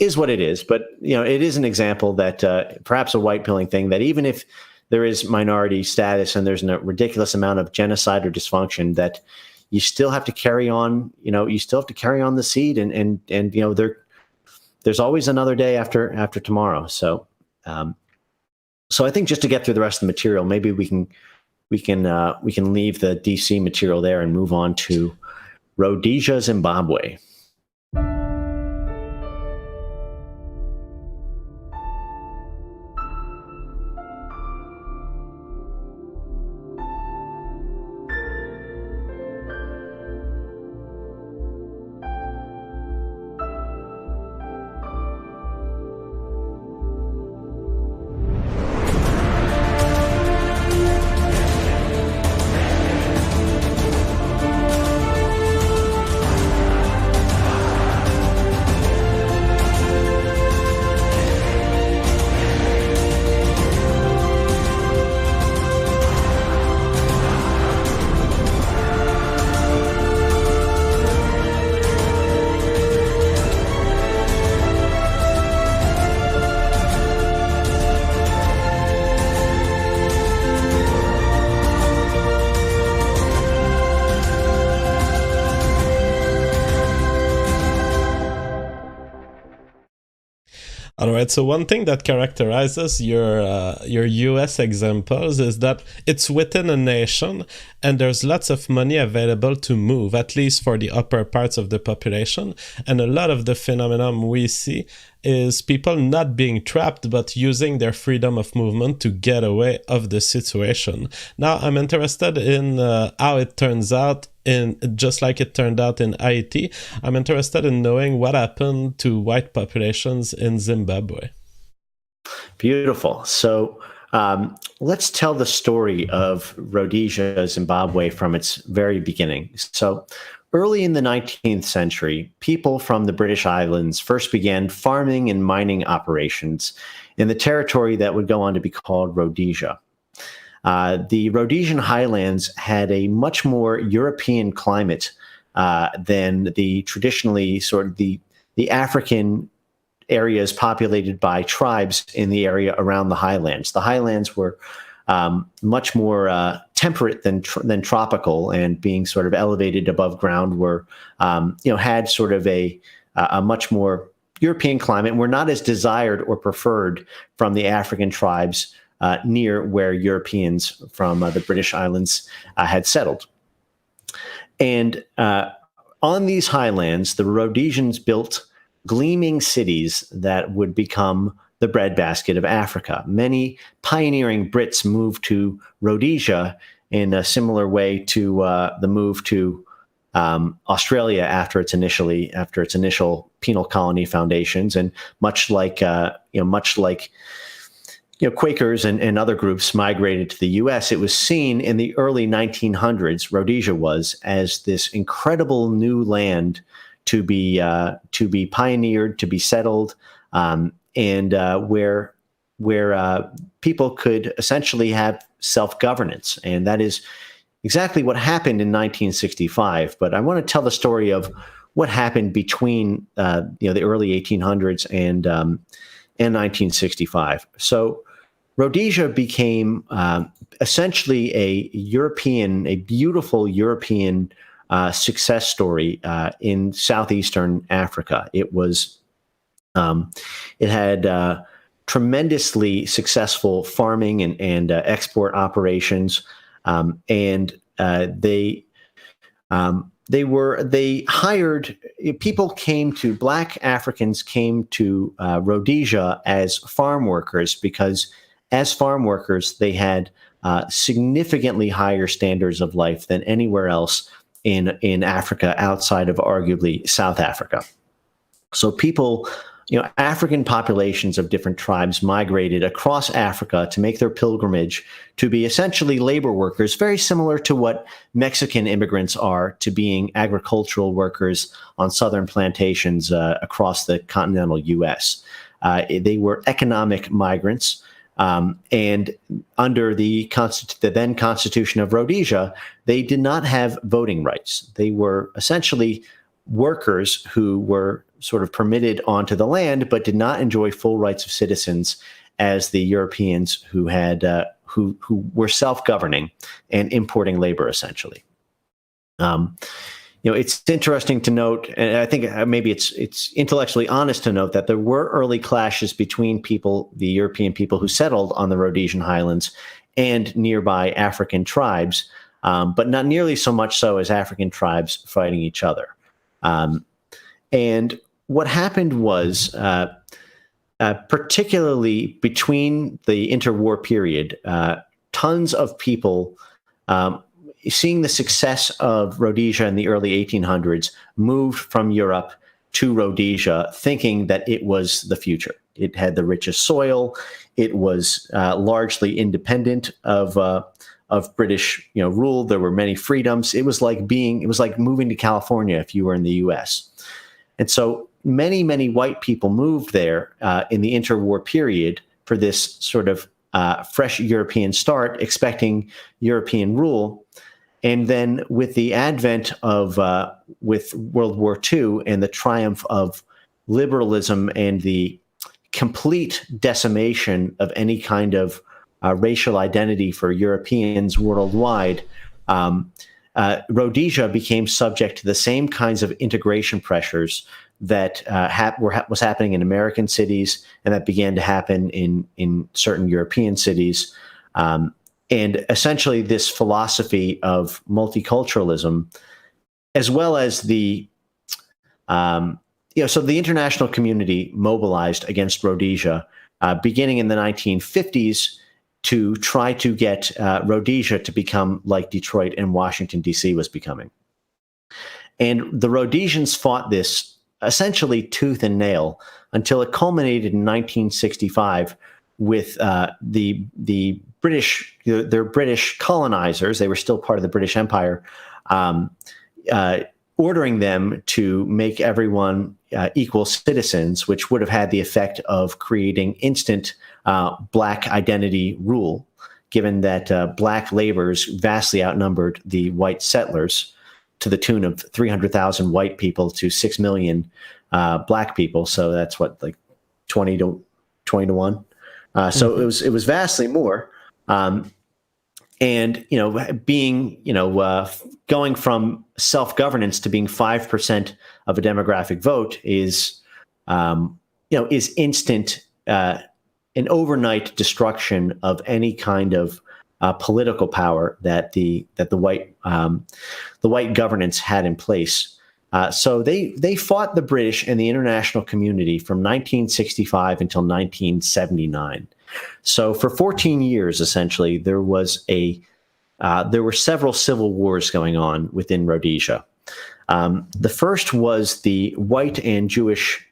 is what it is. But, it is an example that perhaps a white pilling thing, that even if there is minority status and there's a ridiculous amount of genocide or dysfunction, that you still have to carry on, you still have to carry on the seed, and there's always another day after tomorrow. So, so I think just to get through the rest of the material, maybe we can leave the DC material there and move on to Rhodesia, Zimbabwe. All right. So one thing that characterizes your U.S. examples is that it's within a nation, and there's lots of money available to move, at least for the upper parts of the population. And a lot of the phenomenon we see is people not being trapped, but using their freedom of movement to get away of the situation. Now, I'm interested in how it turns out in just like it turned out in Haiti. I'm interested in knowing what happened to white populations in Zimbabwe. Beautiful. So let's tell the story of Rhodesia, Zimbabwe, from its very beginning. So early in the 19th century, people from the British Islands first began farming and mining operations in the territory that would go on to be called Rhodesia. The Rhodesian highlands had a much more European climate than the traditionally sort of the African areas populated by tribes in the area around the highlands. The highlands were much more temperate than tropical, and being sort of elevated above ground were had sort of a much more European climate, and were not as desired or preferred from the African tribes near where Europeans from the British Islands had settled. And on these highlands, the Rhodesians built gleaming cities that would become the breadbasket of Africa. Many pioneering Brits moved to Rhodesia in a similar way to the move to Australia after its initial penal colony foundations, and much like Quakers and other groups migrated to the U.S., it was seen in the early 1900s, Rhodesia was, as this incredible new land to be pioneered, to be settled, and where people could essentially have self-governance. And that is exactly what happened in 1965. But I want to tell the story of what happened between the early 1800s and 1965. So Rhodesia became essentially a beautiful European success story in southeastern Africa. It had tremendously successful farming and export operations, and they hired people. Black Africans came to Rhodesia as farm workers, because as farm workers they had significantly higher standards of life than anywhere else in Africa outside of arguably South Africa. So people, African populations of different tribes migrated across Africa to make their pilgrimage to be essentially labor workers, very similar to what Mexican immigrants are to being agricultural workers on southern plantations across the continental U.S. They were economic migrants. And under the then Constitution of Rhodesia, they did not have voting rights. They were essentially workers who were sort of permitted onto the land, but did not enjoy full rights of citizens as the Europeans who had who were self-governing and importing labor, essentially. It's interesting to note, and I think maybe it's intellectually honest to note, that there were early clashes between the European people who settled on the Rhodesian highlands and nearby African tribes, but not nearly so much so as African tribes fighting each other. And what happened was, particularly between the interwar period, tons of people, seeing the success of Rhodesia in the early 1800s, moved from Europe to Rhodesia, thinking that it was the future. It had the richest soil. It was largely independent of British rule. There were many freedoms. It was like moving to California if you were in the U.S. And so many white people moved there in the interwar period for this sort of fresh European start, expecting European rule. And then with the advent of with World War II and the triumph of liberalism and the complete decimation of any kind of racial identity for Europeans worldwide, Rhodesia became subject to the same kinds of integration pressures that was happening in American cities and that began to happen in certain European cities. And essentially this philosophy of multiculturalism, as well as so the international community mobilized against Rhodesia beginning in the 1950s to try to get Rhodesia to become like Detroit and Washington, D.C. was becoming. And the Rhodesians fought this essentially tooth and nail until it culminated in 1965 with the British, their British colonizers. They were still part of the British Empire, ordering them to make everyone equal citizens, which would have had the effect of creating instant black identity rule, given that black laborers vastly outnumbered the white settlers to the tune of 300,000 white people to 6 million black people. So that's what, like 20 to 1. So it was vastly more. And, being, going from self-governance to being 5% of a demographic vote is instant, an overnight destruction of any kind of political power that the white governance had in place. So they fought the British and the international community from 1965 until 1979. So for 14 years, essentially, there were several civil wars going on within Rhodesia. The first was the white and Jewish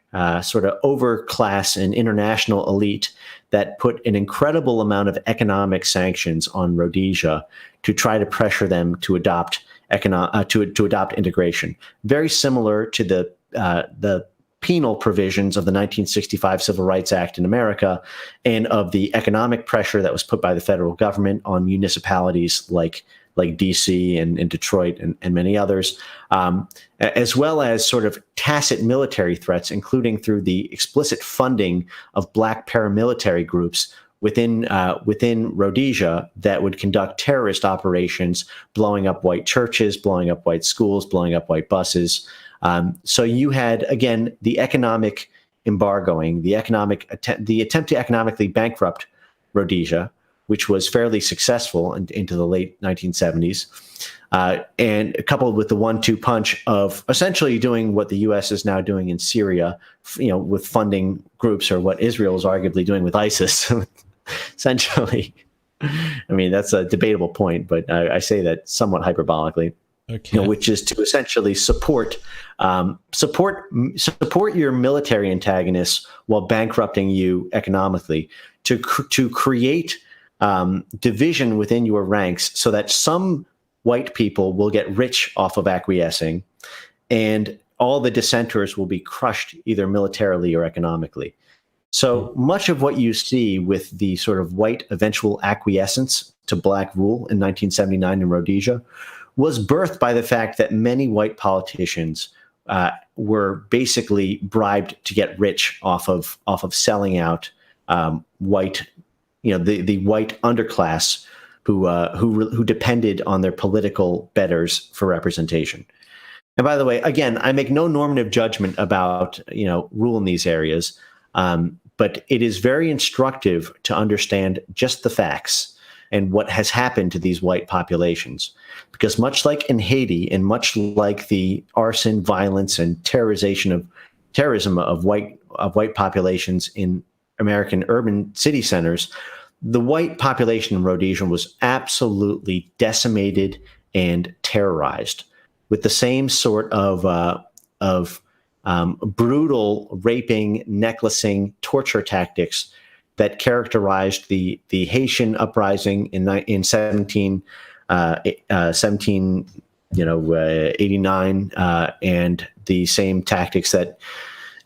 sort of overclass and international elite that put an incredible amount of economic sanctions on Rhodesia to try to pressure them to adopt adopt integration. Very similar to the penal provisions of the 1965 Civil Rights Act in America and of the economic pressure that was put by the federal government on municipalities like DC and Detroit and many others, as well as sort of tacit military threats, including through the explicit funding of black paramilitary groups within Rhodesia that would conduct terrorist operations, blowing up white churches, blowing up white schools, blowing up white buses. So you had, again, the economic embargoing, the attempt to economically bankrupt Rhodesia, which was fairly successful into the late 1970s, and coupled with the 1-2 punch of essentially doing what the U.S. is now doing in Syria, with funding groups, or what Israel is arguably doing with ISIS. Essentially, I mean, that's a debatable point, but I say that somewhat hyperbolically. Okay. Which is to essentially support your military antagonists while bankrupting you economically, to create division within your ranks so that some white people will get rich off of acquiescing and all the dissenters will be crushed either militarily or economically. So much of what you see with the sort of white eventual acquiescence to black rule in 1979 in Rhodesia was birthed by the fact that many white politicians were basically bribed to get rich off of selling out white, the white underclass who depended on their political betters for representation. And by the way, again, I make no normative judgment about rule in these areas, but it is very instructive to understand just the facts and what has happened to these white populations. Because much like in Haiti, and much like the arson, violence, and terrorism of white populations in American urban city centers, the white population in Rhodesia was absolutely decimated and terrorized with the same sort of brutal raping, necklacing, torture tactics that characterized the Haitian uprising in 1789, and the same tactics that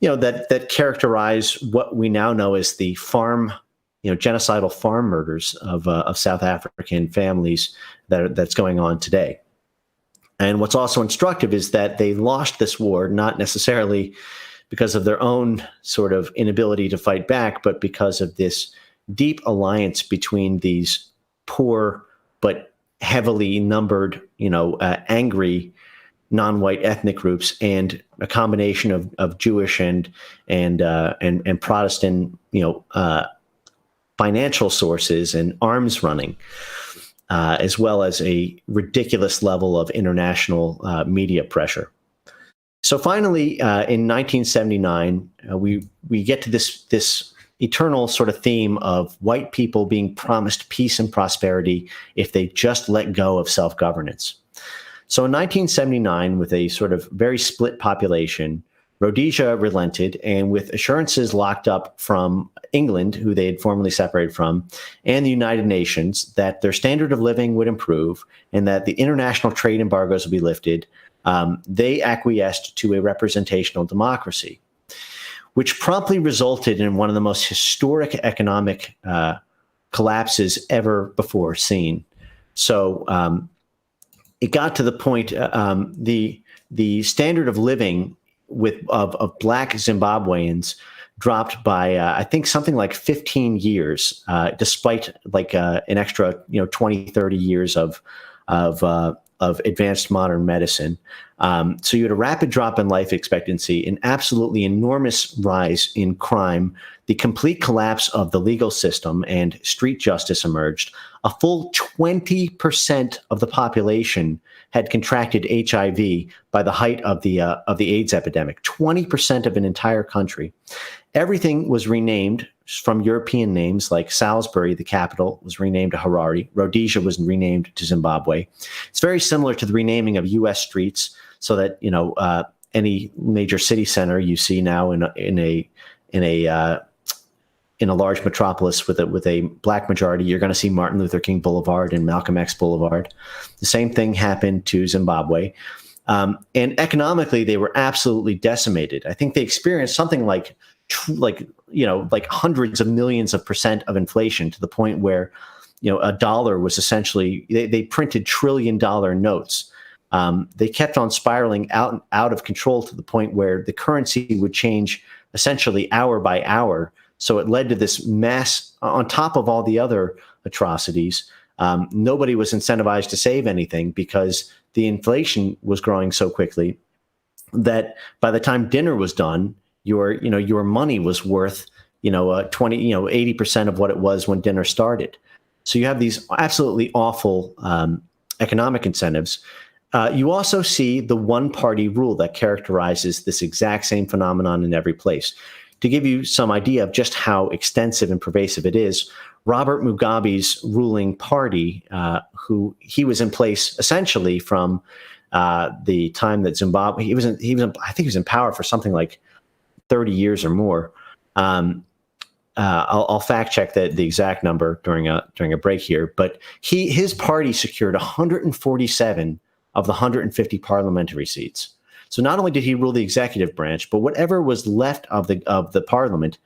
that characterize what we now know as the genocidal farm murders of South African families that's going on today. And what's also instructive is that they lost this war not necessarily because of their own sort of inability to fight back, but because of this deep alliance between these poor but heavily numbered, angry non-white ethnic groups and a combination of Jewish and Protestant, financial sources and arms running, as well as a ridiculous level of international media pressure. So finally, in 1979, we get to this eternal sort of theme of white people being promised peace and prosperity if they just let go of self-governance. So in 1979, with a sort of very split population, Rhodesia relented, and with assurances locked up from England, who they had formerly separated from, and the United Nations, that their standard of living would improve and that the international trade embargoes would be lifted, they acquiesced to a representational democracy, which promptly resulted in one of the most historic economic collapses ever before seen. So it got to the point, the standard of living of Black Zimbabweans dropped by, I think, something like 15 years, despite like an extra, 20, 30 years of advanced modern medicine. So you had a rapid drop in life expectancy, an absolutely enormous rise in crime, the complete collapse of the legal system, and street justice emerged. A full 20% of the population had contracted HIV by the height of the AIDS epidemic. 20% of an entire country. Everything was renamed from European names, like Salisbury, the capital, was renamed to Harare. Rhodesia was renamed to Zimbabwe. It's very similar to the renaming of U.S. streets, so that any major city center you see now in a large metropolis with a Black majority, you're going to see Martin Luther King Boulevard and Malcolm X Boulevard. The same thing happened to Zimbabwe. And economically, they were absolutely decimated. I think they experienced something like hundreds of millions of percent of inflation, to the point where, a dollar was essentially, they printed $1 trillion notes. They kept on spiraling out of control, to the point where the currency would change essentially hour by hour. So it led to this mass, on top of all the other atrocities. Nobody was incentivized to save anything, because the inflation was growing so quickly that by the time dinner was done, your money was worth 80% of what it was when dinner started. So you have these absolutely awful economic incentives. You also see the one-party rule that characterizes this exact same phenomenon in every place. To give you some idea of just how extensive and pervasive it is, Robert Mugabe's ruling party, he was in place essentially from the time that Zimbabwe, I think he was in power for something like 30 years or more. I'll fact check the exact number during a break here, but his party secured 147 of the 150 parliamentary seats. So not only did he rule the executive branch, but whatever was left of the parliament.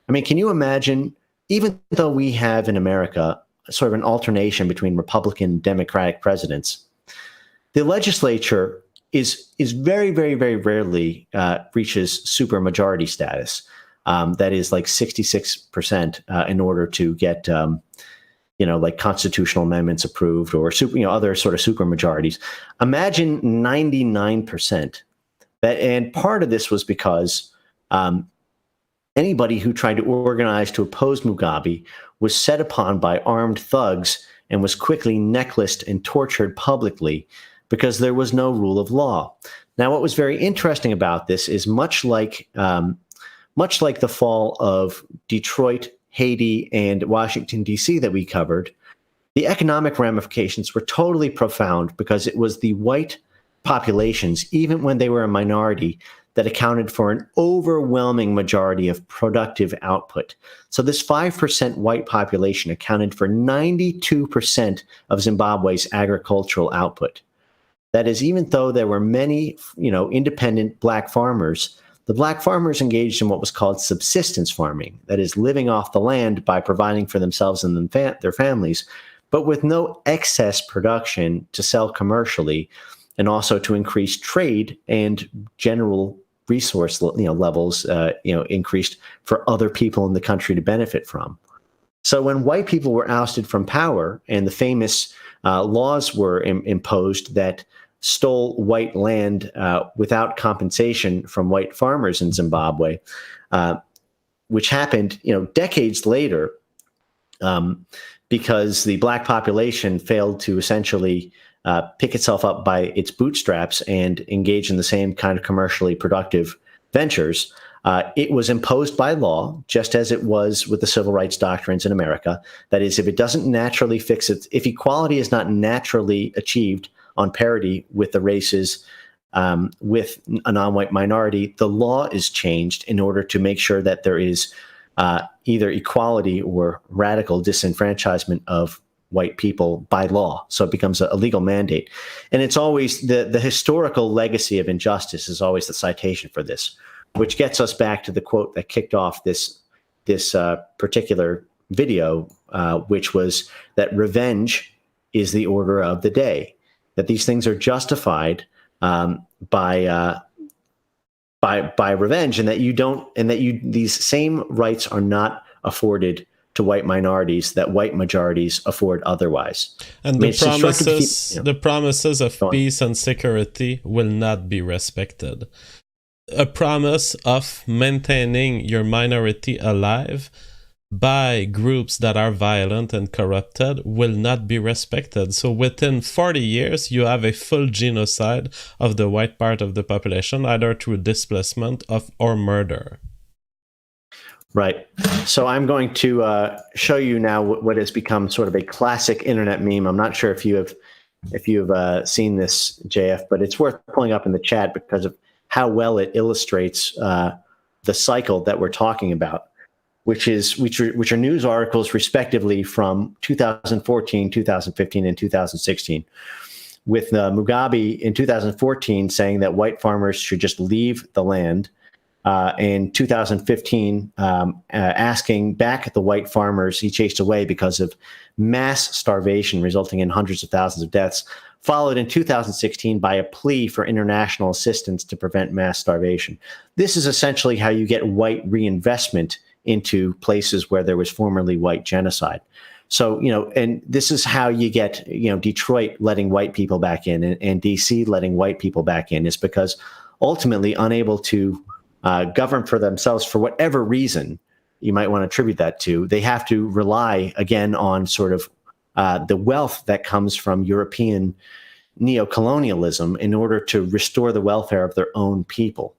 I mean, can you imagine, even though we have in America sort of an alternation between Republican and Democratic presidents, the legislature is very, very, very rarely reaches supermajority status. That is like 66% in order to get like constitutional amendments approved, or other sort of supermajorities. Imagine 99%. And part of this was because anybody who tried to organize to oppose Mugabe was set upon by armed thugs and was quickly necklaced and tortured publicly, because there was no rule of law. Now, what was very interesting about this is much like the fall of Detroit, Haiti, and Washington, D.C. that we covered, the economic ramifications were totally profound, because it was the white populations, even when they were a minority, that accounted for an overwhelming majority of productive output. So this 5% white population accounted for 92% of Zimbabwe's agricultural output. That is, even though there were many, independent Black farmers, the Black farmers engaged in what was called subsistence farming, that is, living off the land by providing for themselves and their families, but with no excess production to sell commercially, and also to increase trade and general resource levels increased for other people in the country to benefit from. So when white people were ousted from power and the famous laws were imposed that stole white land without compensation from white farmers in Zimbabwe, which happened, decades later, because the black population failed to essentially pick itself up by its bootstraps and engage in the same kind of commercially productive ventures. It was imposed by law, just as it was with the civil rights doctrines in America. That is, if it doesn't naturally fix it, if equality is not naturally achieved on parity with the races, with a non-white minority, the law is changed in order to make sure that there is either equality or radical disenfranchisement of white people by law. So it becomes a legal mandate. And it's always the historical legacy of injustice is always the citation for this, which gets us back to the quote that kicked off this particular video, which was that revenge is the order of the day, that these things are justified by revenge, and that these same rights are not afforded to white minorities that white majorities afford otherwise. And the promises of peace and security will not be respected. A promise of maintaining your minority alive by groups that are violent and corrupted will not be respected. So within 40 years, you have a full genocide of the white part of the population, either through displacement or murder. Right. So I'm going to show you now what has become sort of a classic internet meme. I'm not sure if you have seen this, JF, but it's worth pulling up in the chat because of how well it illustrates the cycle that we're talking about, which are news articles respectively from 2014, 2015, and 2016, with Mugabe in 2014 saying that white farmers should just leave the land. In 2015, asking back the white farmers he chased away because of mass starvation, resulting in hundreds of thousands of deaths, followed in 2016 by a plea for international assistance to prevent mass starvation. This is essentially how you get white reinvestment into places where there was formerly white genocide. So, and this is how you get, Detroit letting white people back in and DC letting white people back in, is because ultimately unable to govern for themselves for whatever reason you might want to attribute that to, they have to rely again on sort of the wealth that comes from European neocolonialism in order to restore the welfare of their own people.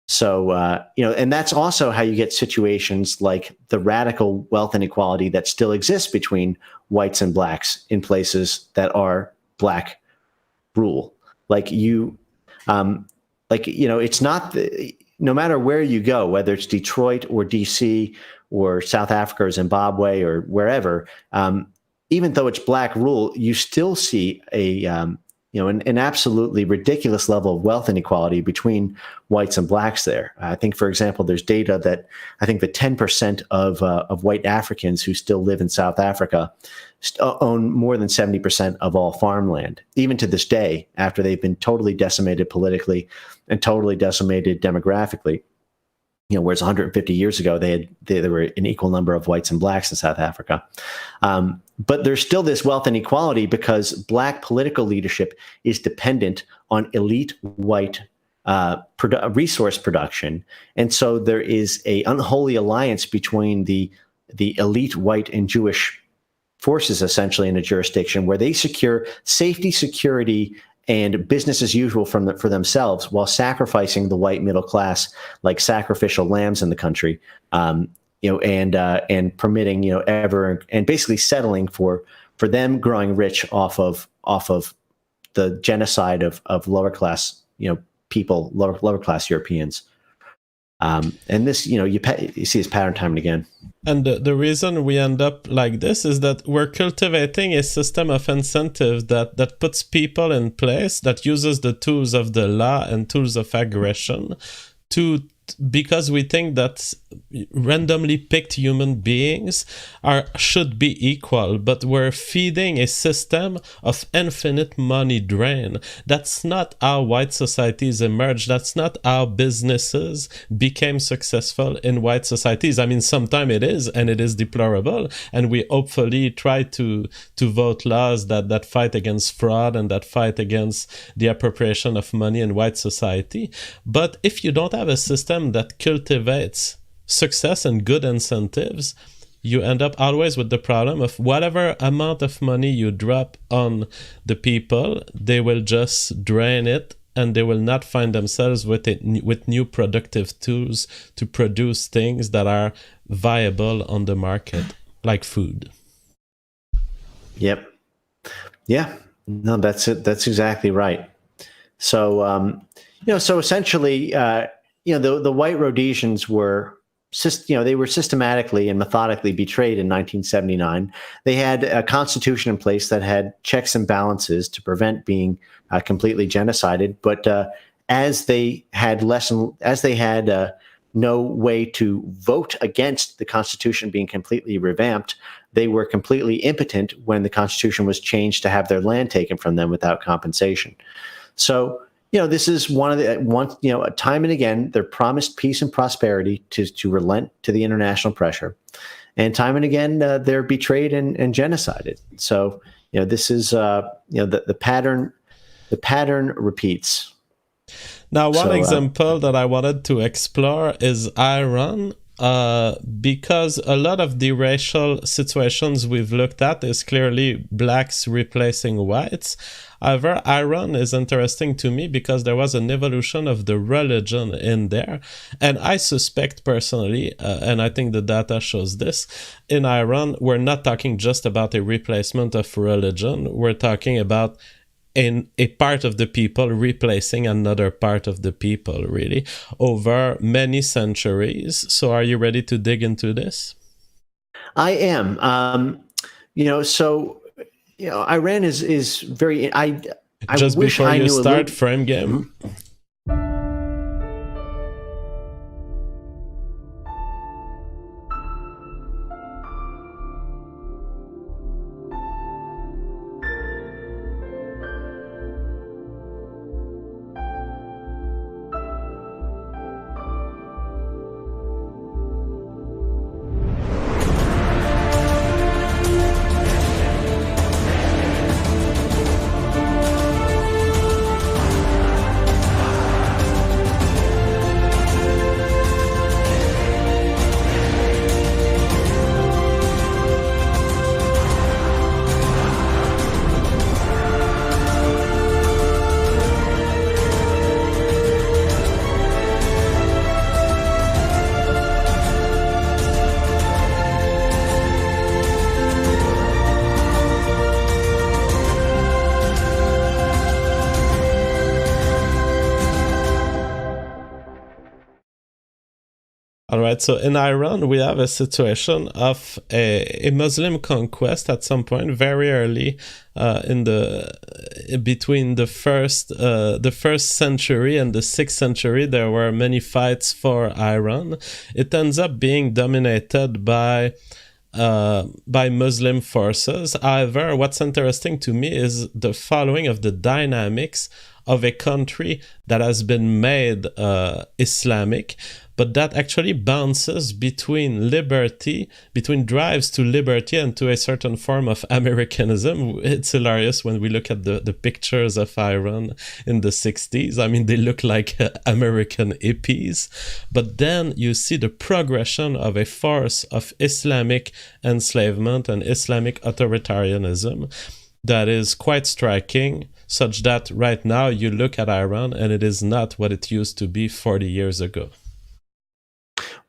So, and that's also how you get situations like the radical wealth inequality that still exists between whites and blacks in places that are black rule. It's not no matter where you go, whether it's Detroit or DC or South Africa or Zimbabwe or wherever, even though it's black rule, you still see an absolutely ridiculous level of wealth inequality between whites and blacks there. I think, for example, there's data that I think that 10% of white Africans who still live in South Africa own more than 70% of all farmland, even to this day, after they've been totally decimated politically and totally decimated demographically. Whereas 150 years ago, there were an equal number of whites and blacks in South Africa. But there's still this wealth inequality because black political leadership is dependent on elite white resource production. And so there is an unholy alliance between the elite white and Jewish forces, essentially, in a jurisdiction where they secure safety, security, and business as usual for themselves, while sacrificing the white middle class like sacrificial lambs in the country, and permitting and basically settling for them growing rich off of the genocide of lower class people, lower class Europeans. And this, you see this pattern time and again. And the reason we end up like this is that we're cultivating a system of incentives that puts people in place, that uses the tools of the law and tools of aggression to because we think that randomly picked human beings should be equal, but we're feeding a system of infinite money drain. That's not how white societies emerged. That's not how businesses became successful in white societies. I mean, sometimes it is, and it is deplorable, and we hopefully try to vote laws that fight against fraud and that fight against the appropriation of money in white society. But if you don't have a system that cultivates success and good incentives, you end up always with the problem of whatever amount of money you drop on the people, they will just drain it, and they will not find themselves with new productive tools to produce things that are viable on the market, like food. Yep. Yeah. No, that's it. That's exactly right. So, so essentially, the white Rhodesians were, they were systematically and methodically betrayed in 1979. They had a constitution in place that had checks and balances to prevent being completely genocided. But as they had no way to vote against the Constitution being completely revamped, they were completely impotent when the Constitution was changed to have their land taken from them without compensation. So, this is time and again, they're promised peace and prosperity to relent to the international pressure. And time and again, they're betrayed and genocided. So, this is, the pattern repeats. Now, one example that I wanted to explore is Iran, because a lot of the racial situations we've looked at is clearly blacks replacing whites. However, Iran is interesting to me because there was an evolution of the religion in there. And I suspect personally, and I think the data shows this, in Iran, we're not talking just about a replacement of religion. We're talking about a part of the people replacing another part of the people, really, over many centuries. So are you ready to dig into this? I am. Iran is very... Just wish before I you knew start, frame game. Mm-hmm. All right, so in Iran, we have a situation of a Muslim conquest at some point very early between the first century and the 6th century. There were many fights for Iran. It ends up being dominated by Muslim forces. However, what's interesting to me is the following of the dynamics of a country that has been made Islamic, but that actually bounces between drives to liberty and to a certain form of Americanism. It's hilarious when we look at the pictures of Iran in the 60s. I mean, they look like American hippies. But then you see the progression of a force of Islamic enslavement and Islamic authoritarianism that is quite striking, such that right now you look at Iran and it is not what it used to be 40 years ago.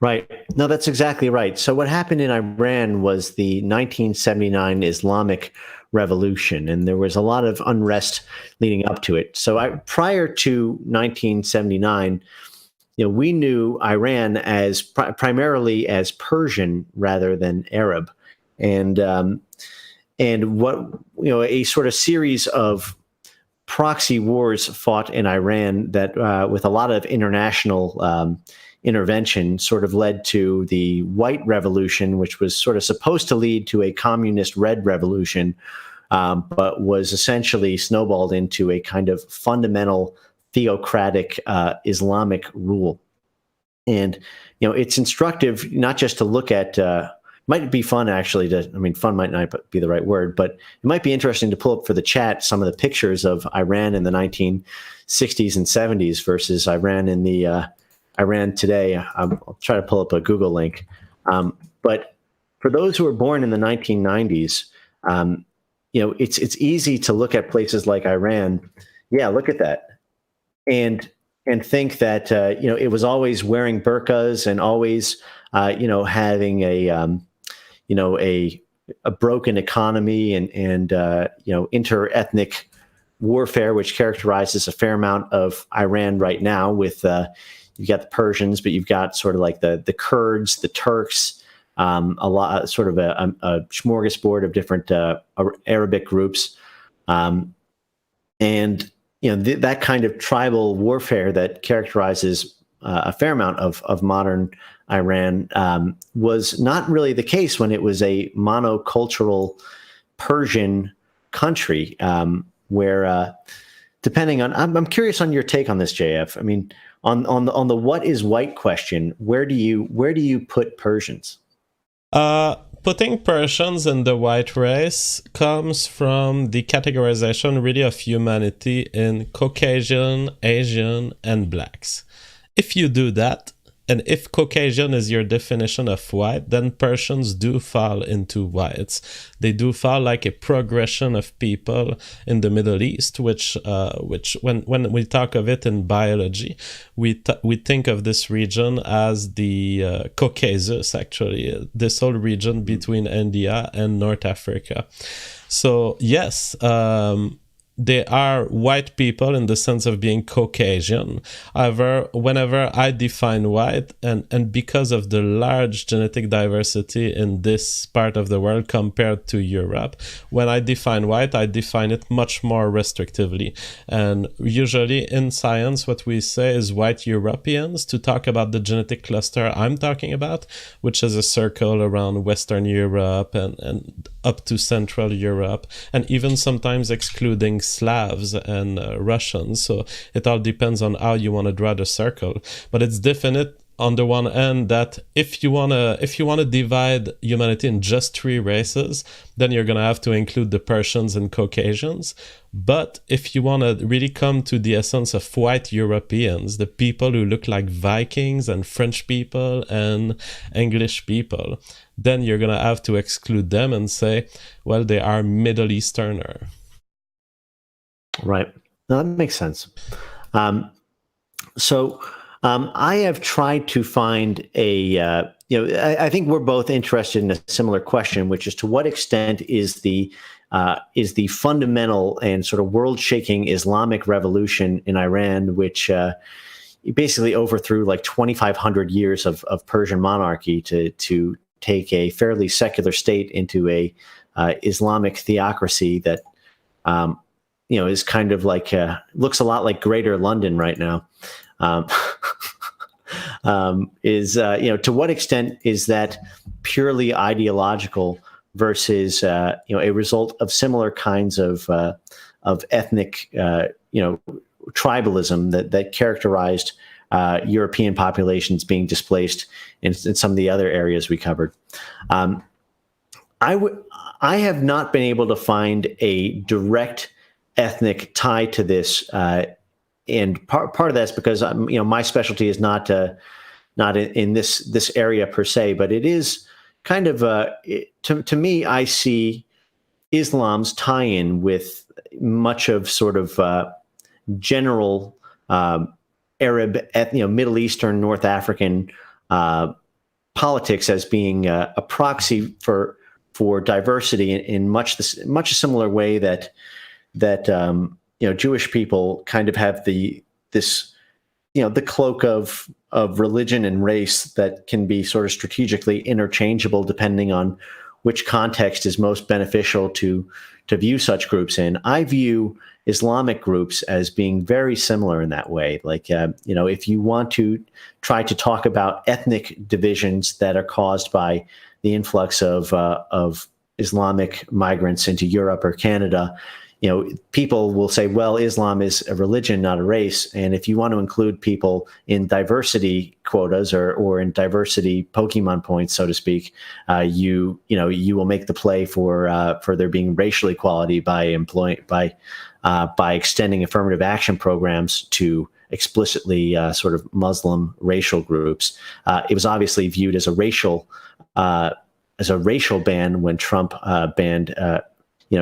Right. No, that's exactly right. So what happened in Iran was the 1979 Islamic Revolution, and there was a lot of unrest leading up to it. So prior to 1979, we knew Iran as primarily as Persian rather than Arab, and what a sort of series of proxy wars fought in Iran that with a lot of international intervention sort of led to the White Revolution, which was sort of supposed to lead to a communist Red Revolution, but was essentially snowballed into a kind of fundamental theocratic Islamic rule. And, it's instructive not just to look at, might be fun actually fun might not be the right word, but it might be interesting to pull up for the chat some of the pictures of Iran in the 1960s and 70s versus Iran in the Iran today. I'll try to pull up a Google link. But for those who were born in the 1990s, it's easy to look at places like Iran. Yeah, look at that. And think that, it was always wearing burqas and always, having a broken economy and inter-ethnic warfare, which characterizes a fair amount of Iran right now with, you've got the Persians, but you've got sort of like the Kurds, the Turks, a lot, sort of a smorgasbord of different Arabic groups. And that kind of tribal warfare that characterizes a fair amount of modern Iran was not really the case when it was a monocultural Persian country, where depending on, I'm curious on your take on this, JF. I mean, on the what is white question, where do you put Persians? Putting Persians in the white race comes from the categorization really of humanity in Caucasian, Asian, and blacks. If you do that, and if Caucasian is your definition of white, then Persians do fall into whites. They do fall like a progression of people in the Middle East, which when we talk of it in biology, we think of this region as the Caucasus, actually, this whole region between India and North Africa. So yes, they are white people in the sense of being Caucasian. However, whenever I define white, and because of the large genetic diversity in this part of the world compared to Europe, when I define white, I define it much more restrictively. And usually in science, what we say is white Europeans to talk about the genetic cluster I'm talking about, which is a circle around Western Europe and up to Central Europe, and even sometimes excluding Slavs and Russians. So it all depends on how you want to draw the circle. But it's definite on the one end that if you wanna divide humanity in just three races, then you're gonna have to include the Persians and Caucasians. But if you wanna really come to the essence of white Europeans, the people who look like Vikings and French people and English people, then you're gonna have to exclude them and say, well, they are Middle Easterner. Right. No, that makes sense. I have tried to find I think we're both interested in a similar question, which is to what extent is the fundamental and sort of world-shaking Islamic revolution in Iran, which basically overthrew like 2,500 years of Persian monarchy to take a fairly secular state into a Islamic theocracy that is kind of like looks a lot like Greater London right now. To what extent is that purely ideological versus a result of similar kinds of ethnic tribalism that characterized European populations being displaced in some of the other areas we covered. I have not been able to find a direct ethnic tie to this, and part of that's because my specialty is not in this area per se, but it is kind of to me, I see Islam's tie-in with much of sort of general Arab, Middle Eastern, North African politics as being a proxy for diversity in much a similar way that Jewish people kind of have the cloak of religion and race that can be sort of strategically interchangeable depending on which context is most beneficial to view such groups in. I view Islamic groups as being very similar in that way. Like, if you want to try to talk about ethnic divisions that are caused by the influx of Islamic migrants into Europe or Canada, people will say, well, Islam is a religion, not a race. And if you want to include people in diversity quotas or in diversity Pokemon points, so to speak, you will make the play for there being racial equality by extending affirmative action programs to explicitly sort of Muslim racial groups. It was obviously viewed as a racial ban when Trump banned.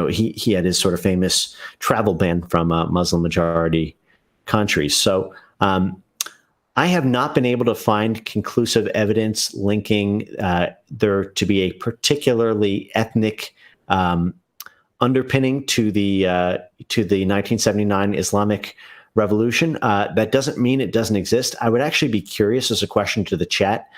He had his sort of famous travel ban from Muslim majority countries. So I have not been able to find conclusive evidence linking there to be a particularly ethnic underpinning to the 1979 Islamic Revolution. That doesn't mean it doesn't exist. I would actually be curious, as a question to the chat,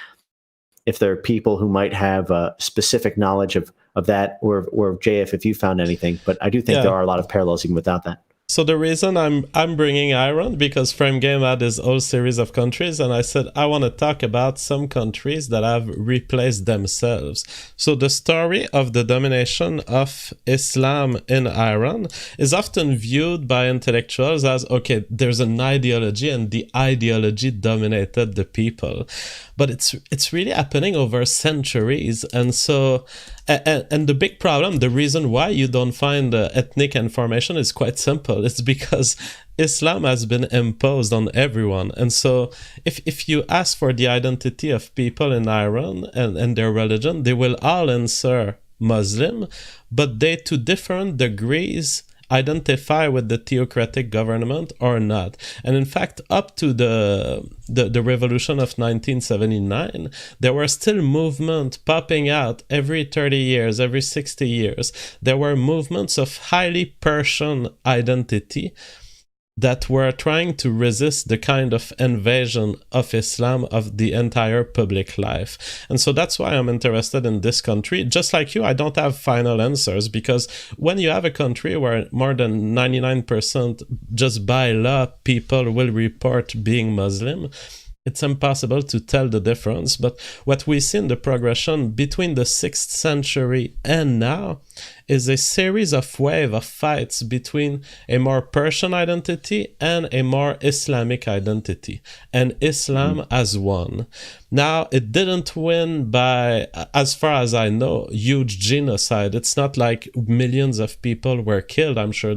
if there are people who might have specific knowledge of that, or JF, if you found anything. But I do think there are a lot of parallels even without that. So the reason I'm bringing Iran, because Frame Game had this whole series of countries, and I said I want to talk about some countries that have replaced themselves. So the story of the domination of Islam in Iran is often viewed by intellectuals as, okay, there's an ideology and the ideology dominated the people. But it's really happening over centuries. And so, and the big problem, the reason why you don't find ethnic information is quite simple. It's because Islam has been imposed on everyone. And so if you ask for the identity of people in Iran and their religion, they will all answer Muslim, but they, to different degrees, identify with the theocratic government or not. And in fact, up to the revolution of 1979, there were still movements popping out every 30 years, every 60 years. There were movements of highly Persian identity that were trying to resist the kind of invasion of Islam of the entire public life. And so that's why I'm interested in this country. Just like you, I don't have final answers, because when you have a country where more than 99% just by law people will report being Muslim, it's impossible to tell the difference. But what we see in the progression between the 6th century and now is a series of wave of fights between a more Persian identity and a more Islamic identity. And Islam has won. Now, it didn't win by, as far as I know, huge genocide. It's not like millions of people were killed. I'm sure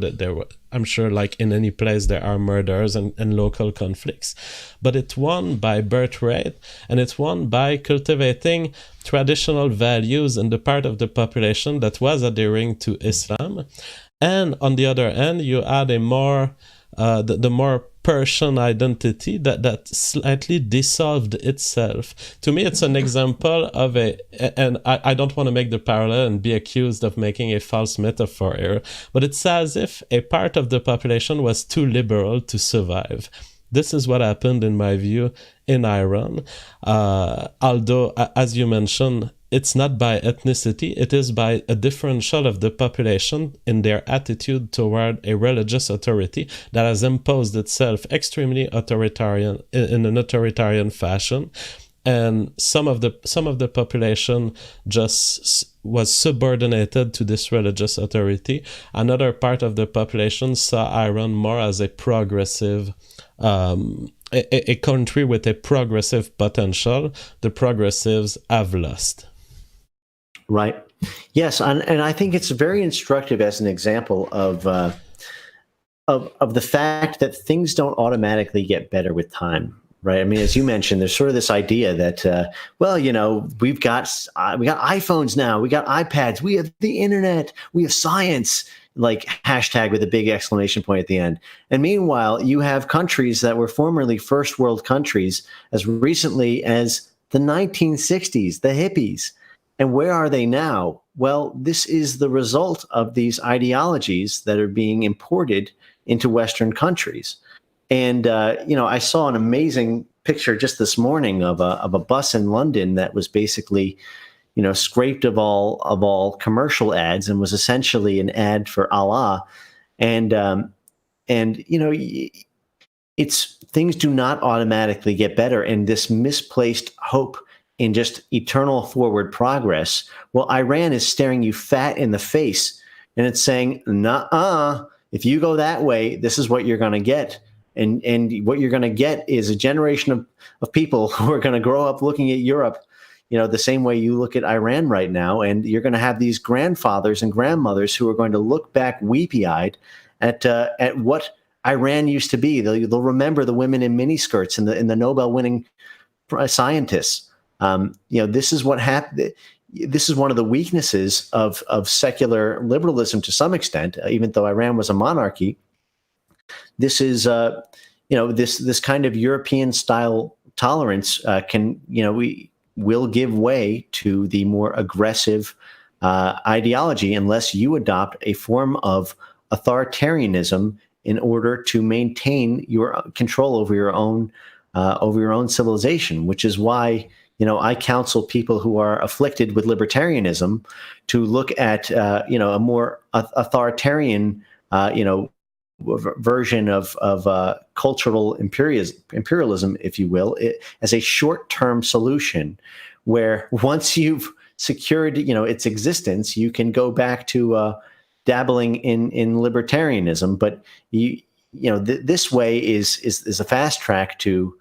like in any place there are murders and local conflicts. But it won by birth rate, and it won by cultivating traditional values in the part of the population that was adhering to Islam. And on the other hand, you add a more the more Persian identity that slightly dissolved itself. To me, it's an example of and I don't want to make the parallel and be accused of making a false metaphor here, but it's as if a part of the population was too liberal to survive. This is what happened, in my view, in Iran. Although, as you mentioned, it's not by ethnicity, it is by a differential of the population in their attitude toward a religious authority that has imposed itself extremely authoritarian, in an authoritarian fashion. And some of the population just was subordinated to this religious authority. Another part of the population saw Iran more as a progressive a country with a progressive potential. The progressives have lost. Right. Yes, and I think it's very instructive as an example of the fact that things don't automatically get better with time. Right. I mean, as you mentioned, there's sort of this idea that, we've got iPhones now, we got iPads, we have the internet, we have science, like hashtag with a big exclamation point at the end. And meanwhile, you have countries that were formerly first world countries as recently as the 1960s, the hippies. And where are they now? Well, this is the result of these ideologies that are being imported into Western countries. And, I saw an amazing picture just this morning of a bus in London that was basically, scraped of all commercial ads and was essentially an ad for Allah. And it's things do not automatically get better, and this misplaced hope in just eternal forward progress. Well, Iran is staring you fat in the face, and it's saying, "Nuh-uh, if you go that way, this is what you're going to get." And what you're going to get is a generation of people who are going to grow up looking at Europe, the same way you look at Iran right now. And you're going to have these grandfathers and grandmothers who are going to look back weepy-eyed at what Iran used to be. They'll remember the women in miniskirts and the Nobel-winning scientists. This is what happened. This is one of the weaknesses of secular liberalism to some extent, even though Iran was a monarchy. This is, this kind of European style tolerance we will give way to the more aggressive ideology unless you adopt a form of authoritarianism in order to maintain your control over your own civilization, which is why I counsel people who are afflicted with libertarianism to look at a more authoritarian version of cultural imperialism, if you will, as a short-term solution, where once you've secured its existence, you can go back to dabbling in libertarianism. But this way is a fast track to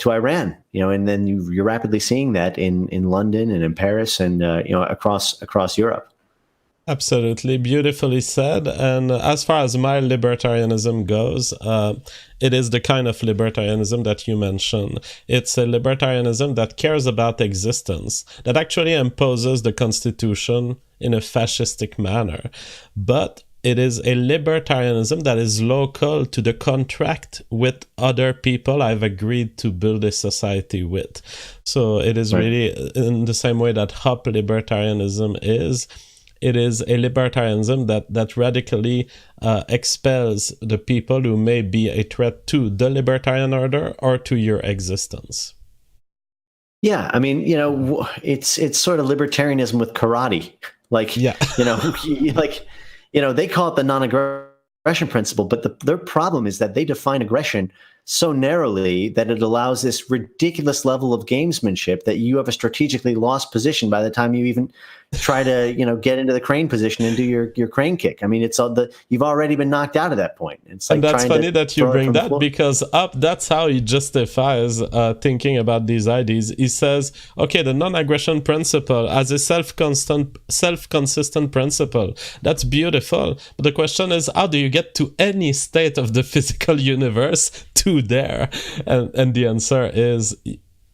Iran, and then you're rapidly seeing that in London and in Paris and across Europe. Absolutely, beautifully said. And as far as my libertarianism goes, it is the kind of libertarianism that you mentioned. It's a libertarianism that cares about existence, that actually imposes the Constitution in a fascistic manner. But it is a libertarianism that is local to the contract with other people I've agreed to build a society with. So it is really in the same way that hop libertarianism is. It is a libertarianism that radically expels the people who may be a threat to the libertarian order or to your existence. Yeah, I mean, it's sort of libertarianism with karate. They call it the non-aggression principle, but their problem is that they define aggression so narrowly that it allows this ridiculous level of gamesmanship that you have a strategically lost position by the time you even try to get into the crane position and do your crane kick. I mean, you've already been knocked out at that point. It's like, and that's funny that you bring that, because that's how he justifies thinking about these ideas. He says, okay, the non-aggression principle as a self-consistent principle, that's beautiful, but the question is, how do you get to any state of the physical universe to there? And the answer is,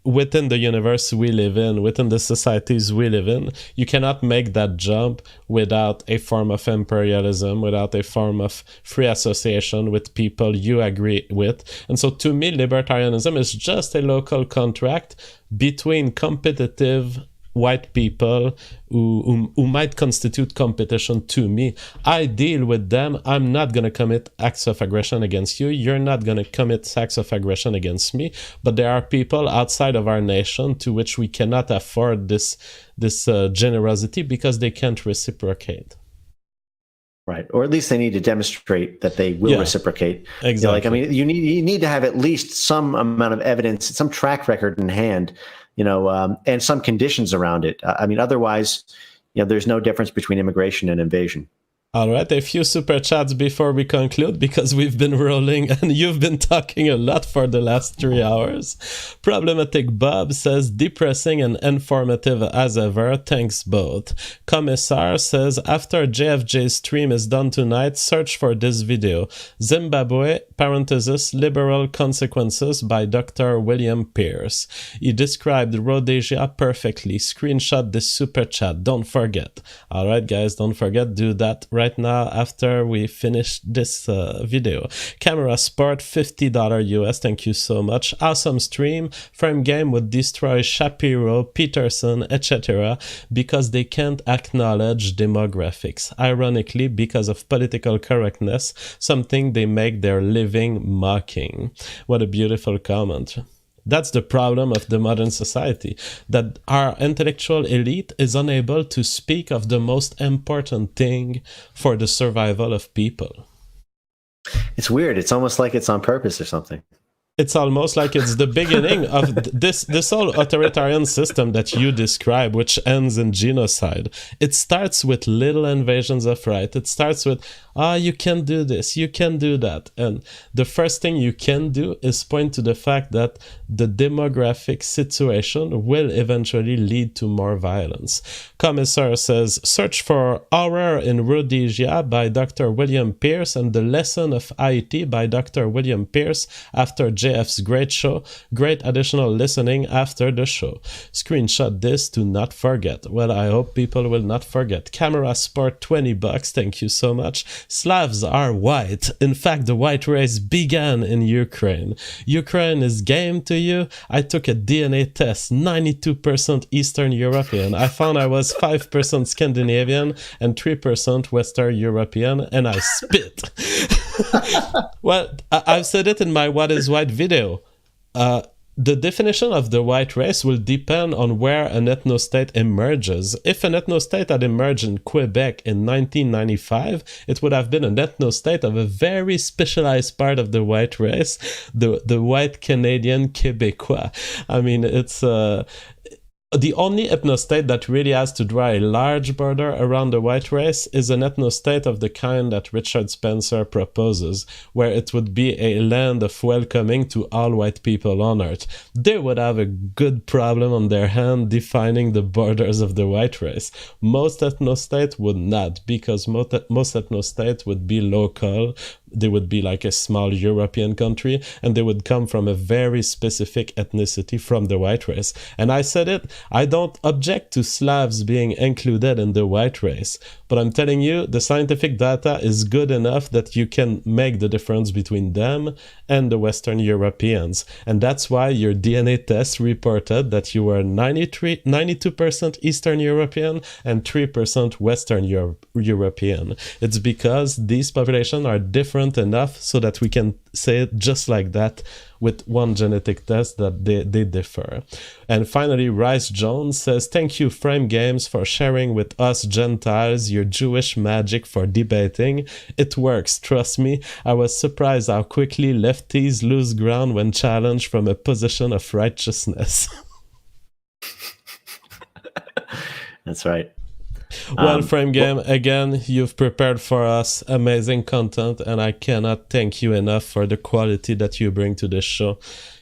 within the universe we live in, within the societies we live in, you cannot make that jump without a form of imperialism, without a form of free association with people you agree with. And so to me, libertarianism is just a local contract between competitive white people who might constitute competition to me. I deal with them. I'm not going to commit acts of aggression against you. You're not going to commit acts of aggression against me. But there are people outside of our nation to which we cannot afford this generosity because they can't reciprocate. Right. Or at least they need to demonstrate that they will reciprocate. Exactly. You need to have at least some amount of evidence, some track record in hand, and some conditions around it. Otherwise, there's no difference between immigration and invasion. All right, a few super chats before we conclude, because we've been rolling and you've been talking a lot for the last 3 hours. Problematic Bob says, depressing and informative as ever. Thanks both. Commissar says, after JFJ's stream is done tonight, search for this video. Zimbabwe, parenthesis, liberal consequences by Dr. William Pierce. He described Rhodesia perfectly. Screenshot this super chat. Don't forget. All right, guys, don't forget. Do that right now after we finish this video. Camera Sport, $50 US. Thank you so much. Awesome stream. Frame Game would destroy Shapiro, Peterson, etc. because they can't acknowledge demographics. Ironically, because of political correctness, something they make their living mocking. What a beautiful comment. That's the problem of the modern society, that our intellectual elite is unable to speak of the most important thing for the survival of people. It's weird. It's almost like it's on purpose or something. It's almost like it's the beginning of this whole authoritarian system that you describe, which ends in genocide. It starts with little invasions of right. It starts with, you can do this, you can do that. And the first thing you can do is point to the fact that the demographic situation will eventually lead to more violence. Commissar says, search for Horror in Rhodesia by Dr. William Pierce and The Lesson of Haiti by Dr. William Pierce after JF's great show. Great additional listening after the show. Screenshot this to not forget. Well, I hope people will not forget. Camera Sport, $20. Thank you so much. Slavs are white. In fact, the white race began in Ukraine. Ukraine is game to you. I took a DNA test. 92% Eastern European. I found I was 5% Scandinavian and 3% Western European, and I spit. Well, I've said it in my What is White video. The definition of the white race will depend on where an ethnostate emerges. If an ethnostate had emerged in Quebec in 1995, it would have been an ethnostate of a very specialized part of the white race, the white Canadian Québécois. I mean, it's the only ethnostate that really has to draw a large border around the white race is an ethnostate of the kind that Richard Spencer proposes, where it would be a land of welcoming to all white people on Earth. They would have a good problem on their hand defining the borders of the white race. Most ethnostates would not, because most ethnostates would be local. They would be like a small European country, and they would come from a very specific ethnicity from the white race. And I said it, I don't object to Slavs being included in the white race, but I'm telling you, the scientific data is good enough that you can make the difference between them and the Western Europeans. And that's why your DNA test reported that you were 92% Eastern European and 3% Western European. It's because these populations are different enough so that we can say it just like that with one genetic test that they differ. And finally, Rice Jones says, thank you, Frame Games, for sharing with us Gentiles your Jewish magic for debating. It works, trust me. I was surprised how quickly lefties lose ground when challenged from a position of righteousness. That's right. Well, Frame Game, again, you've prepared for us amazing content, and I cannot thank you enough for the quality that you bring to this show.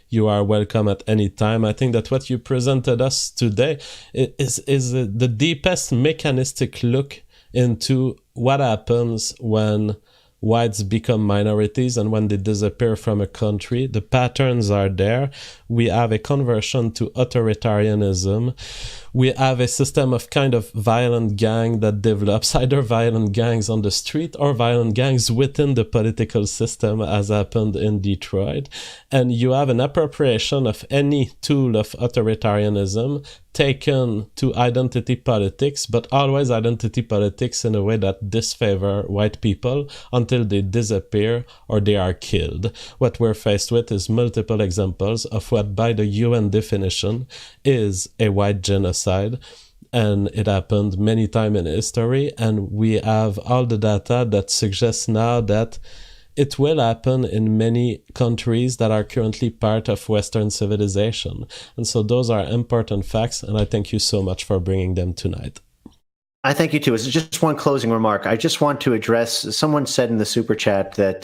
You are welcome at any time. I think that what you presented us today is the deepest mechanistic look into what happens when whites become minorities and when they disappear from a country. The patterns are there. We have a conversion to authoritarianism. We have a system of kind of violent gang that develops, either violent gangs on the street or violent gangs within the political system, as happened in Detroit. And you have an appropriation of any tool of authoritarianism taken to identity politics, but always identity politics in a way that disfavor white people until they disappear or they are killed. What we're faced with is multiple examples of what, by the UN definition, is a white genocide. And it happened many times in history, and we have all the data that suggests now that it will happen in many countries that are currently part of Western civilization. And so those are important facts, and I thank you so much for bringing them tonight. I thank you too. It's just one closing remark. I just want to address, someone said in the super chat that,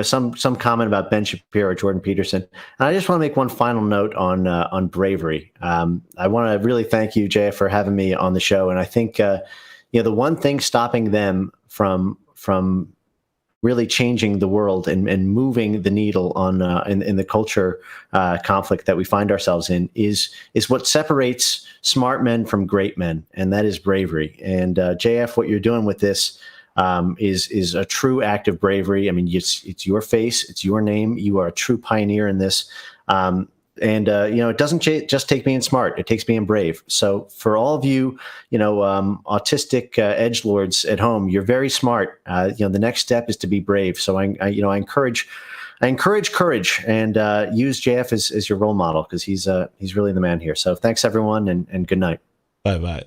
some comment about Ben Shapiro or Jordan Peterson. And I just want to make one final note on bravery. I want to really thank you, JF, for having me on the show. And I think, the one thing stopping them from really changing the world and moving the needle on in the culture conflict that we find ourselves in is what separates smart men from great men, and that is bravery. And JF, what you're doing with this is a true act of bravery. I mean, it's your face, it's your name. You are a true pioneer in this. It doesn't just take being smart; it takes being brave. So, for all of you, autistic edgelords at home, you're very smart. The next step is to be brave. So, I encourage I encourage courage and use JF as your role model, because he's really the man here. So thanks, everyone, and good night. Bye bye.